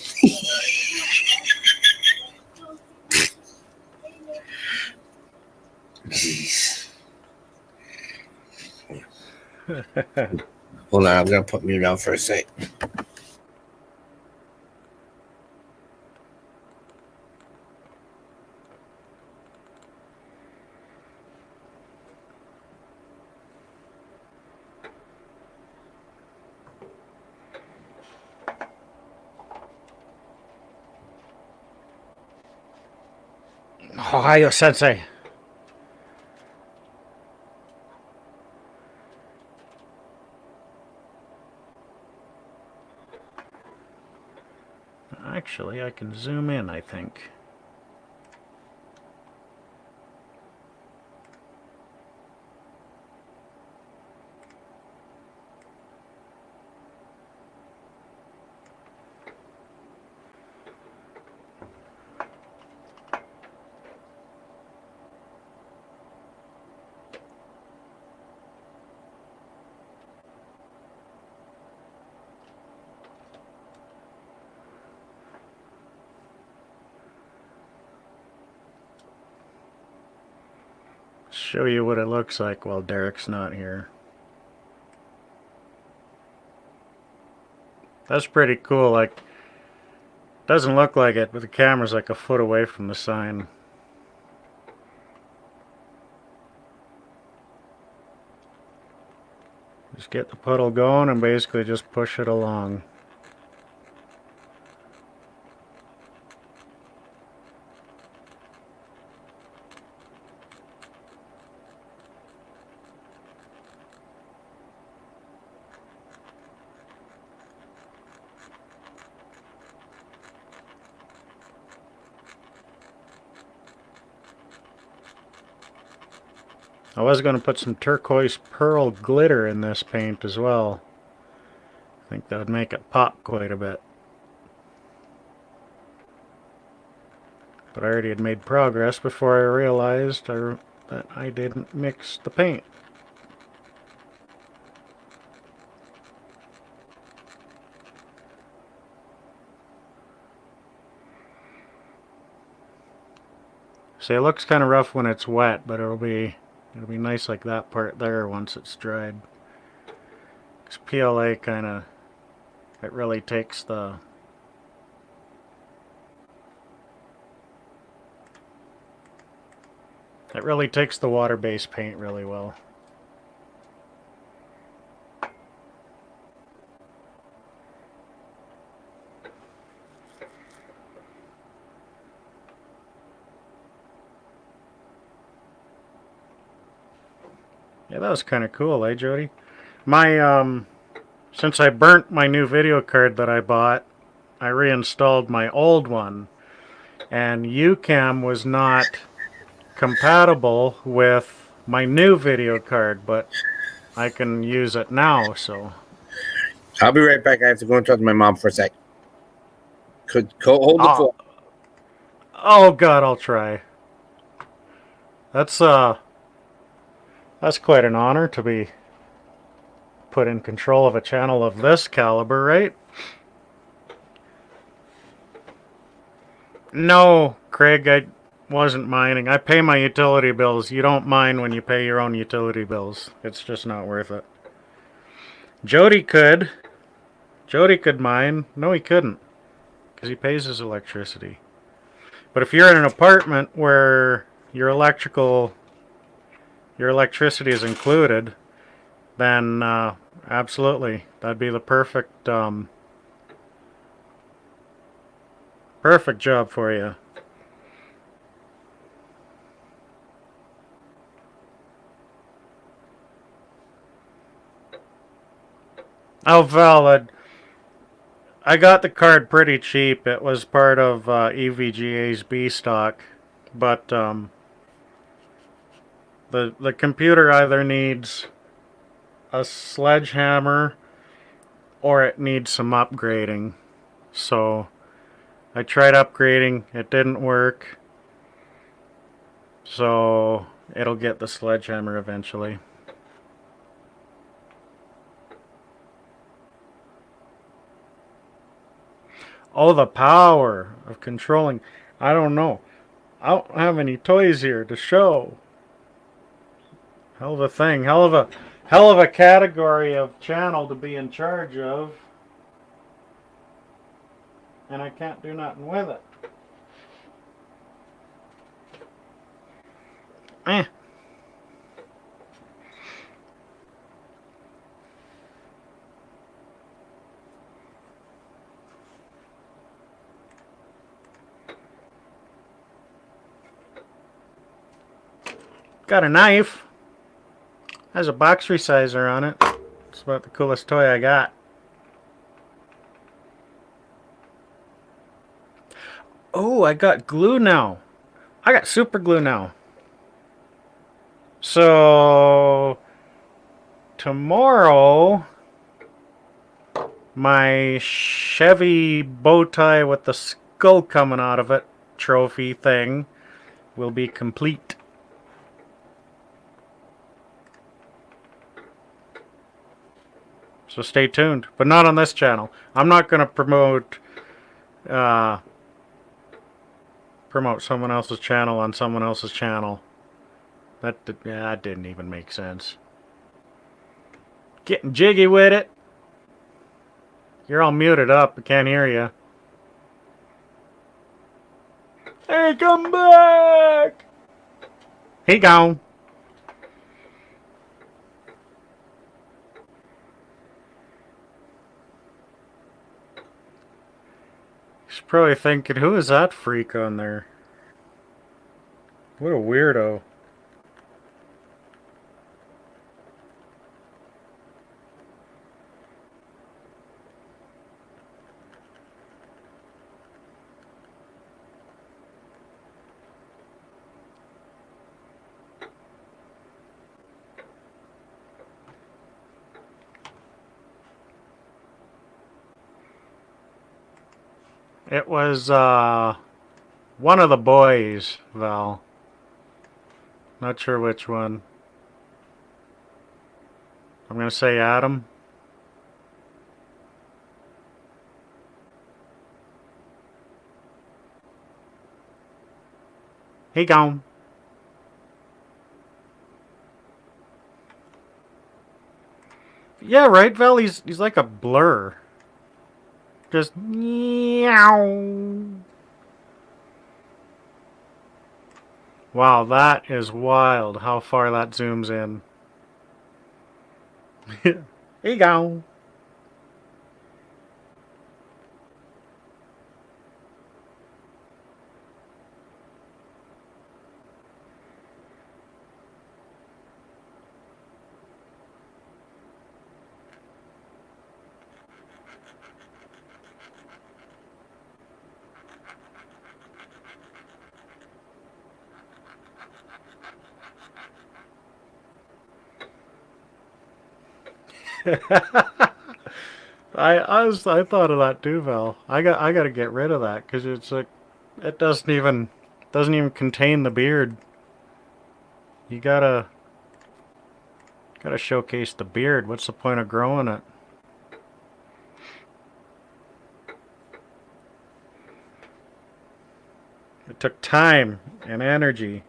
Jeez. Hold on, I'm gonna put mute down for a sec. Ohio Sensei. Actually, I can zoom in, I think. Show you what it looks like while Derek's not here. That's pretty cool. Like, doesn't look like it, but the camera's like a foot away from the sign. Just get the puddle going and basically just push it along. I was going to put some turquoise pearl glitter in this paint as well. I think that would make it pop quite a bit. But I already had made progress before I realized that I didn't mix the paint. See, it looks kind of rough when it's wet, but it'll be nice like that part there once it's dried. Because PLA kind of, it really takes the water-based paint really well. Yeah, that was kind of cool, eh, Jody? My, since I burnt my new video card that I bought, I reinstalled my old one, and UCam was not compatible with my new video card, but I can use it now, so. I'll be right back. I have to go and talk to my mom for a sec. Could hold the fort. Oh God, I'll try. That's quite an honor to be put in control of a channel of this caliber, right? No, Craig, I wasn't mining. I pay my utility bills. You don't mine when you pay your own utility bills. It's just not worth it. Jody could. Jody could mine. No, he couldn't, because he pays his electricity. But if you're in an apartment where your electricity is included, then absolutely, that'd be the perfect perfect job for you. Oh, Val, I got the card pretty cheap. It was part of EVGA's B stock, but the computer either needs a sledgehammer or it needs some upgrading. So I tried upgrading, it didn't work. So it'll get the sledgehammer eventually. Oh, the power of controlling. I don't know. I don't have any toys here to show. Hell of a thing. Hell of hell of a category of channel to be in charge of. And I can't do nothing with it. Eh. Got a knife. Has a box resizer on it. It's about the coolest toy I got. Oh, I got glue now. I got super glue now. So tomorrow, my Chevy bow tie with the skull coming out of it trophy thing will be complete. So stay tuned, but not on this channel. I'm not going to promote someone else's channel on someone else's channel. That didn't even make sense. Getting jiggy with it. You're all muted up. I can't hear you. Hey, come back! He gone. He's probably thinking, who is that freak on there? What a weirdo. It was one of the boys, Val. Not sure which one. I'm gonna say Adam. He gone. Yeah, right, Val? He's like a blur. Just meow. Wow, that is wild how far that zooms in. He gone. I thought of that too, Val. I got to get rid of that because it's like it doesn't even contain the beard. You gotta showcase the beard. What's the point of growing it? It took time and energy.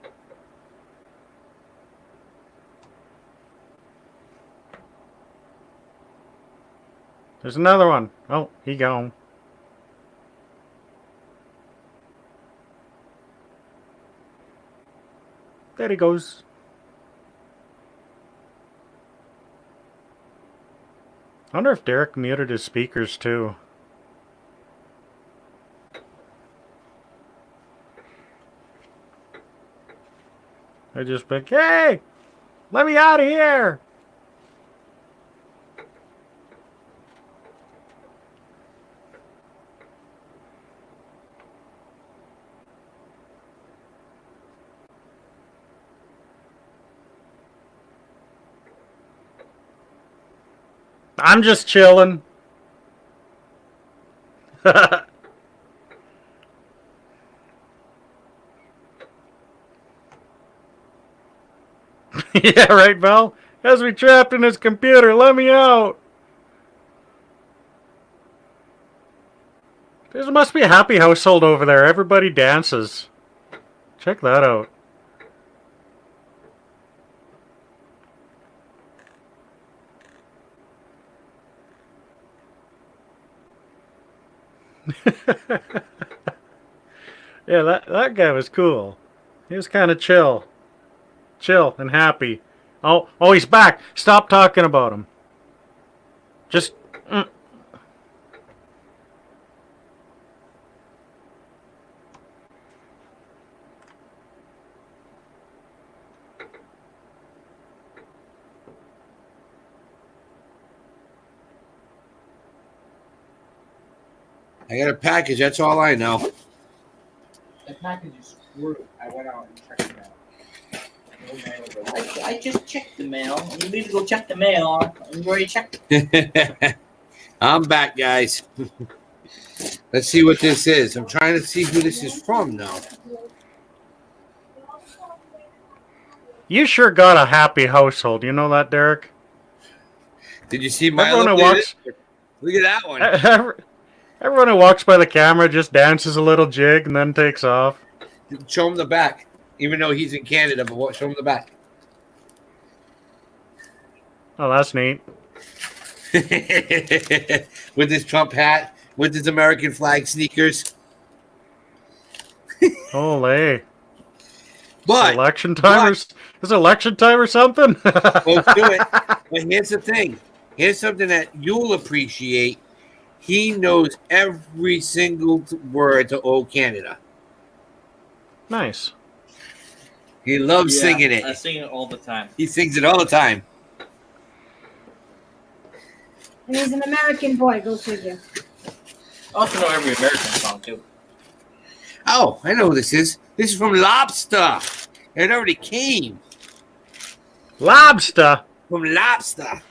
There's another one. Oh, he gone. There he goes. I wonder if Derek muted his speakers too. I just like, hey, let me out of here. I'm just chilling. Yeah, right, Val? Has me trapped in his computer. Let me out. There must be a happy household over there. Everybody dances. Check that out. Yeah, that guy was cool. He was kind of chill and happy. Oh, he's back. Stop talking about him. Just. I got a package. That's all I know. The package is screwed. I went out and checked it out. No mail available. I just checked the mail. You need to go check the mail. You already checked it. I'm back, guys. Let's see what this is. I'm trying to see who this is from now. You sure got a happy household. You know that, Derek? Did you see my Everyone who walks. Look at that one. Everyone who walks by the camera just dances a little jig and then takes off. Show him the back. Even though he's in Canada, but show him the back. Oh, that's neat. With his Trump hat, with his American flag sneakers. Holy. But election time is election time or something? Let's do it. But here's the thing. Here's something that you'll appreciate. He knows every single word to Old Canada. Nice. He loves singing it. I sing it all the time. He sings it all the time. And he's an American boy, go figure. I also know every American song, too. Oh, I know who this is. This is from Lobster. It already came. Lobster? From Lobster.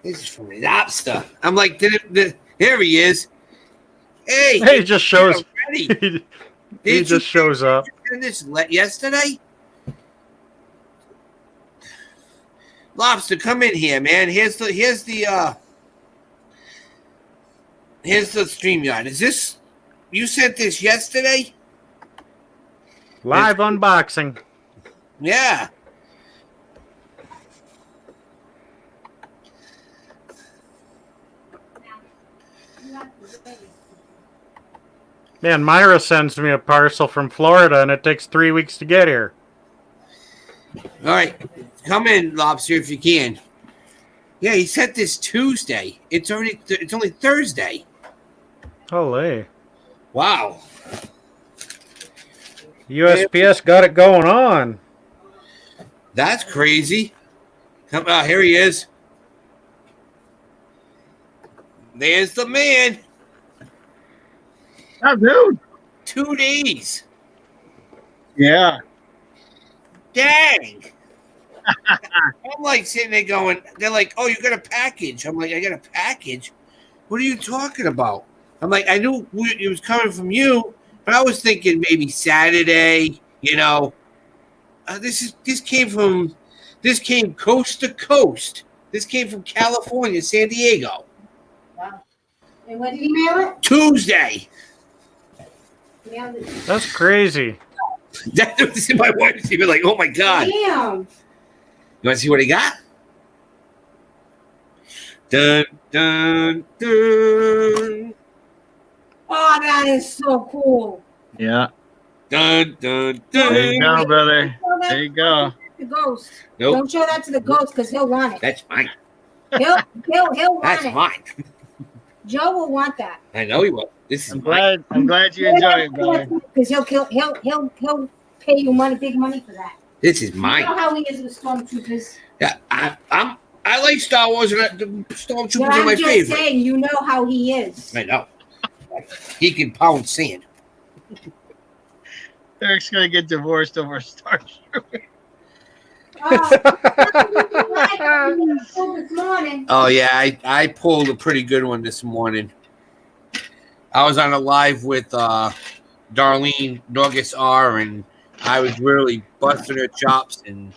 This is from Lobster. I'm like, here he is. Hey, he just shows. he just shows up. Did this yesterday? Lobster, come in here, man. Here's the StreamYard. Is this you sent this yesterday? Live unboxing. Yeah. Man, Myra sends me a parcel from Florida, and it takes 3 weeks to get here. All right, come in, Lobster, if you can. Yeah, he sent this Tuesday. It's only Thursday. Holy. Wow. USPS got it going on. That's crazy. Come here he is. There's the man. Oh, dude. 2 days. Yeah. Dang. I'm like sitting there going, they're like, oh, you got a package. I'm like, I got a package? What are you talking about? I'm like, I knew it was coming from you, but I was thinking maybe Saturday, you know. This came coast to coast. This came from California, San Diego. Wow. And when did he mail it? Tuesday. That's crazy. That was my wife. She was like, "Oh my god!" Damn. You want to see what he got? Dun dun dun. Oh, that is so cool. Yeah. Dun dun dun. There you go, brother. There you go. The ghost. Nope. Don't show that to the ghost because he'll want it. That's mine. He'll want That's it. mine. Joe will want that. I know he will. This is I'm mine. glad you enjoy it, brother. Because he'll pay you big money for that. This is You know mine. how he is with stormtroopers. Yeah, I like Star Wars, and the Stormtroopers But are my I'm just favorite. saying, you know how he is. I know. He can pound sand. Eric's gonna get divorced over Star Trek. This morning. Oh yeah, I pulled a pretty good one this morning. I was on a live with Darlene Norgus R, and I was really busting her chops, and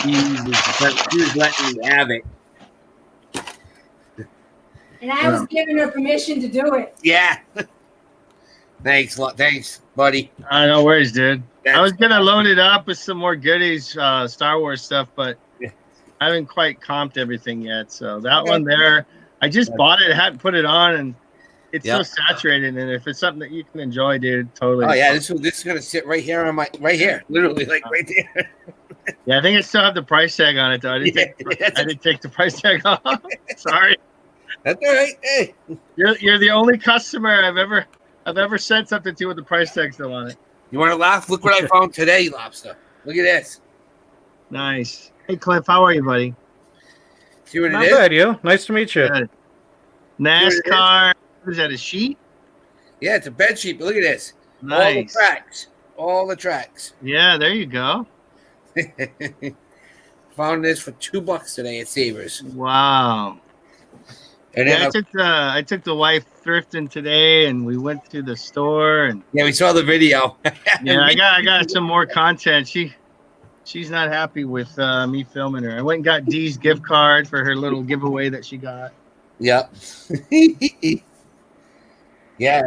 she was letting me have it. And I was giving her permission to do it. Yeah. Thanks, buddy. No worries, dude. I was gonna load it up with some more goodies, Star Wars stuff, but I haven't quite comped everything yet. So that one there, I just bought it, hadn't put it on, and it's so saturated, and if it's something that you can enjoy, dude, totally. Oh yeah, this is gonna sit right here on my literally like right there. Yeah, I think I still have the price tag on it though. I didn't take the price tag off. Sorry. That's all right. Hey, you're the only customer I've ever sent something to with the price tag still on it. You want to laugh? Look what I found today, Lobster. Look at this. Nice. Hey Cliff, how are you, buddy? See what Not it is? bad, you. Nice to meet you. Good. NASCAR. What is that? A sheet? Yeah, it's a bed sheet. But look at this. Nice. All the tracks. Yeah, there you go. Found this for $2 today at Savers. Wow. And Yeah, then I took the wife thrifting today, and we went to the store, and yeah, we saw the video. yeah, I got some more content. She's not happy with me filming her. I went and got Dee's gift card for her little giveaway that she got. Yep. Yeah,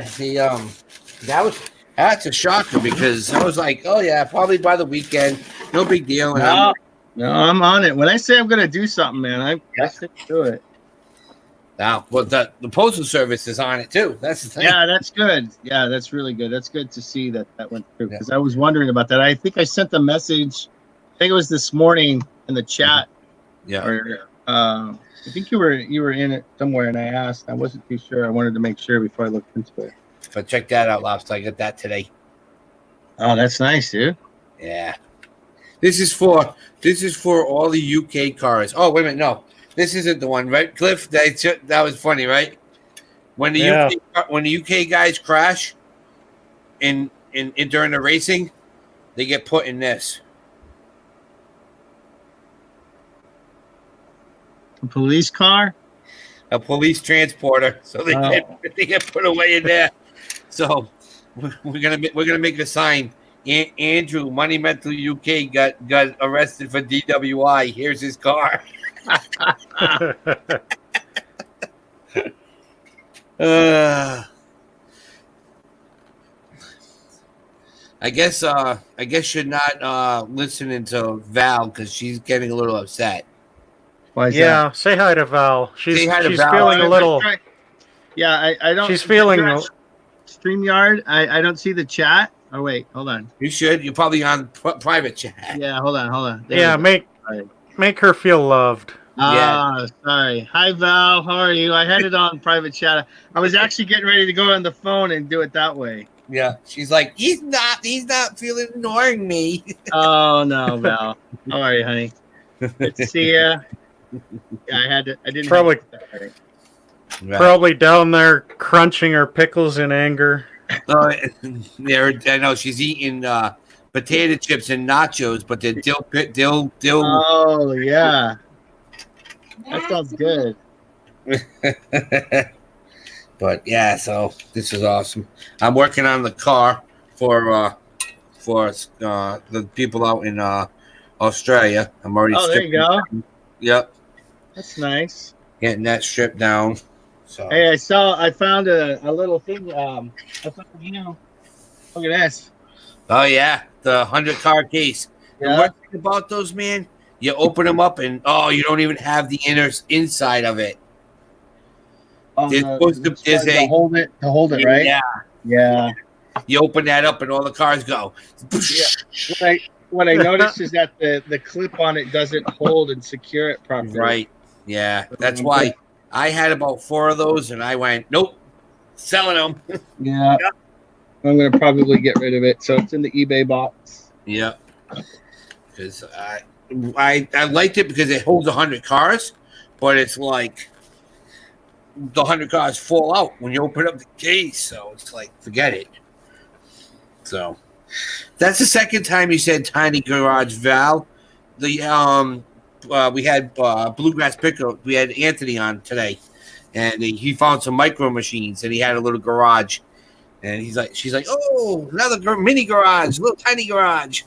that's a shocker because I was like, oh yeah, probably by the weekend, no big deal. And No, I'm on it. When I say I'm gonna do something, man, I stick to it. Now, well, the postal service is on it too. That's the thing. Yeah, that's good. Yeah, that's really good. That's good to see that went through because I was wondering about that. I think I sent the message. I think it was this morning in the chat. Yeah. Or I think you were in it somewhere, and I asked. I wasn't too sure. I wanted to make sure before I looked into it. So check that out, Lobster. I got that today. Oh, that's nice, dude. Yeah. This is for all the UK cars. Oh, wait a minute, no. This isn't the one, right, Cliff? That was funny, right? When the UK guys crash in during the racing, they get put in this. A police car? A police transporter. So they get put away in there. So we're gonna make a sign. Andrew, Money Mental UK got arrested for DWI. Here's his car. I guess you're not listening to Val because she's getting a little upset. Why is that? Say hi to Val. She's Val. feeling a little. Yeah, I don't. She's feeling. StreamYard. I don't see the chat. Oh wait, hold on. You should. You're probably on private chat. Yeah, hold on. Yeah, make her feel loved. Sorry. Hi Val, how are you? I had it on private chat. I was actually getting ready to go on the phone and do it that way. Yeah, she's like, he's not feeling ignoring me. Oh no, Val. How are you, honey? Good to see you. Yeah, I didn't. Probably down there crunching her pickles in anger. I know she's eating potato chips and nachos, but they're dill. Oh yeah, that sounds good. But yeah, so this is awesome. I'm working on the car for the people out in Australia. I'm already. Oh, there you go. Yep. That's nice. Getting that stripped down. So. Hey, I found a little thing. Look at this. Oh yeah, the 100 car case. Yeah. The worst thing about those, man, you open them up and you don't even have the inside of it. To hold it, right? Yeah. You open that up and all the cars go. Yeah. What I noticed is that the clip on it doesn't hold and secure it properly. Right. Yeah. That's why I had about 4 of those and I went, nope, selling them. Yeah. I'm going to probably get rid of it. So it's in the eBay box. Yep. Because I liked it because it holds 100 cars, but it's like the 100 cars fall out when you open up the case. So it's like, forget it. So that's the second time you said tiny garage, Val. We had Bluegrass Picker. We had Anthony on today, and he found some micro machines, and he had a little garage. And she's like, oh, another mini garage, little tiny garage.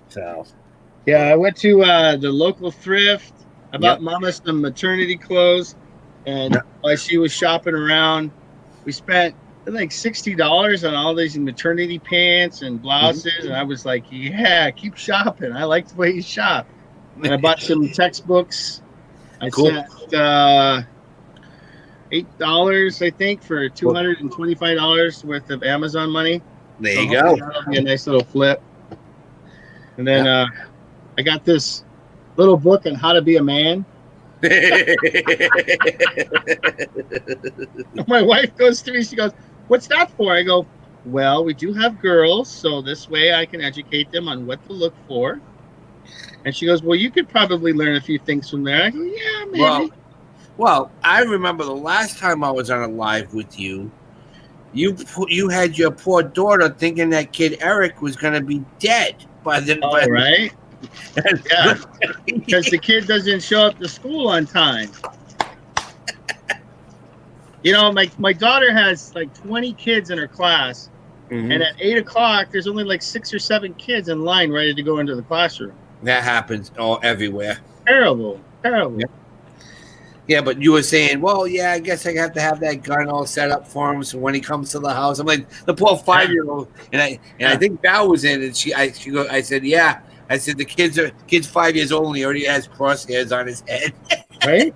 So, yeah, I went to the local thrift. I bought Mama some maternity clothes, and while she was shopping around, we spent like $60 on all these maternity pants and blouses, and I was like, yeah, keep shopping. I like the way you shop. And I bought some textbooks. I sent $8 $8, I think, for $225 worth of Amazon money. There So you hopefully go. that'll be a nice little flip. And then I got this little book on how to be a man. My wife goes to me, she goes, "What's that for?" I go, "Well, we do have girls, so this way I can educate them on what to look for." And she goes, "Well, you could probably learn a few things from there." I go, "Yeah, maybe." Well, I remember the last time I was on a live with you. You had your poor daughter thinking that kid Eric was going to be dead by the. Oh, right. Yeah, because the kid doesn't show up to school on time. You know, my daughter has like 20 kids in her class, and at 8 o'clock, there's only like 6 or 7 kids in line ready to go into the classroom. That happens everywhere. Terrible. Yeah, but you were saying, well, yeah, I guess I have to have that gun all set up for him, so when he comes to the house, I'm like the poor 5-year-old, and I think Val was in, and I said, yeah, I said the kid's 5 years old and he already has crosshairs on his head, right?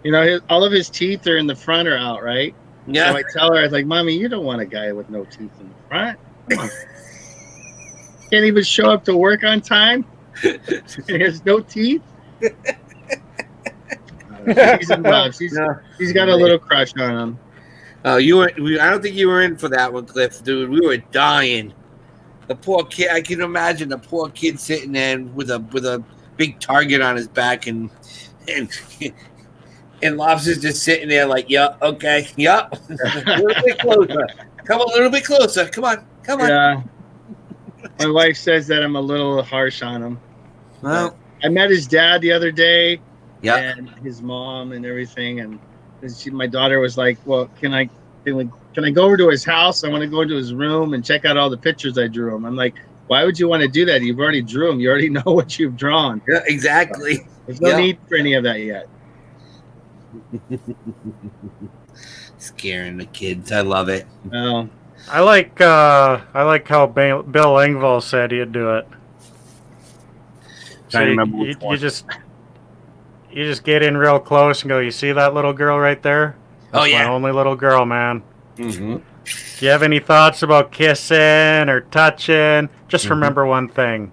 You know, all of his teeth are in the front or out, right? Yeah. So I tell her, I was like, "Mommy, you don't want a guy with no teeth in the front. Come on. Can't even show up to work on time. He has no teeth." She's in love. She's got a little crush on him. Oh, I don't think you were in for that one, Cliff, dude. We were dying. The poor kid. I can imagine the poor kid sitting there with a big target on his back, and Lobster's just sitting there like, "Yeah, okay, yeah." A little bit closer. Come a little bit closer. Come on. Yeah. My wife says that I'm a little harsh on him. Well, I met his dad the other day, and his mom and everything, and my daughter was like, "Well, can I go over to his house? I want to go into his room and check out all the pictures I drew him." I'm like, "Why would you want to do that? You've already drew him. You already know what you've drawn." Yeah, exactly. So there's no need for any of that yet. Scaring the kids. I love it. Oh. I like how Bill Engvall said he'd do it. So you just get in real close and go, "You see that little girl right there? That's my only little girl, man. Mm-hmm. Do you have any thoughts about kissing or touching? Just remember one thing.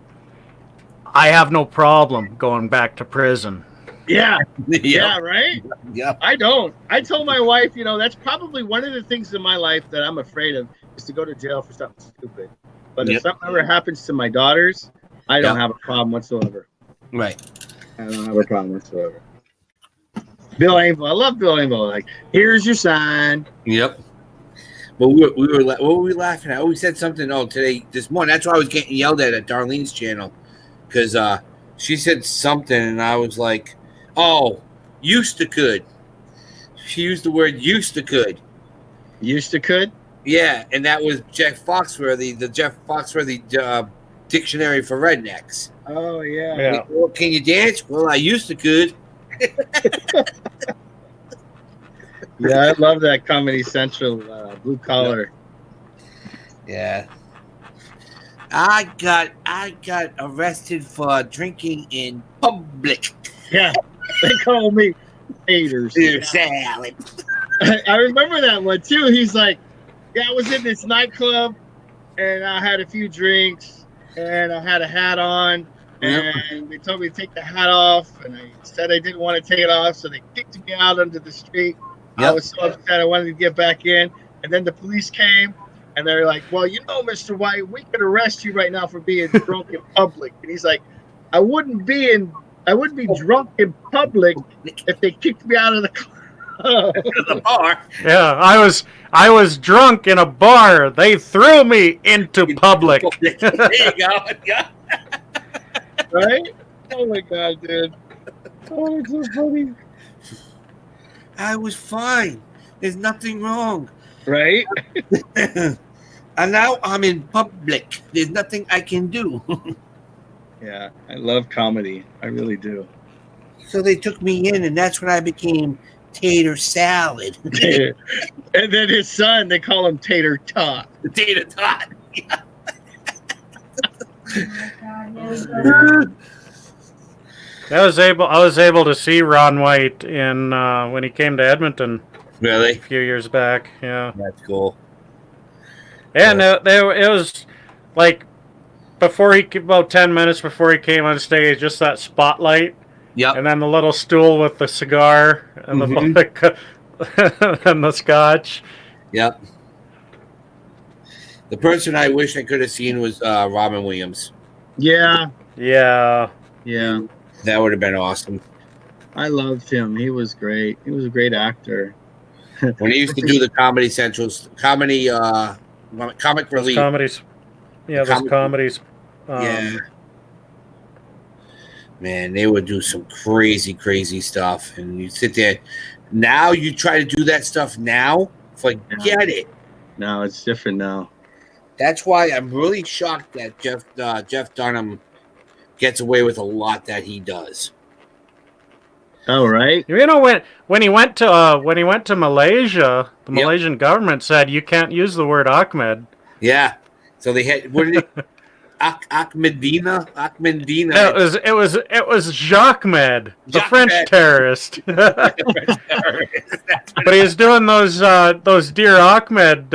I have no problem going back to prison." Yeah. Yeah, right? Yeah. I don't. I told my wife, you know, that's probably one of the things in my life that I'm afraid of is to go to jail for something stupid. But if something ever happens to my daughters, I don't have a problem whatsoever. Right. I don't have a problem whatsoever. Bill Engvall. I love Bill Engvall. Like, here's your sign. Yep. But what were we laughing at? Oh, we said something this morning. That's why I was getting yelled at Darlene's channel. Because she said something and I was like, "Oh, used to could." She used the word "used to could." Used to could? Yeah, and that was Jeff Foxworthy, the Jeff Foxworthy dictionary for rednecks. Oh, yeah. Well, can you dance? Well, I used to could. Yeah, I love that Comedy Central blue collar. Yeah. I got arrested for drinking in public. Yeah, they call me tater salad. I remember that one too. He's like, "Yeah, I was in this nightclub, and I had a few drinks, and I had a hat on, and they told me to take the hat off, and I said I didn't want to take it off, so they kicked me out onto the street. I was so upset, I wanted to get back in, and then the police came, and they're like, 'Well, you know, Mr. White, we could arrest you right now for being drunk in public.' And he's like, I wouldn't be drunk in public if they kicked me out of the club." The bar. Yeah, I was drunk in a bar. They threw me into public. There you go. Yeah. Right? Oh my God, dude. Oh, it's so funny. I was fine. There's nothing wrong. Right? And now I'm in public. There's nothing I can do. Yeah, I love comedy. I really do. So they took me in, and that's when I became tater salad. And then his son, they call him Tater Tot. Tater Tot. Yeah. I was able to see Ron White in when he came to Edmonton Really? a few years back. Yeah, That's cool. and it was like about 10 minutes before he came on stage, just that spotlight. Yep. And then the little stool with the cigar and the and the scotch. Yep. The person I wish I could have seen was Robin Williams. Yeah. Yeah. Yeah. That would have been awesome. I loved him. He was great. He was a great actor. When he used to do the Comedy Central's comic relief. Comedies. Yeah, those comedies. Yeah. Man, they would do some crazy stuff. And you sit there. Now you try to do that stuff now. Forget it. No, it's different now. That's why I'm really shocked that Jeff Dunham gets away with a lot that he does. Oh, right. You know, when he went to Malaysia, the Malaysian government said you can't use the word Ahmed. Yeah. So they had Ahmadina. No, it was Jacques Med, the French terrorist. But he was doing those Dear Ahmed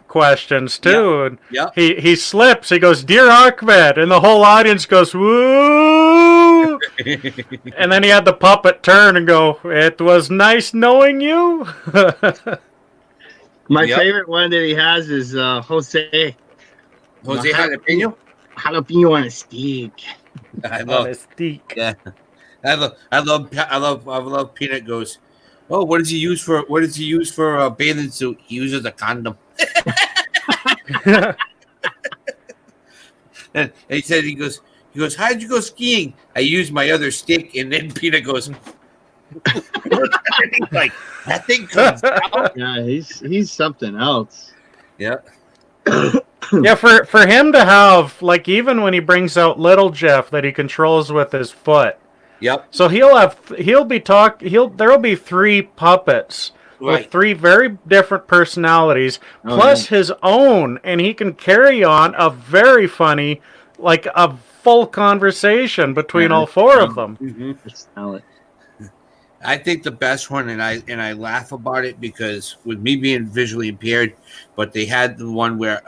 questions too. Yep. He slips. He goes, "Dear Ahmed," and the whole audience goes, "Woo!" And then he had the puppet turn and go, "It was nice knowing you." My favorite one that he has is Jose Jalapeno. Jalapeno on a steak. I love on a steak. Yeah, I love Peanut goes. Oh, what does he use for a bathing suit? He uses a condom. And he said he goes. How'd you go skiing? I used my other stick, and then Peanut goes. Like that thing comes out. Yeah, he's something else. Yeah. Yeah, for him to have, like, even when he brings out Little Jeff that he controls with his foot. Yep. So there'll be 3 puppets with 3 very different personalities plus his own, and he can carry on a very funny, like a full conversation between all 4 of them. Mm-hmm. I think the best one, and I laugh about it because with me being visually impaired, but they had the one where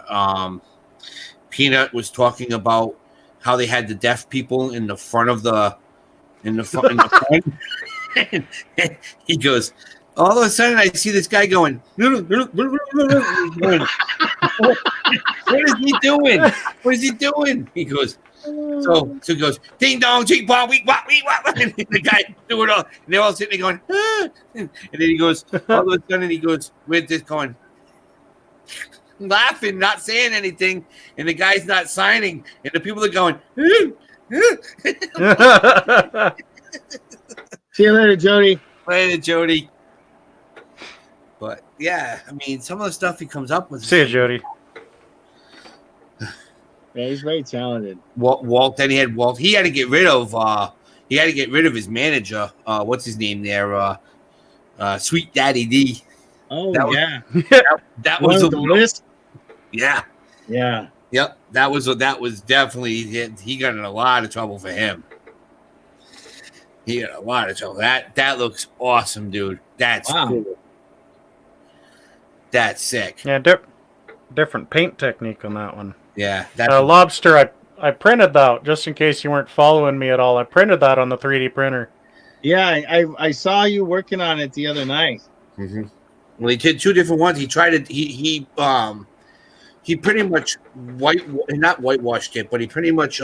Peanut was talking about how they had the deaf people in the front of the front. And he goes, all of a sudden I see this guy going, what is he doing? What is he doing? He goes, so he goes, ding dong, ching pong, week wop, and the guy do it all, and they're all sitting there going, ah. And then he goes, all of a sudden he goes, we're just going, laughing, not saying anything, and the guy's not signing, and the people are going, See you later, Jody. Later, Jody. But yeah, I mean, some of the stuff he comes up with. See you, Jody. Yeah, he's very talented. Walt. Then he had Walt. He had to get rid of. He had to get rid of his manager. What's his name there? Sweet Daddy D. Oh that that was the list. Yeah. Yeah. Yep. That was definitely. He got in a lot of trouble for him. He got a lot of trouble. That looks awesome, dude. That's cool. That's sick. Yeah, different paint technique on that one. Yeah, Lobster. I printed that just in case you weren't following me at all. I printed that on the 3D printer. Yeah, I saw you working on it the other night. Mm-hmm. Well, he did 2 different ones. He tried it. He pretty much not whitewashed it, but he pretty much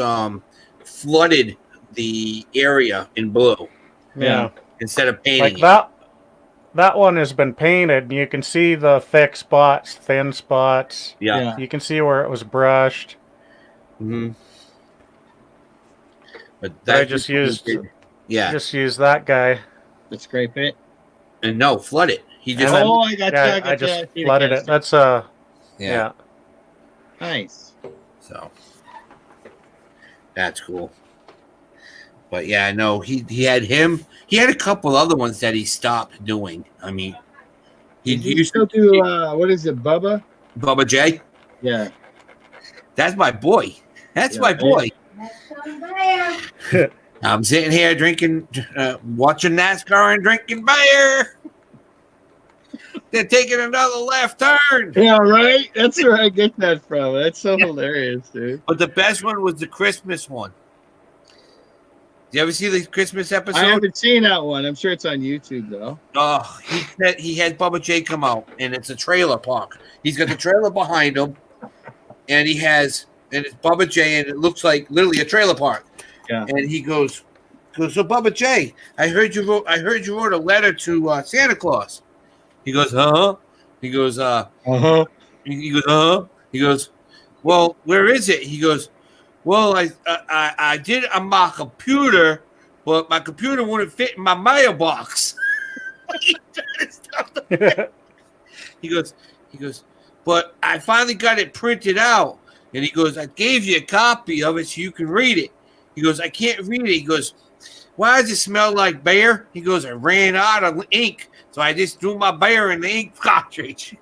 flooded the area in blue. Yeah. Instead of painting like that one has been painted, and you can see the thick spots, thin spots. Yeah. You can see where it was brushed. Mm-hmm. But I just used that guy. That's great bit. And no, flood it. He just I got you. I just flooded it. That's yeah. Nice. So that's cool. But yeah, no, he had him. He had a couple other ones that he stopped doing. I mean, he used to do what is it, Bubba? Bubba J. Yeah, that's my boy. That's my boy. I'm sitting here drinking, watching NASCAR and drinking beer. They're taking another left turn. Yeah, right. That's where I get that from. That's so hilarious, dude. But the best one was the Christmas one. Did you ever see the Christmas episode? I haven't seen that one. I'm sure it's on YouTube though. Oh, he had Bubba J come out, and it's a trailer park. He's got the trailer behind him, and it's Bubba J, and it looks like literally a trailer park. Yeah. And he goes, so Bubba J, I heard you wrote a letter to Santa Claus. He goes, huh? He goes, Uh-huh. He goes, huh? He goes, well, where is it? He goes, well, I did it on my computer, but my computer wouldn't fit in my mailbox. He goes, but I finally got it printed out. And he goes, I gave you a copy of it so you can read it. He goes, I can't read it. He goes, why does it smell like beer? He goes, I ran out of ink, so I just threw my beer in the ink cartridge.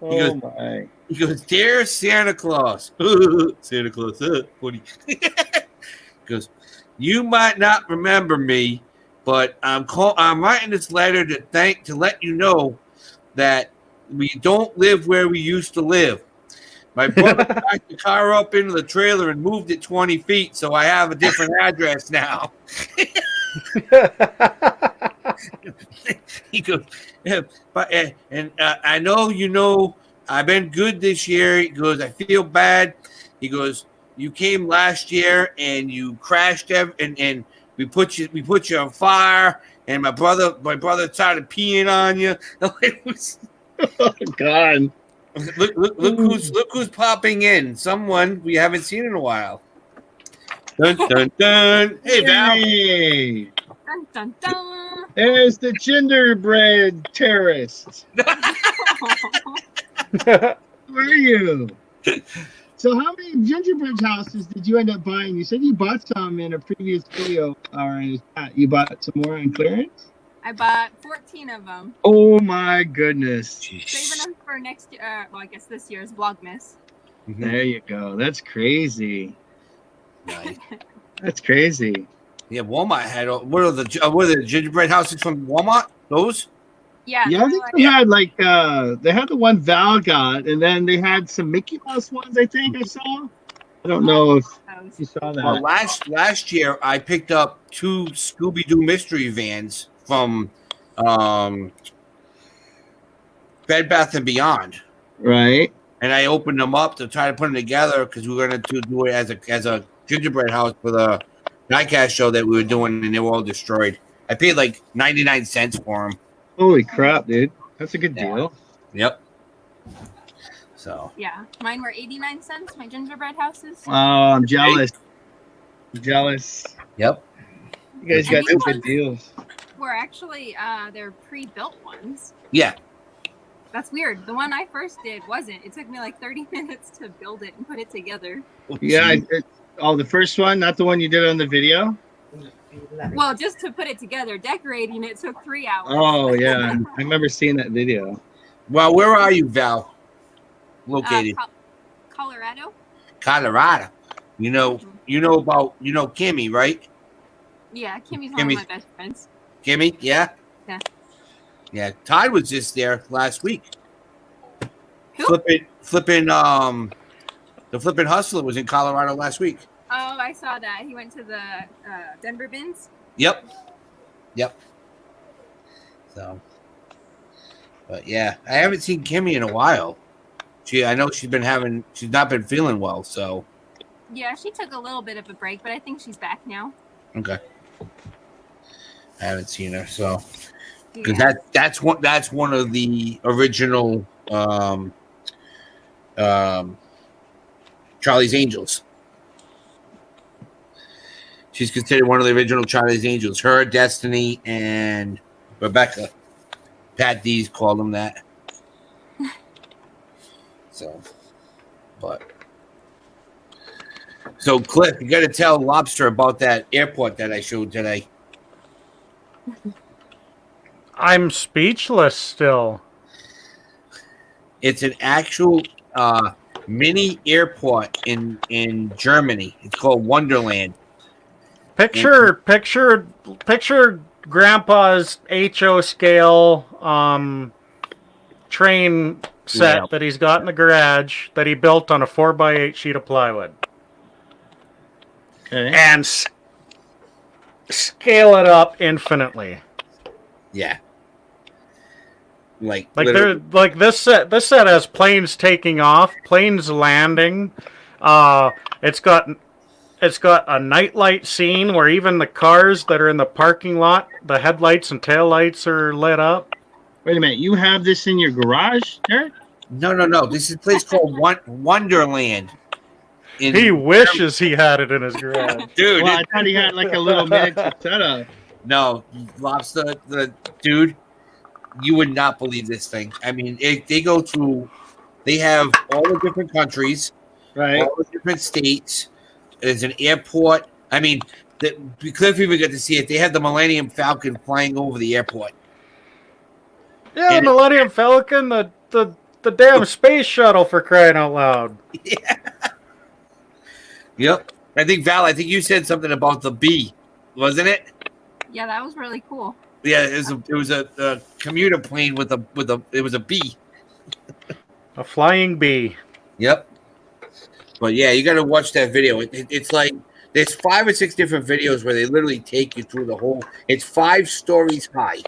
My. He goes, dear Santa Claus. Santa Claus, what do you? He goes, you might not remember me, but I'm writing this letter to let you know that we don't live where we used to live. My brother backed the car up into the trailer and moved it 20 feet, so I have a different address now. He goes, yeah, but I know I've been good this year. He goes, I feel bad. He goes, you came last year and you crashed and we put you on fire, and my brother started peeing on you. Oh God. Look who's popping in. Someone we haven't seen in a while. Dun dun dun. Hey Val. Hey. Dun, dun, dun. There's the gingerbread terrorist. Where are you? So how many gingerbread houses did you end up buying? You said you bought some in a previous video. You bought some more on clearance? I bought 14 of them. Oh my goodness. Saving them for next year. Well, I guess this year's Vlogmas. There you go. That's crazy. Nice. That's crazy. Yeah, Walmart had what are the gingerbread houses from Walmart? Those? Yeah. Yeah, I think they had they had the one Val got, and then they had some Mickey Mouse ones. I think I saw. I don't know if you saw that. Well, last year I picked up 2 Scooby-Doo mystery vans from Bed Bath & Beyond. Right. And I opened them up to try to put them together because we were going to do it as a gingerbread house for the Nightcast show that we were doing, and they were all destroyed. I paid like 99 cents for them. Holy crap, dude. That's a good deal. Yep. So. Yeah. Mine were 89 cents, my gingerbread houses. Oh, I'm jealous. I'm jealous. Yep. You guys got some good deals. Were actually they're pre-built ones. Yeah. That's weird. The one I first did wasn't. It took me like 30 minutes to build it and put it together. Yeah. The first one, not the one you did on the video? Well, just to put it together, decorating it took 3 hours. Oh, yeah. I remember seeing that video. Well, where are you, Val? Located? Colorado. Colorado. You know Kimmy, right? Yeah, Kimmy's one of my best friends. Kimmy, yeah? Yeah. Yeah, Todd was just there last week. Who? Flipping the Flippin' Hustler was in Colorado last week. Oh, I saw that. He went to the Denver Bins. Yep. So, but yeah, I haven't seen Kimmy in a while. I know she's not been feeling well, so. Yeah, she took a little bit of a break, but I think she's back now. Okay. I haven't seen her, so because that's one of the original Charlie's Angels. She's considered one of the original Charlie's Angels. Her, Destiny, and Rebecca. Pat D's called them that. So Cliff, you got to tell Lobster about that airport that I showed today. I'm speechless still. It's an actual mini airport in Germany. It's called Wonderland. Picture Grandpa's HO scale train set that he's got in the garage that he built on a 4x8 sheet of plywood. Okay. And scale it up infinitely. Yeah. Like they're like this set has planes taking off, planes landing. It's got a nightlight scene where even the cars that are in the parking lot, the headlights and taillights are lit up. Wait a minute, you have this in your garage, Eric? No. This is a place called Wonderland. He wishes he had it in his garage. Dude, Well, I thought he had like a little miniature setup. No, Lobster, the dude, you would not believe this thing. I mean, they have all the different countries, right? All the different states. There's an airport. I mean, Cliff even got to see it. They have the Millennium Falcon flying over the airport. Yeah, and Millennium Falcon, the damn space shuttle, for crying out loud. Yeah. Yep. I think you said something about the bee, wasn't it? Yeah, that was really cool. Yeah, it was a commuter plane with a bee. A flying bee. Yep. But yeah, you got to watch that video. It's like there's 5 or 6 different videos where they literally take you through the whole. It's 5 stories high,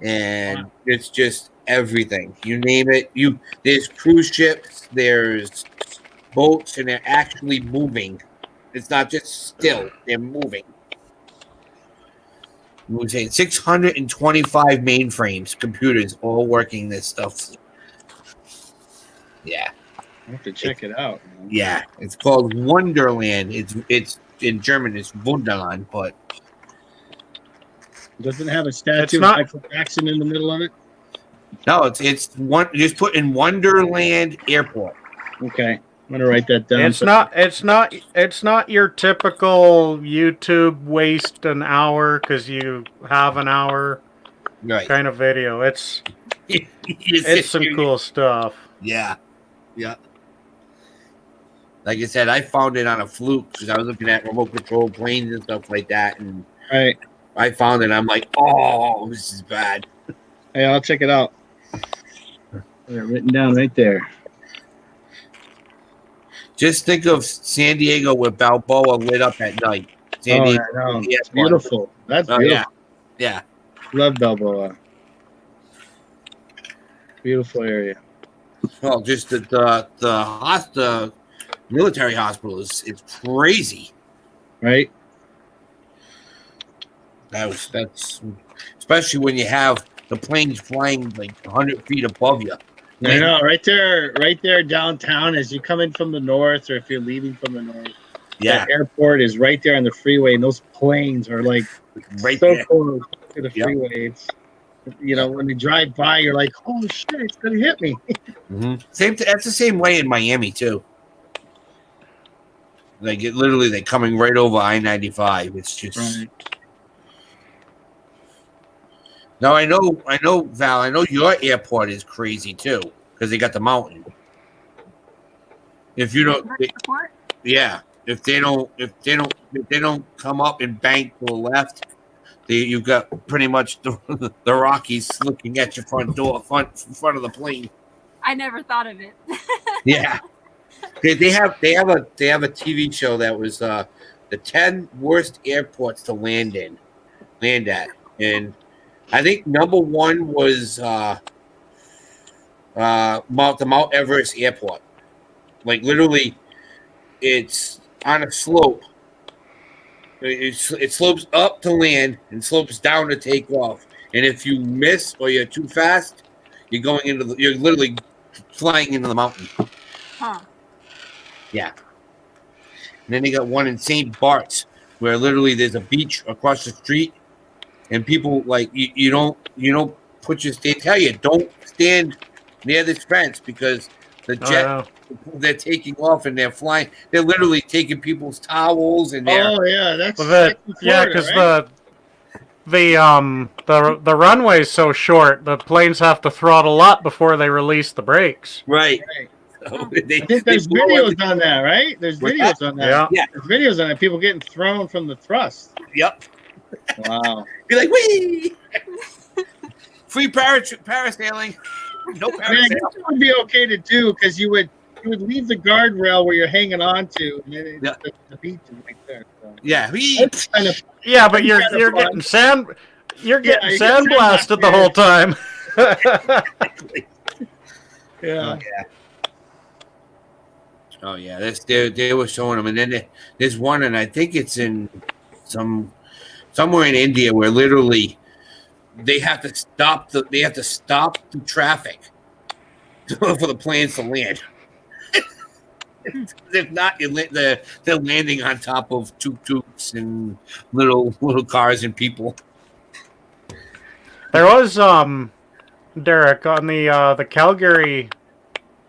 and it's just everything. You name it. There's cruise ships, there's boats, and they're actually moving. It's not just still; they're moving. We were saying 625 mainframes, computers, all working this stuff. Yeah. I have to check it out. Man. Yeah, it's called Wonderland. It's in German. It's Wunderland, but doesn't it have a statue of Michael Jackson in the middle of it? No, it's one. Just put in Wonderland Airport. Okay, I'm gonna write that down. It's not your typical YouTube waste an hour because you have an hour kind of video. It's some cool stuff. Yeah. Like I said, I found it on a fluke because I was looking at remote control planes and stuff like that, and I found it. I'm like, oh, this is bad. Hey, I'll check it out. They're written down right there. Just think of San Diego with Balboa lit up at night. San Diego, it's beautiful. That's beautiful. Yeah. Love Balboa. Beautiful area. Well, just the military hospital is crazy, right? That's especially when you have the planes flying like 100 feet above you. I know, right there downtown as you come in from the north, or if you're leaving from the north. Yeah, the airport is right there on the freeway, and those planes are like right so there. close to the freeway. It's, when they drive by, you're like, "Oh shit, it's gonna hit me." Mm-hmm. That's the same way in Miami too. Like they're coming right over I-95. It's just. Right. Now I know, Val. I know your airport is crazy too because they got the mountain. If you don't, if they don't come up and bank to the left, you've got pretty much the Rockies looking at your front of the plane. I never thought of it. Yeah, they have a TV show that was the 10 worst airports to land at, and I think number 1 was the Mount Everest Airport. Like literally, it's on a slope. It slopes up to land and slopes down to take off. And if you miss or you're too fast, you're literally flying into the mountain. Huh. Yeah. And then they got one in St. Bart's where literally there's a beach across the street, and people like you don't they tell you don't stand near this fence because the jet they're taking off and they're flying. They're literally taking people's towels and they're that's because the runway's so short, the planes have to throttle up before they release the brakes. Right. So I think there's videos on that, right? There's videos on that. Yeah. There's videos on it. People getting thrown from the thrust. Yep. Wow. Be like, wee! Free parasailing. No I mean, I guess parasail. it would be okay to do because you would leave the guardrail where you're hanging on to, and then Yeah. the beach is right there. So. Yeah. Wee! That's kind of Yeah, but you're kind of getting fun. you're getting you get sandblasted the whole time. Yeah. Oh yeah, they were showing them, and then there's one, and I think it's in somewhere in India where literally they have to stop the traffic for the planes to land. If not, they're landing on top of tuk-tuks and little cars and people. There was Derek on the Calgary.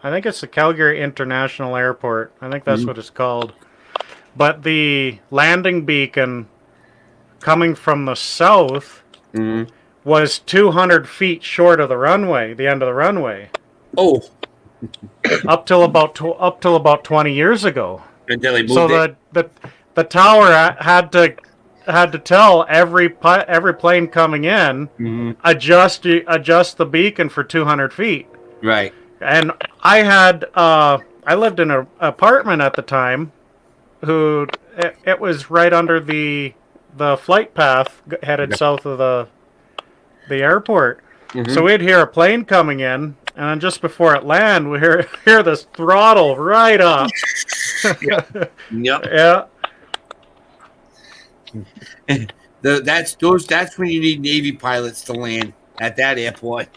I think it's the Calgary International Airport. I think that's what it's called. But the landing beacon coming from the south was 200 feet short of the runway, the end of the runway. Oh, up till about 20 years ago. until they moved So it. the tower had to tell every plane coming in adjust the beacon for 200 feet. Right. And I lived in an apartment at the time. It was right under the flight path headed south of the airport. So we'd hear a plane coming in, and then just before it landed, we hear this throttle right up. Yep. Yeah. That's when you need Navy pilots to land at that airport.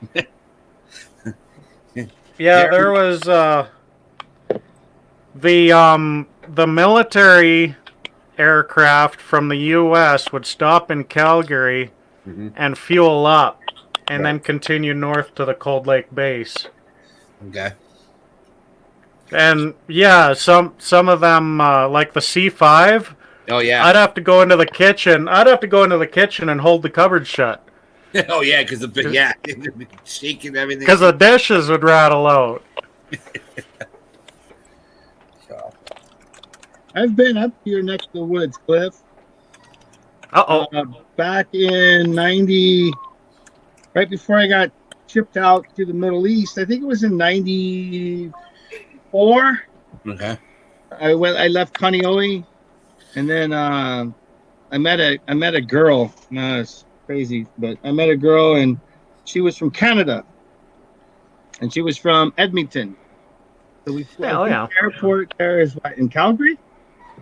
Yeah, there was the military aircraft from the U.S. would stop in Calgary and fuel up, and then continue north to the Cold Lake base. Okay. And yeah, some of them, like the C-5. Oh yeah. I'd have to go into the kitchen. And hold the cupboard shut. Oh yeah, because shaking everything. Because the dishes would rattle out. I've been up here next to the woods, Cliff. Back in 90, right before I got shipped out to the Middle East. I think it was in 94. Okay. I left Kaneohe, and then I met a girl. No, it's crazy, but I met a girl, and she was from Canada, and she was from Edmonton. So we flew. The airport there is what, in Calgary,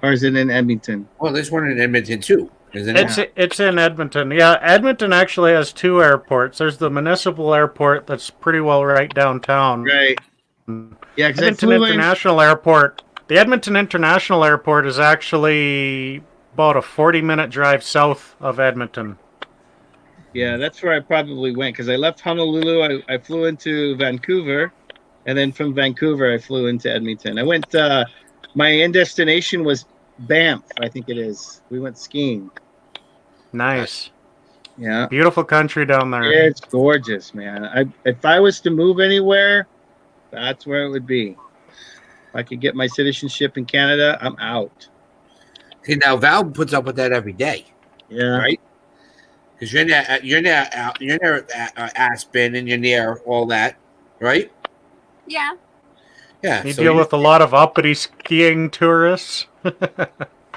or is it in Edmonton? Well, there's one in Edmonton too, isn't it? It's in Edmonton. Yeah, Edmonton actually has two airports. There's the municipal airport that's pretty well right downtown. Right. Yeah, because Edmonton International Airport. The Edmonton International Airport is actually about a 40-minute drive south of Edmonton. Yeah, that's where I probably went because I left Honolulu. I flew into Vancouver, and then from Vancouver I flew into Edmonton. I went. My end destination was Banff, I think it is. We went skiing. Nice. Yeah. Beautiful country down there. It's gorgeous, man. If I was to move anywhere, that's where it would be. If I could get my citizenship in Canada, I'm out. See, now Val puts up with that every day. Yeah. Right? Because you're near Aspen, and you're near all that, right? Yeah. Yeah. You deal with a lot of uppity skiing tourists.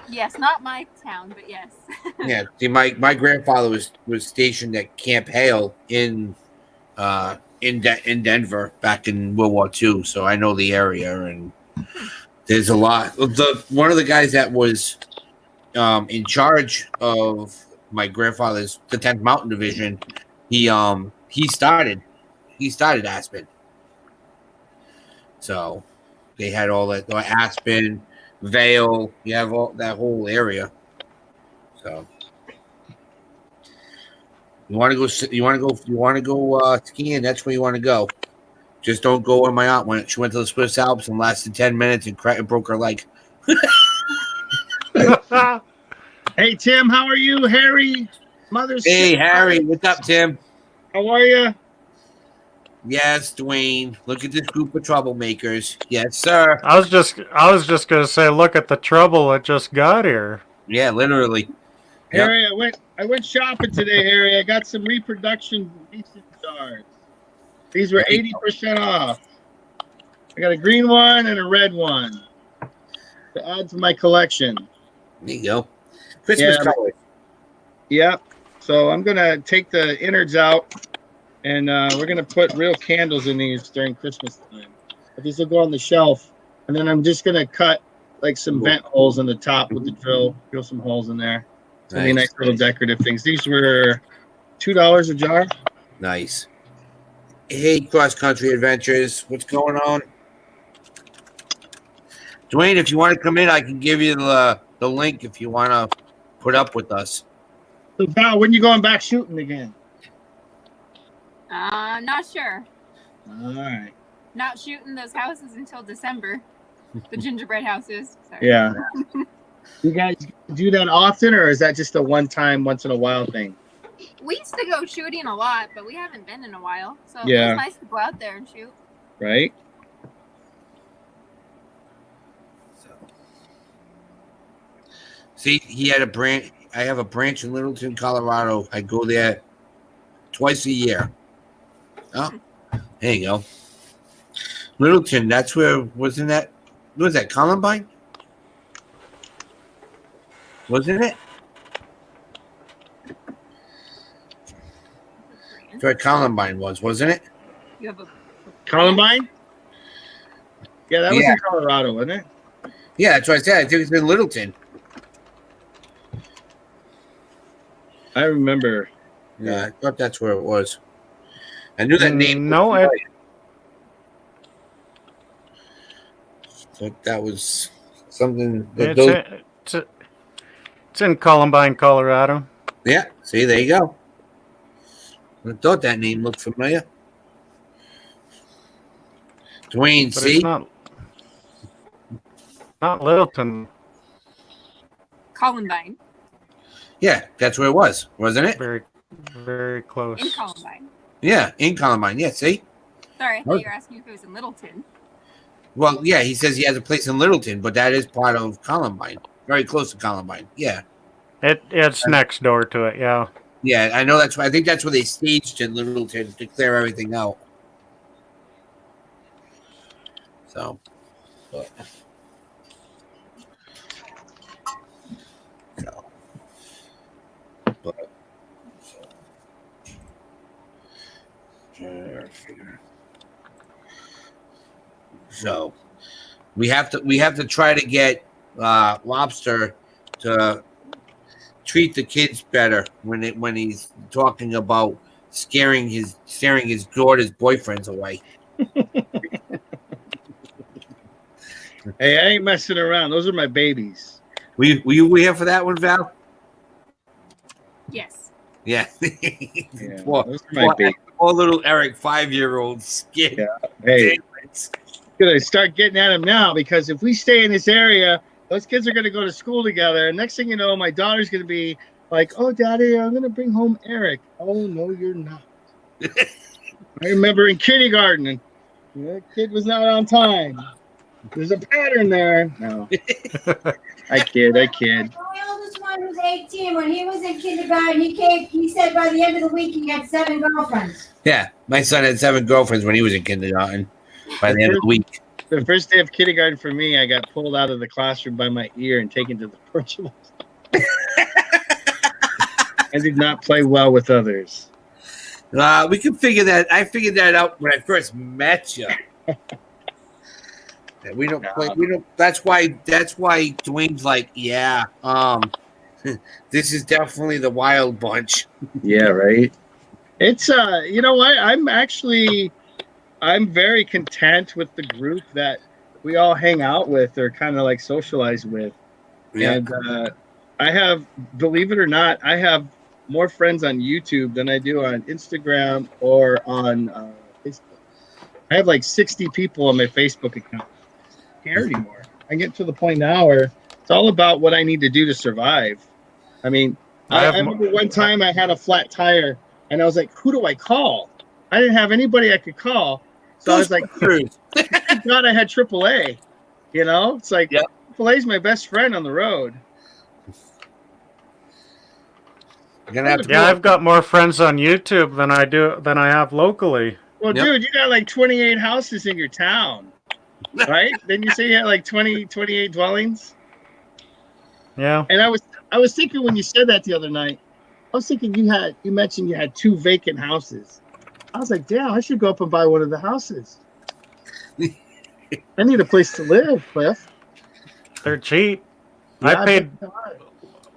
Yes, not my town, but yes. Yeah. See, my grandfather was stationed at Camp Hale in Denver back in World War II, so I know the area, and there's a lot. One of the guys that was in charge of my grandfather's the 10th Mountain Division, he started Aspen. So they had all that Aspen, Vale, you have all that whole area. So you want to go skiing, that's where you want to go. Just don't go where my aunt went. She went to the Swiss Alps and lasted 10 minutes and broke her leg. Hey Tim, how are you? Harry, Hey Harry, what's up, Tim? How are you? Yes, Dwayne. Look at this group of troublemakers. Yes, sir. I was just gonna say, look at the trouble that just got here. Yeah, literally. Yep. Harry, I went shopping today, Harry. I got some reproduction mason jars. These were 80% off. I got a green one and a red one to add to my collection. There you go. Christmas colors. Yep. So I'm gonna take the innards out, and we're gonna put real candles in these during Christmas time. But these will go on the shelf, and then I'm just gonna cut like some vent holes in the top with the drill. Drill some holes in there. It's gonna be nice little decorative things. These were $2 a jar. Nice. Hey, Cross Country Adventures. What's going on? Dwayne, if you want to come in, I can give you the link if you want to put up with us. So Val, when you going back shooting again? Not sure. All right. Not shooting those houses until December. The gingerbread houses. Sorry. Yeah. You guys do that often, or is that just a one-time, once-in-a-while thing? We used to go shooting a lot, but we haven't been in a while. So Yeah. it was nice to go out there and shoot. Right? See, he had a branch. I have a branch in Littleton, Colorado. I go there twice a year. Oh, there you go. Littleton, that's where, wasn't that, was that Columbine? Wasn't it? That's where Columbine was, wasn't it? You have a Columbine? Yeah, that was in Colorado, wasn't it? Yeah, that's what I said. I think it's in Littleton. I remember. Yeah, I thought that's where it was. I knew that name. No, I thought that was something. It's in Columbine, Colorado. Yeah, see, there you go. I thought that name looked familiar. Dwayne, But see? it's not Littleton. Columbine. Yeah, that's where it was, wasn't it? Very, very close. In Columbine. Yeah, in Columbine. Yeah, see? Sorry, I thought you were asking if it was in Littleton. Well, yeah, he says he has a place in Littleton, but that is part of Columbine. Very close to Columbine. Yeah. It's next door to it, yeah. Yeah, I know that's why. I think that's where they staged in Littleton to clear everything out. So, but, so we have to try to get Lobster to treat the kids better when he's talking about scaring his daughter's boyfriends away. Hey, I ain't messing around. Those are my babies. Were you here for that one, Val? Yes. Yeah. Yeah, poor, those are my babies. poor little Eric, 5-year-old scared. Yeah. Hey, gonna start getting at him now, because if we stay in this area, those kids are gonna go to school together. And next thing you know, my daughter's gonna be like, "Oh, Daddy, I'm gonna bring home Eric." Oh no, you're not. I remember in kindergarten, and that kid was not on time. There's a pattern there. No, I kid. My oldest one was 18. When he was in kindergarten, he said by the end of the week he had 7 girlfriends. Yeah, my son had 7 girlfriends when he was in kindergarten. By the end of the week. The first day of kindergarten for me, I got pulled out of the classroom by my ear and taken to the principal. I did not play well with others. We can figure that. I figured that out when I first met you. We don't play. We don't. That's why Dwayne's like, yeah. This is definitely the wild bunch. Yeah, right. It's you know what? I'm very content with the group that we all hang out with or kind of like socialize with. Yeah. And I have, believe it or not, I have more friends on YouTube than I do on Instagram or on Facebook. I have like 60 people on my Facebook account. I don't care anymore. I get to the point now where it's all about what I need to do to survive. I mean, I remember one time I had a flat tire and I was like, who do I call? I didn't have anybody I could call. So I was like, thank God I had AAA. You know, it's like AAA is my best friend on the road. Yeah, I've got more friends on YouTube than I have locally. Well, dude, you got like 28 houses in your town, right? Then you say you had like 28 dwellings. Yeah. And I was thinking when you said that the other night, I was thinking you mentioned you had 2 vacant houses. I was like, damn, I should go up and buy one of the houses. I need a place to live, Cliff. They're cheap. Yeah, I paid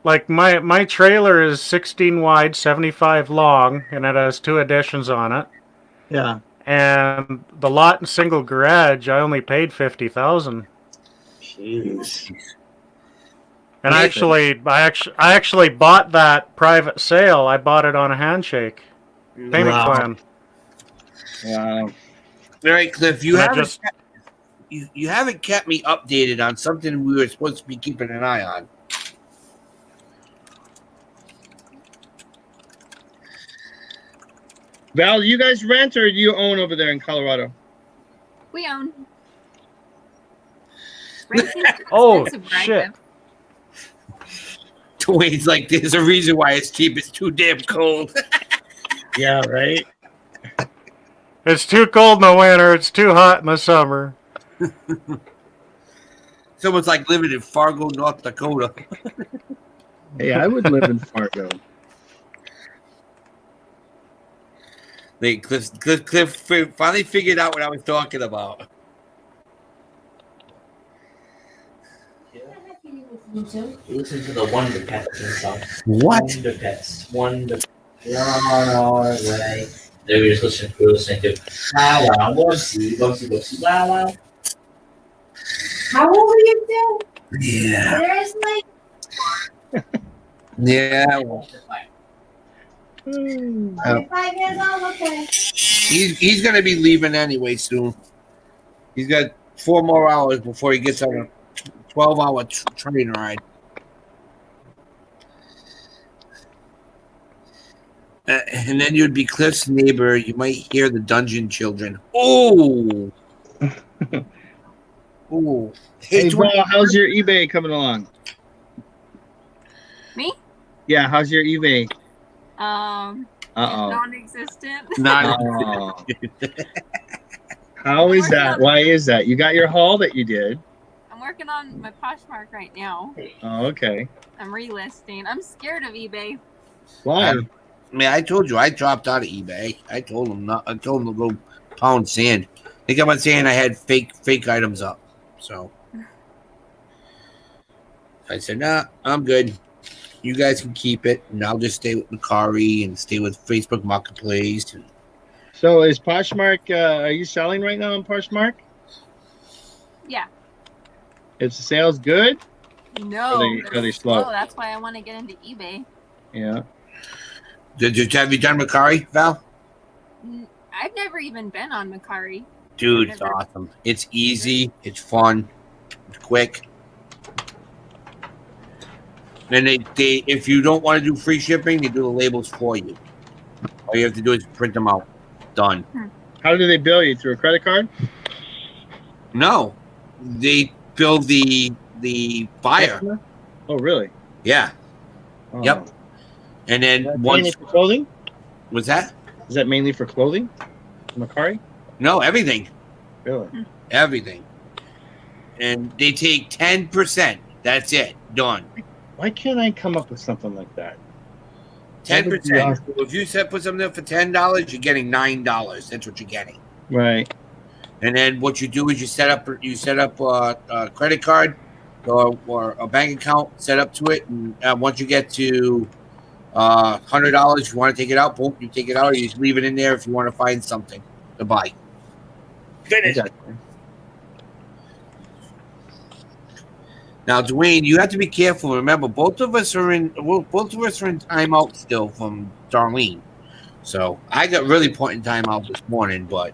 like my trailer is 16 wide, 75 long, and it has 2 additions on it. Yeah. And the lot and single garage, I only paid $50,000. Jeez. And I actually bought that private sale. I bought it on a handshake payment plan. Wow. All right, Cliff, you haven't kept me updated on something we were supposed to be keeping an eye on. Val, do you guys rent or do you own over there in Colorado? We own. Oh, shit. Dwayne's like, there's a reason why it's cheap. It's too damn cold. Yeah, right? It's too cold in the winter. It's too hot in the summer. Someone's like living in Fargo, North Dakota. Hey, I would live in Fargo. Cliff finally figured out what I was talking about. Listen to the Wonder Pets and stuff. What? Wonder Pets. Wonder. Right. They were just listening to. Wow, wow, whoopsie, wow, wow. How old are you still? Yeah. Seriously? Yeah. 5 years old? Okay. He's going to be leaving anyway soon. He's got 4 more hours before he gets on a 12-hour train ride. And then you'd be Cliff's neighbor. You might hear the dungeon children. Oh! Oh! Hey, Val, how's your eBay coming along? Me? Yeah, how's your eBay? Non-existent. How is that? Why is that? You got your haul that you did. I'm working on my Poshmark right now. Oh, okay. I'm relisting. I'm scared of eBay. Why? I told you I dropped out of eBay. I told him to go pound sand. They kept on saying I had fake items up. So I said, nah, I'm good. You guys can keep it, and I'll just stay with Macari and stay with Facebook Marketplace. So is Poshmark, are you selling right now on Poshmark? Yeah. Is the sales good? No. Are they slow? That's why I want to get into eBay. Yeah. Have you done Macari, Val? I've never even been on Macari. Dude, it's awesome. It's easy. It's fun. It's quick. And they if you don't want to do free shipping, they do the labels for you. All you have to do is print them out. Done. How do they bill you? Through a credit card? No, they bill the buyer. Oh, really? Yeah. Oh. Yep. And then mainly for clothing? Was that? Is that mainly for clothing? Macari? No, everything. Really? Everything. And they take 10%. That's it. Done. Why can't I come up with something like that? 10%. If you put something there for $10, you're getting $9. That's what you're getting. Right. And then what you do is you set up a credit card or a bank account, set up to it, and once you get to $100, if you want to take it out, boom, you take it out, or you just leave it in there if you want to find something to buy. Finish. Now, Dwayne, you have to be careful. Remember, both of us are in timeout still from Darlene. So I got really put in timeout this morning, but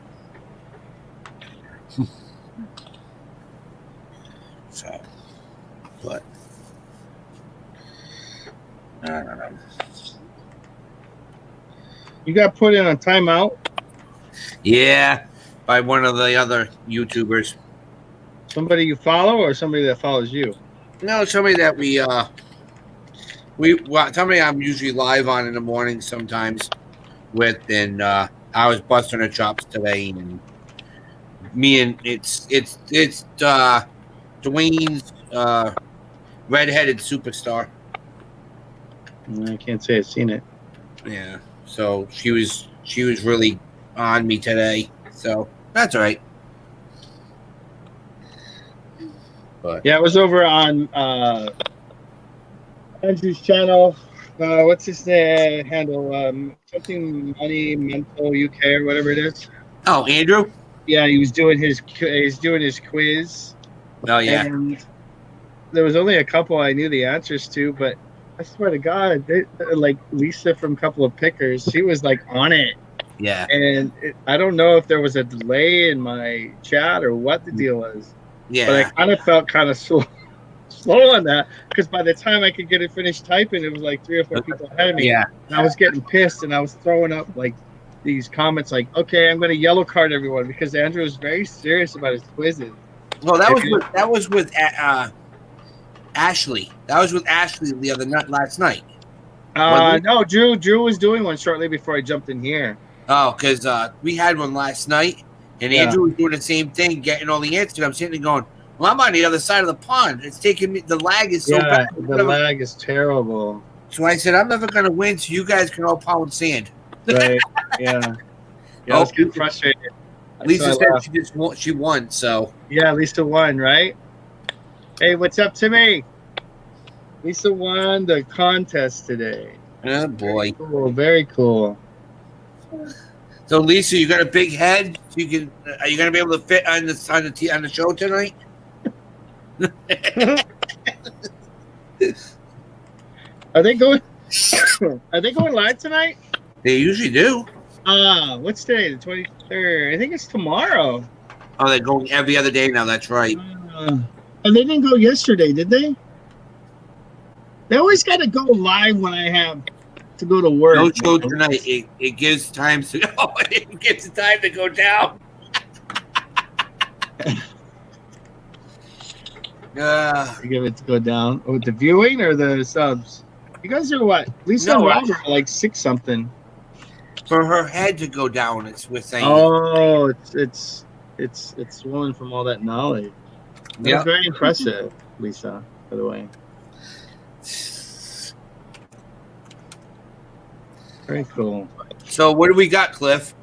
I don't know. You got put in a timeout? Yeah, by one of the other YouTubers. Somebody you follow or somebody that follows you? No, somebody that somebody I'm usually live on in the morning sometimes with, and I was busting her chops today, and me and it's Dwayne's redheaded superstar. I can't say I've seen it. Yeah, so she was really on me today, so that's all right. But Yeah, I was over on Andrew's channel. What's his handle? Something Money Mental UK or whatever it is. oh, Andrew. Yeah, he was doing his quiz. Oh yeah, And there was only a couple I knew the answers to, but I swear to God, like Lisa from Couple of Pickers, she was like on it. yeah, And I don't know if there was a delay in my chat or what the deal was. yeah. But I kind of felt kind of slow on that because by the time I could get it finished typing, it was like 3 or 4 people ahead of me. Yeah. And I was getting pissed and I was throwing up like these comments like, okay, I'm going to yellow card everyone because Andrew was very serious about his quizzes. Well, that was with Ashley. That was with Ashley the other night, last night. No, Drew was doing one shortly before I jumped in here. Oh, because we had one last night, and Andrew was doing the same thing, getting all the answers. I'm sitting there going, well, I'm on the other side of the pond. It's taking me, the lag is so bad. The lag is terrible. So I said, I'm never going to win, so you guys can all pound sand. Right, yeah. Yeah, I was getting frustrated. Lisa said she won, so. Yeah, Lisa won, right? Hey, what's up, Timmy? Lisa won the contest today. Oh, boy. Very cool. So, Lisa, you got a big head? So are you going to be able to fit on the show tonight? Are they going live tonight? They usually do. What's today? The 23rd. I think it's tomorrow. Oh, they're going every other day now. That's right. And they didn't go yesterday, did they? They always got to go live when I have to go to work. No show tonight. It gives time to go. It gives the time to go down. You give it to go down with the viewing or the subs. You guys are what? Lisa and Robert are like 6 something. For her head to go down, we're saying. Oh, it's swollen from all that knowledge. That's very impressive, Lisa. By the way. Very cool. So what do we got, Cliff?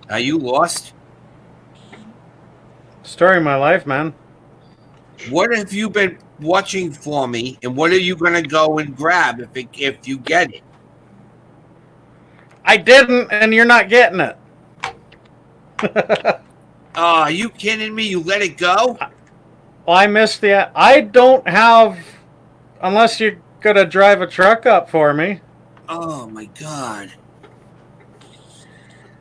Are you lost? Story of my life, man. What have you been watching for me, and what are you going to go and grab if you get it? I didn't, and you're not getting it. Are you kidding me? You let it go? Well, I missed the... I don't have... Unless you're going to drive a truck up for me. Oh, my God.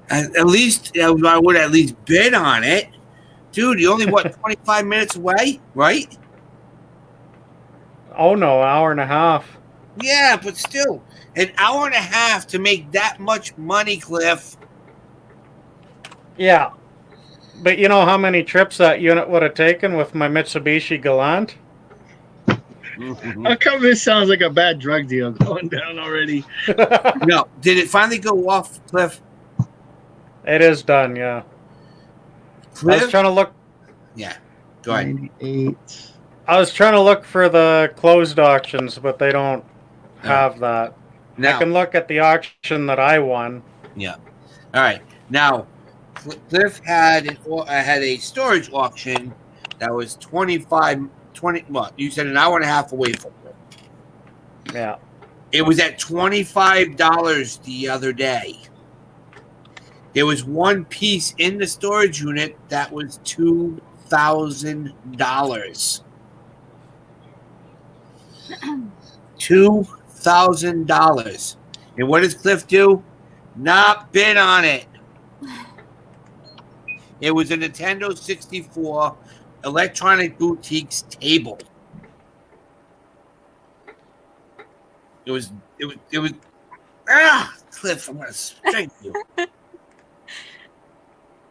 At least, I would at least bid on it. Dude, you're only, 25 minutes away, right? Oh, no, hour and a half. Yeah, but still, an hour and a half to make that much money, Cliff. Yeah. But you know how many trips that unit would have taken with my Mitsubishi Galant? How come this sounds like a bad drug deal going down already? No. Did it finally go off, Cliff? It is done, yeah. Cliff? I was trying to look... Yeah. Go ahead. 98. I was trying to look for the closed auctions, but they don't have that. Now, I can look at the auction that I won. Yeah. All right. Now, Cliff had a storage auction that was 20. Well, you said an hour and a half away from it. Yeah. It was at $25 the other day. There was one piece in the storage unit that was $2,000. $2,000. And what does Cliff do? Not bid on it. It was a Nintendo 64 Electronic Boutiques table. It was It was. Cliff, I'm gonna strike you.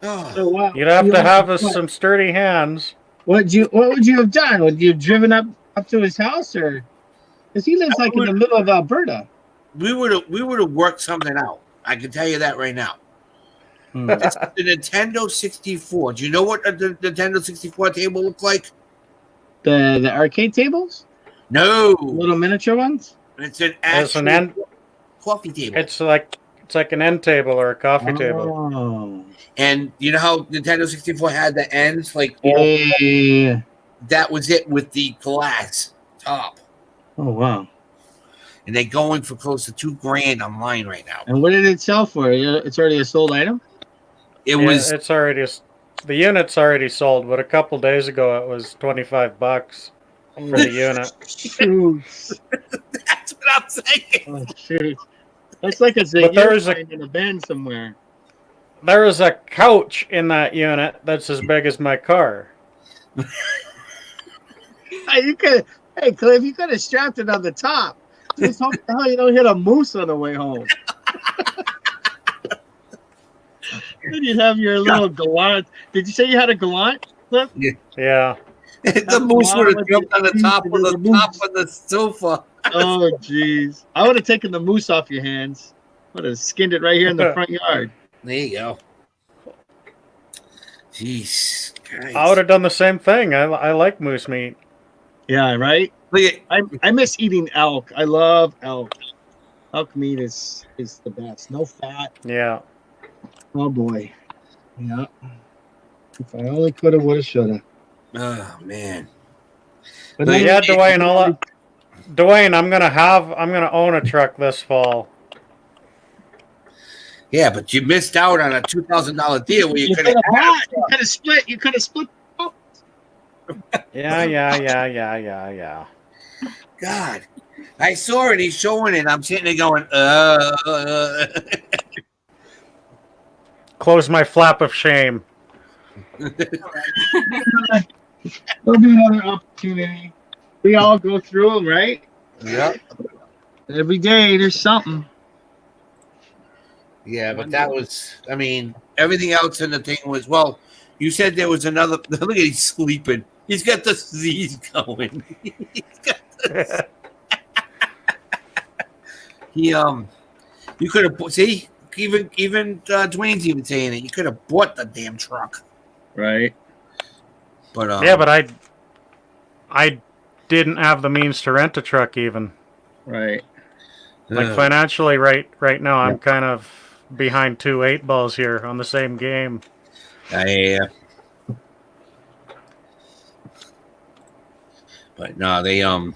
Oh, So wow. You'd have to have some sturdy hands. What would you have done? Would you have driven up to his house, or because he lives like in the middle of Alberta? we would have worked something out. I can tell you that right now. It's the Nintendo 64. Do you know what the Nintendo 64 table looked like? The arcade tables? No, Little miniature ones? it's an It's actual an end. coffee table. It's like an end table or a coffee table. Oh. And you know how Nintendo 64 had the ends like Yeah. that was it with the glass top. Oh wow. And they're going for close to $2,000 online right now. And what did it sell for? It's already a sold item? It was It's already the unit's already sold, but a couple days ago it was $25 for the unit. Shoot. that's what I'm saying. Oh shoot. That's like a But there is in a bin somewhere. There is a couch in that unit that's as big as my car. Hey, Cliff, you could have strapped it on the top. Just hope the hell you don't hit a moose on the way home. Then you'd have your little gallant. Did you say you had a gallant, Cliff? Yeah. The moose would have jumped on the top of the sofa. Oh, jeez. I would have taken the moose off your hands. Would have skinned it right here in the front yard. There you go. Jeez. Christ. I would have done the same thing. I like moose meat. Yeah, right? Look at, I miss eating elk. I love elk. Elk meat is the best. No fat. Yeah. Oh, boy. Yeah. If I only could have, would have, should have. oh man. But But yeah, Dwayne, I'm gonna own a truck this fall. Yeah, but you missed out on a $2,000 deal where you could have. You could have split. Yeah. God, I saw it. He's showing it. I'm sitting there going, Close my flap of shame. There'll be another opportunity. We all go through them, right? Yep. Every day there's something. Yeah, but that was. I mean, everything else in the thing was. Well, you said there was another. Look at he's sleeping. He's got the Z's going. He's got the, You could have see. Even Dwayne's even saying it. You could have bought the damn truck. Right. But yeah, but I didn't have the means to rent a truck even. Right. Like financially, right now, I'm kind of behind 2 8 balls here on the same game. Yeah. But no, they yeah,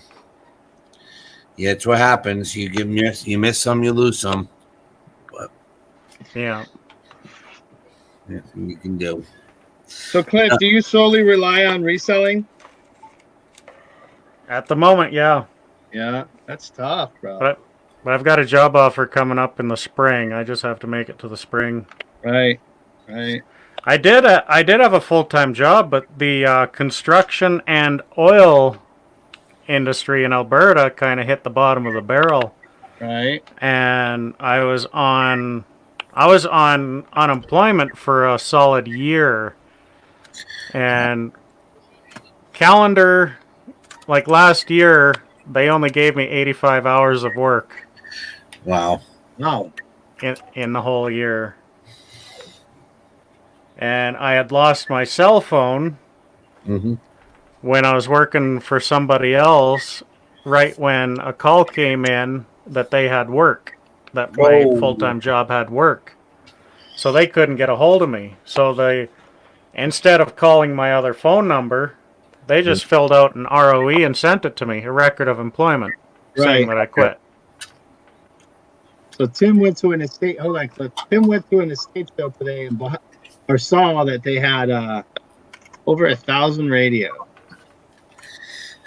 it's what happens. You miss some, you lose some. But Yeah. nothing you can do. So, Clint, do you solely rely on reselling? At the moment, yeah. Yeah, that's tough, bro. But I've got a job offer coming up in the spring. I just have to make it to the spring. Right. I did have a full-time job, but the construction and oil industry in Alberta kind of hit the bottom of the barrel. Right. And I was on unemployment for a solid year. And calendar, like last year, they only gave me 85 hours of work. Wow. In the whole year. And I had lost my cell phone when I was working for somebody else, right when a call came in that they had work, that my full-time job had work. So they couldn't get a hold of me. So they, instead of calling my other phone number, they just filled out an ROE and sent it to me, a record of employment, saying that I quit. So Tim went to an estate. Hold on, Cliff. Tim went to an estate sale today and bought or saw that they had over 1,000 radio.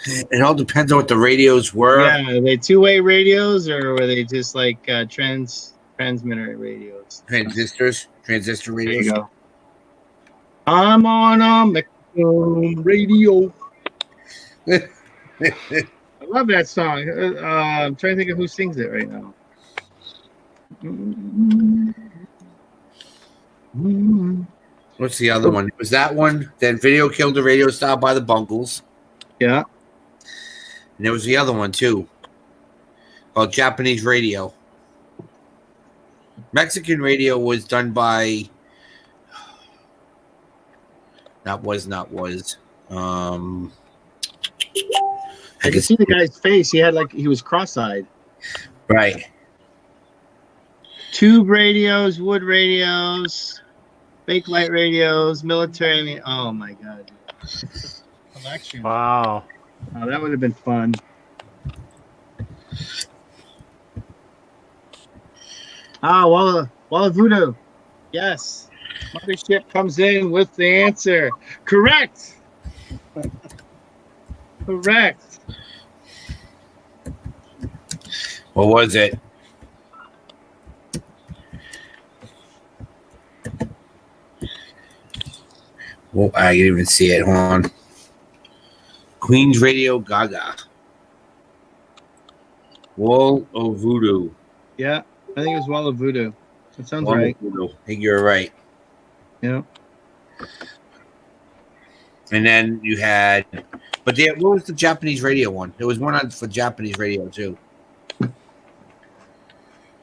It all depends on what the radios were. Yeah, are they two-way radios or were they just like transmitter radios? Transistor radios. There you go. I'm on a Mexican radio. I Love that song. I'm trying to think of who sings it right now. What's the other one? It was that one. Then Video Killed the Radio Star by the Bunkles. Yeah. And there was the other one too, called Japanese Radio. Mexican Radio was done by. Not was. I can see the guy's face. He was cross-eyed. Right. Tube radios, wood radios, fake light radios, military. Oh my god. Collection. Wow. Oh, that would have been fun. Walla Voodoo. Yes. Mothership comes in with the answer. Correct. Correct. What was it? Well, I didn't even see it. Hold on. Queen's Radio Gaga. Wall of Voodoo. Yeah, I think it was Walla Voodoo. That sounds Wall of right. Voodoo. I think you're right. Yeah. And then you had, but what was the Japanese radio one? There was one on for Japanese radio too.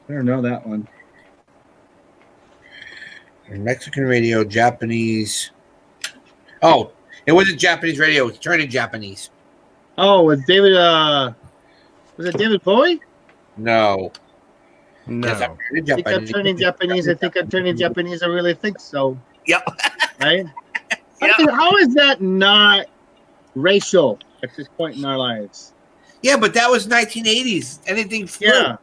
I don't know that one. Mexican radio, Japanese. Oh, it wasn't Japanese radio. It was turning Japanese. Oh, with David. Was it David Bowie? No. No. Yes, I think I'm turning Japanese. I think I'm turning Japanese. I really think so. Yep. Right? Yep. How is that not racial at this point in our lives? Yeah, but that was 1980s. Anything flew. Yeah.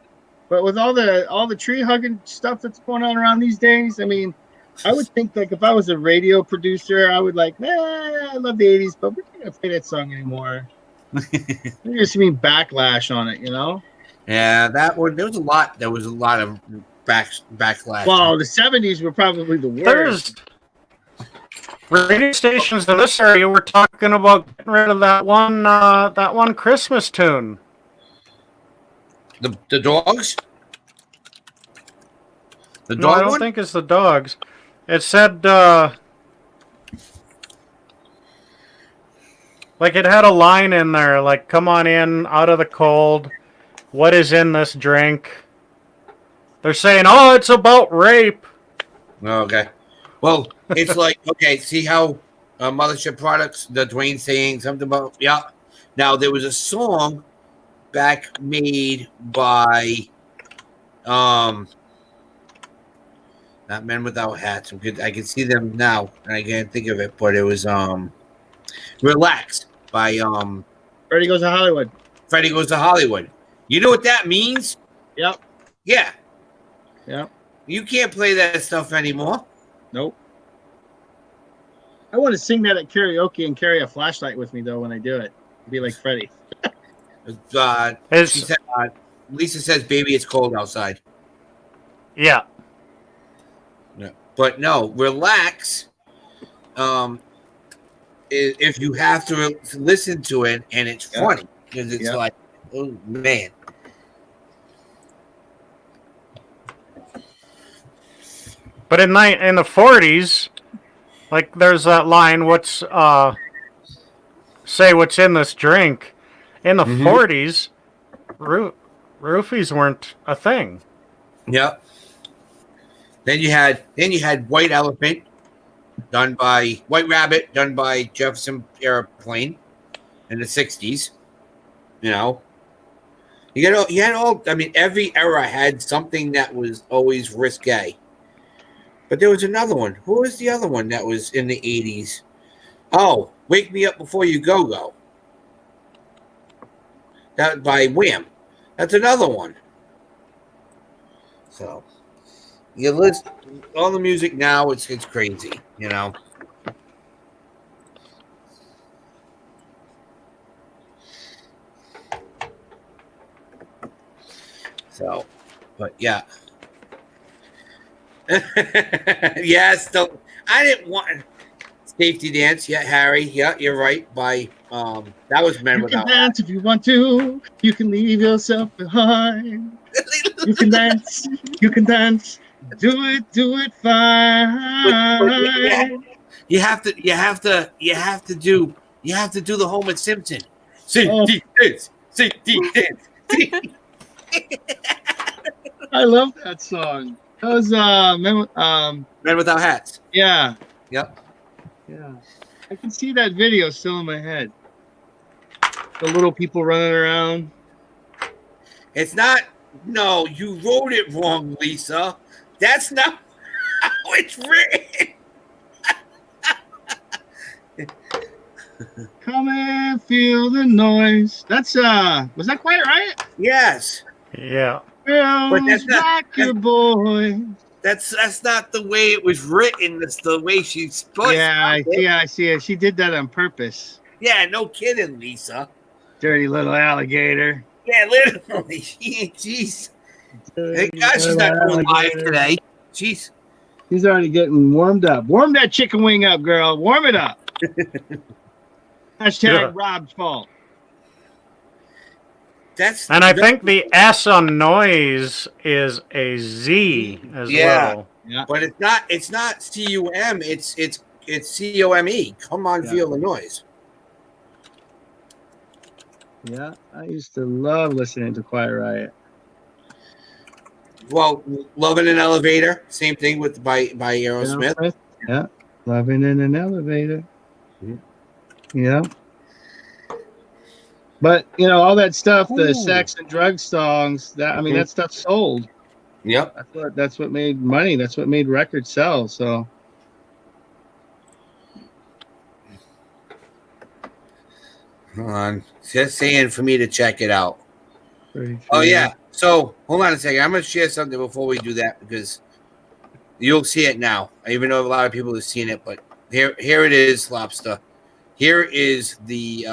But with all the tree hugging stuff that's going on around these days, I mean, I would think like if I was a radio producer, I would like, I love the 80s, but we're not gonna play that song anymore. You're gonna see me backlash on it, you know? Yeah, that one. There was a lot of backlash. Well, the 70s were probably the worst. There's radio stations in this area were talking about getting rid of that one Christmas tune. The dogs? The No, I dog don't one? think it's the dogs. It said, like it had a line in there, like, come on in, out of the cold. What is in this drink? They're saying, oh, it's about rape. Okay. Well, it's like, okay, see how Mothership Products, the Dwayne saying something about, yeah. Now, there was a song back made by, not Men Without Hats. I can see them now, and I can't think of it, but it was, Relax by, Freddie Goes to Hollywood. Freddie Goes to Hollywood. You know what that means? Yep. Yeah. Yep. You can't play that stuff anymore. Nope. I want to sing that at karaoke and carry a flashlight with me though when I do it. Be like Freddie. She said, Lisa says, "Baby, it's cold outside." Yeah. No, but no, relax. If you have to listen to it, and it's funny because it's like, oh man. But in the 40s, like there's that line, say what's in this drink. In the 40s, roofies weren't a thing. Yep. Then you had White Elephant, White Rabbit, done by Jefferson Airplane in the 60s. You know. You had all, I mean, every era had something that was always risque. But there was another one. Who was the other one that was in the 80s? Oh, Wake Me Up Before You Go Go. That by Wham. That's another one. So, you list all the music now, it's crazy, you know. So, but yeah. Yes, I didn't want. Safety Dance. Yeah, Harry. Yeah, you're right. By that was Men You can Without dance if you want to. You can leave yourself behind. You can dance. You can dance. Do it But fine. you have to do the Homer Simpson. Oh, Safety Dance. Safety Dance. I love that song. That was Men Without Hats. yeah. Yep. Yeah. I can see that video still in my head. The little people running around. It's not. No, you wrote it wrong, Lisa. That's not how it's written. Come and feel the noise. That's was that quite right? Yes. Yeah. But that's not- Rock your boy. That's not the way it was written. That's the way she's supposed. Yeah, I see it. She did that on purpose. Yeah, no kidding, Lisa. Dirty little alligator. Yeah, literally. Jeez. Thank God she's not going live today. Jeez. He's already getting warmed up. Warm that chicken wing up, girl. Warm it up. Hashtag Yeah. Rob's fault. And I think the S on noise is a Z as well. Yeah. But it's not CUM, it's COME. Come on, feel the noise. Yeah, I used to love listening to Quiet Riot. Well, Love in an Elevator, same thing with by Aerosmith. Yeah, Loving in an Elevator. Yeah. But all that stuff, the sex and drug songs, that stuff sold. Yep. That's what made money. That's what made records sell. So Hold on. Just saying for me to check it out. pretty Oh true. yeah. So hold on a second. I'm gonna share something before we do that because you'll see it now. I even know a lot of people have seen it, but here it is, Lobster. Here is the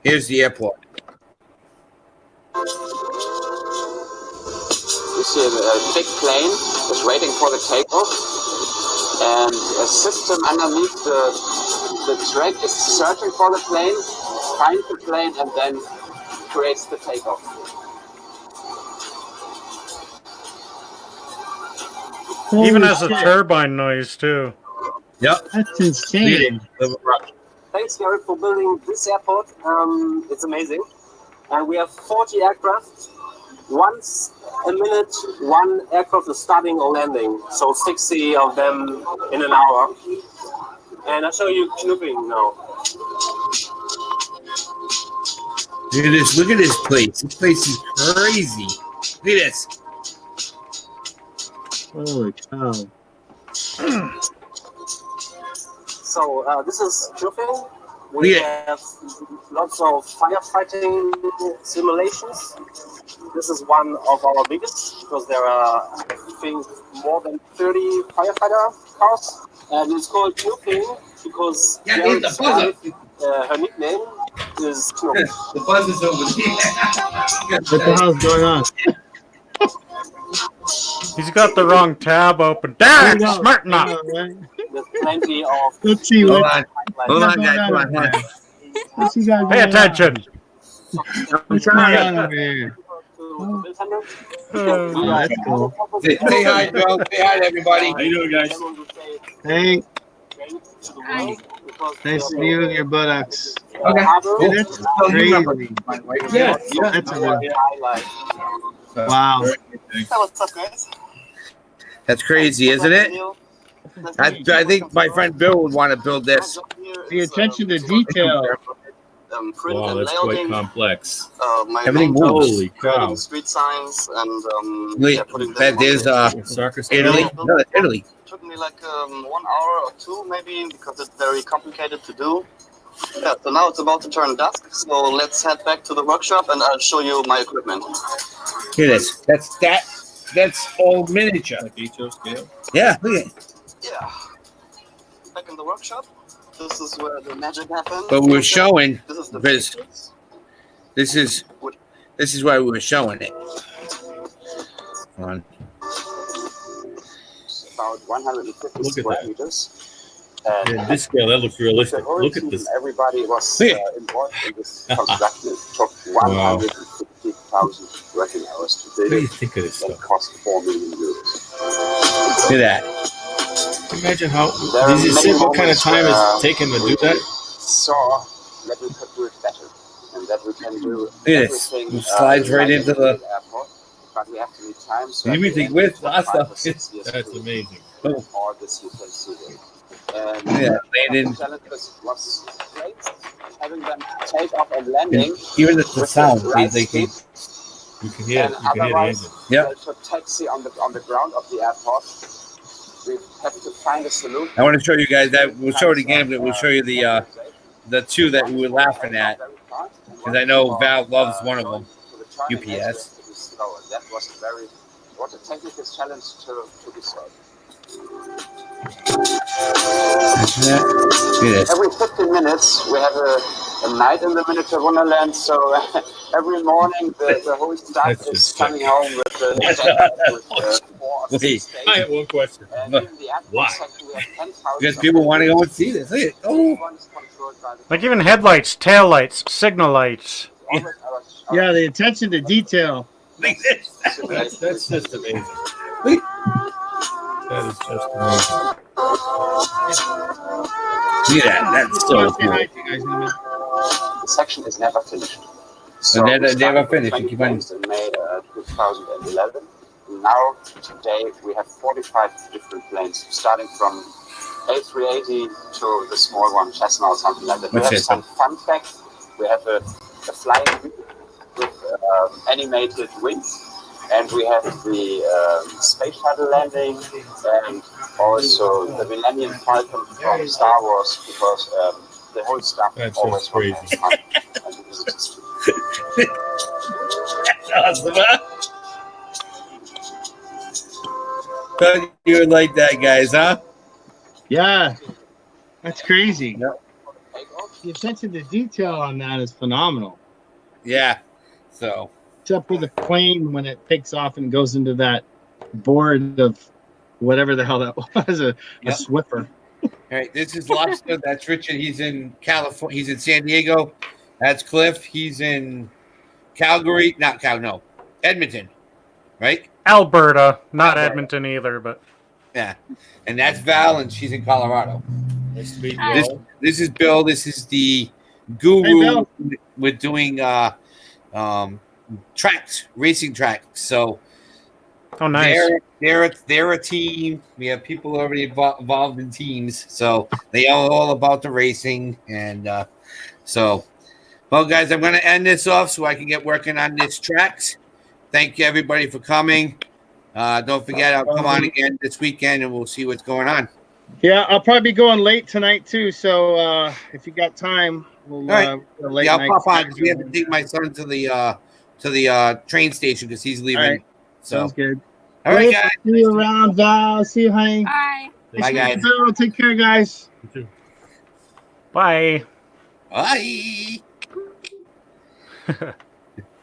here's the airport. You see a big plane is waiting for the takeoff, and a system underneath the track is searching for the plane, finds the plane, and then creates the takeoff. Even Holy has a shit. turbine noise too. Yep. That's insane. Thanks, Gary, for building this airport. It's amazing. And we have 40 aircraft. Once a minute, one aircraft is starting or landing. So 60 of them in an hour. And I'll show you Knupping now. Look at this. Look at this place. This place is crazy. Look at this. Holy cow. So this is Knupping. We have lots of firefighting simulations. This is one of our biggest because there are, I think, more than 30 firefighter cars. And it's called Knupping because Jared's wife, her nickname is Knupp. The buzz is over here. What the hell's going on? He's got the wrong tab open. Dad, smart enough. There's plenty of. Let's see Hold what. on. Hold on, guys. Hold on. What's he got Pay going attention. on? What's going on over here? Oh, that's cool. Say hi, Joe. Say hi to everybody. How you doing, guys? Hey, nice to meet you and your buttocks. Okay. Dude, that's crazy. Yeah. That's a real. Wow. What's up, guys? That's crazy, isn't it? I think my friend Bill would want to build this. The attention to detail. Wow, that's quite complex. Everything moves. Holy cow. Street signs and Wait, there's Italy. No, it's Italy. took me like 1 hour or two maybe because it's very complicated to do. Yeah, so now it's about to turn dusk, so let's head back to the workshop and I'll show you my equipment. Here it is. That's all miniature. Like HO scale. Yeah, look at it. Yeah. Back in the workshop. This is where the magic happens. But we're showing This is the because this is why we were showing it. Hold on. about 150 Look at square that. meters. And Yeah, this scale, that looks the realistic. whole Look at season, this. everybody was Yeah. involved in this construction. It took Wow. 150,000 working hours to What build do you it think of this and stuff? cost 4 million euros. Look at that. Imagine how. There Did are you see many what kind of moments time where it's taken to we do that? saw that we could do it better and that we can do Look at this. everything It slides right like into at the. an airport, but we have to need time. So And at the everything end, with it took lots 5 of or 6 years That's to amazing. build all this utensil. And Yeah, one of landing. the challenges was great, having them take off and landing Even the with the sound, right they speed. You can hear. And You can hear the otherwise, engine. Yep. they took taxi on the ground of the airport. We have to find a solution. I want to show you guys that. We'll show it again, but we'll show you the two that we were laughing at. Because I know Val loves one of them. UPS. That was a technical challenge to be solved. Every 15 minutes we have a night in the miniature wonderland. So every morning the whole staff That's is just coming sick. home with 4 or 6 Wait. I days. have one question. And in the airport Why? section we have 10,000 Because people want to go and see this. Look at it. Oh. Everyone's controlled by the Like even headlights, tail lights, signal lights. always our Yeah, the attention to detail. Look at this. That's just amazing. Look. That is just amazing. Look at that. That's so Say hi cool. to you guys in a minute. The section is never finished. And we never started with finished. 20 You keep on. planes in May 2011. Now, today, we have 45 different planes, starting from A380 to the small one, Cessna or something like that. We What's have this some fun facts. We have a flying with animated wings, and we have the space shuttle landing, and also the Millennium Falcon from Star Wars, because the whole staff That's always just wants crazy. to have fun. And this is just That's awesome, huh? Thought you would like that, guys, huh? Yeah, that's crazy. Yep. The attention to detail on that is phenomenal. Yeah. So. Except for the plane when it takes off and goes into that board of whatever the hell that was, a Yep. Swiffer. All right, this is Lobster. That's Richard. He's in California. He's in San Diego. That's Cliff. He's in Calgary. Not Cal. No, Edmonton. Right? Alberta, not Alberta. Edmonton either, but Yeah. And that's Val, and she's in Colorado. Nice to meet you Hi. This, all. this is Bill. This is the Hey, guru. Bill. We're doing tracks, racing tracks. So oh nice. they're a team. We have people already involved in teams, so they are all about the racing. And so, well, guys, I'm going to end this off so I can get working on this tracks. Thank you, everybody, for coming. Don't forget, I'll come on again this weekend, and we'll see what's going on. Yeah, I'll probably be going late tonight too. So if you got time, we'll All right. go late Yeah, I'll night pop on because snack we have or to take my son to the train station because he's leaving. All right. So, Sounds good. all right, Cliff, guys. See you around, Val. See you, honey. Bye. Bye, guys. Val, take care, guys. You too. Bye. Bye.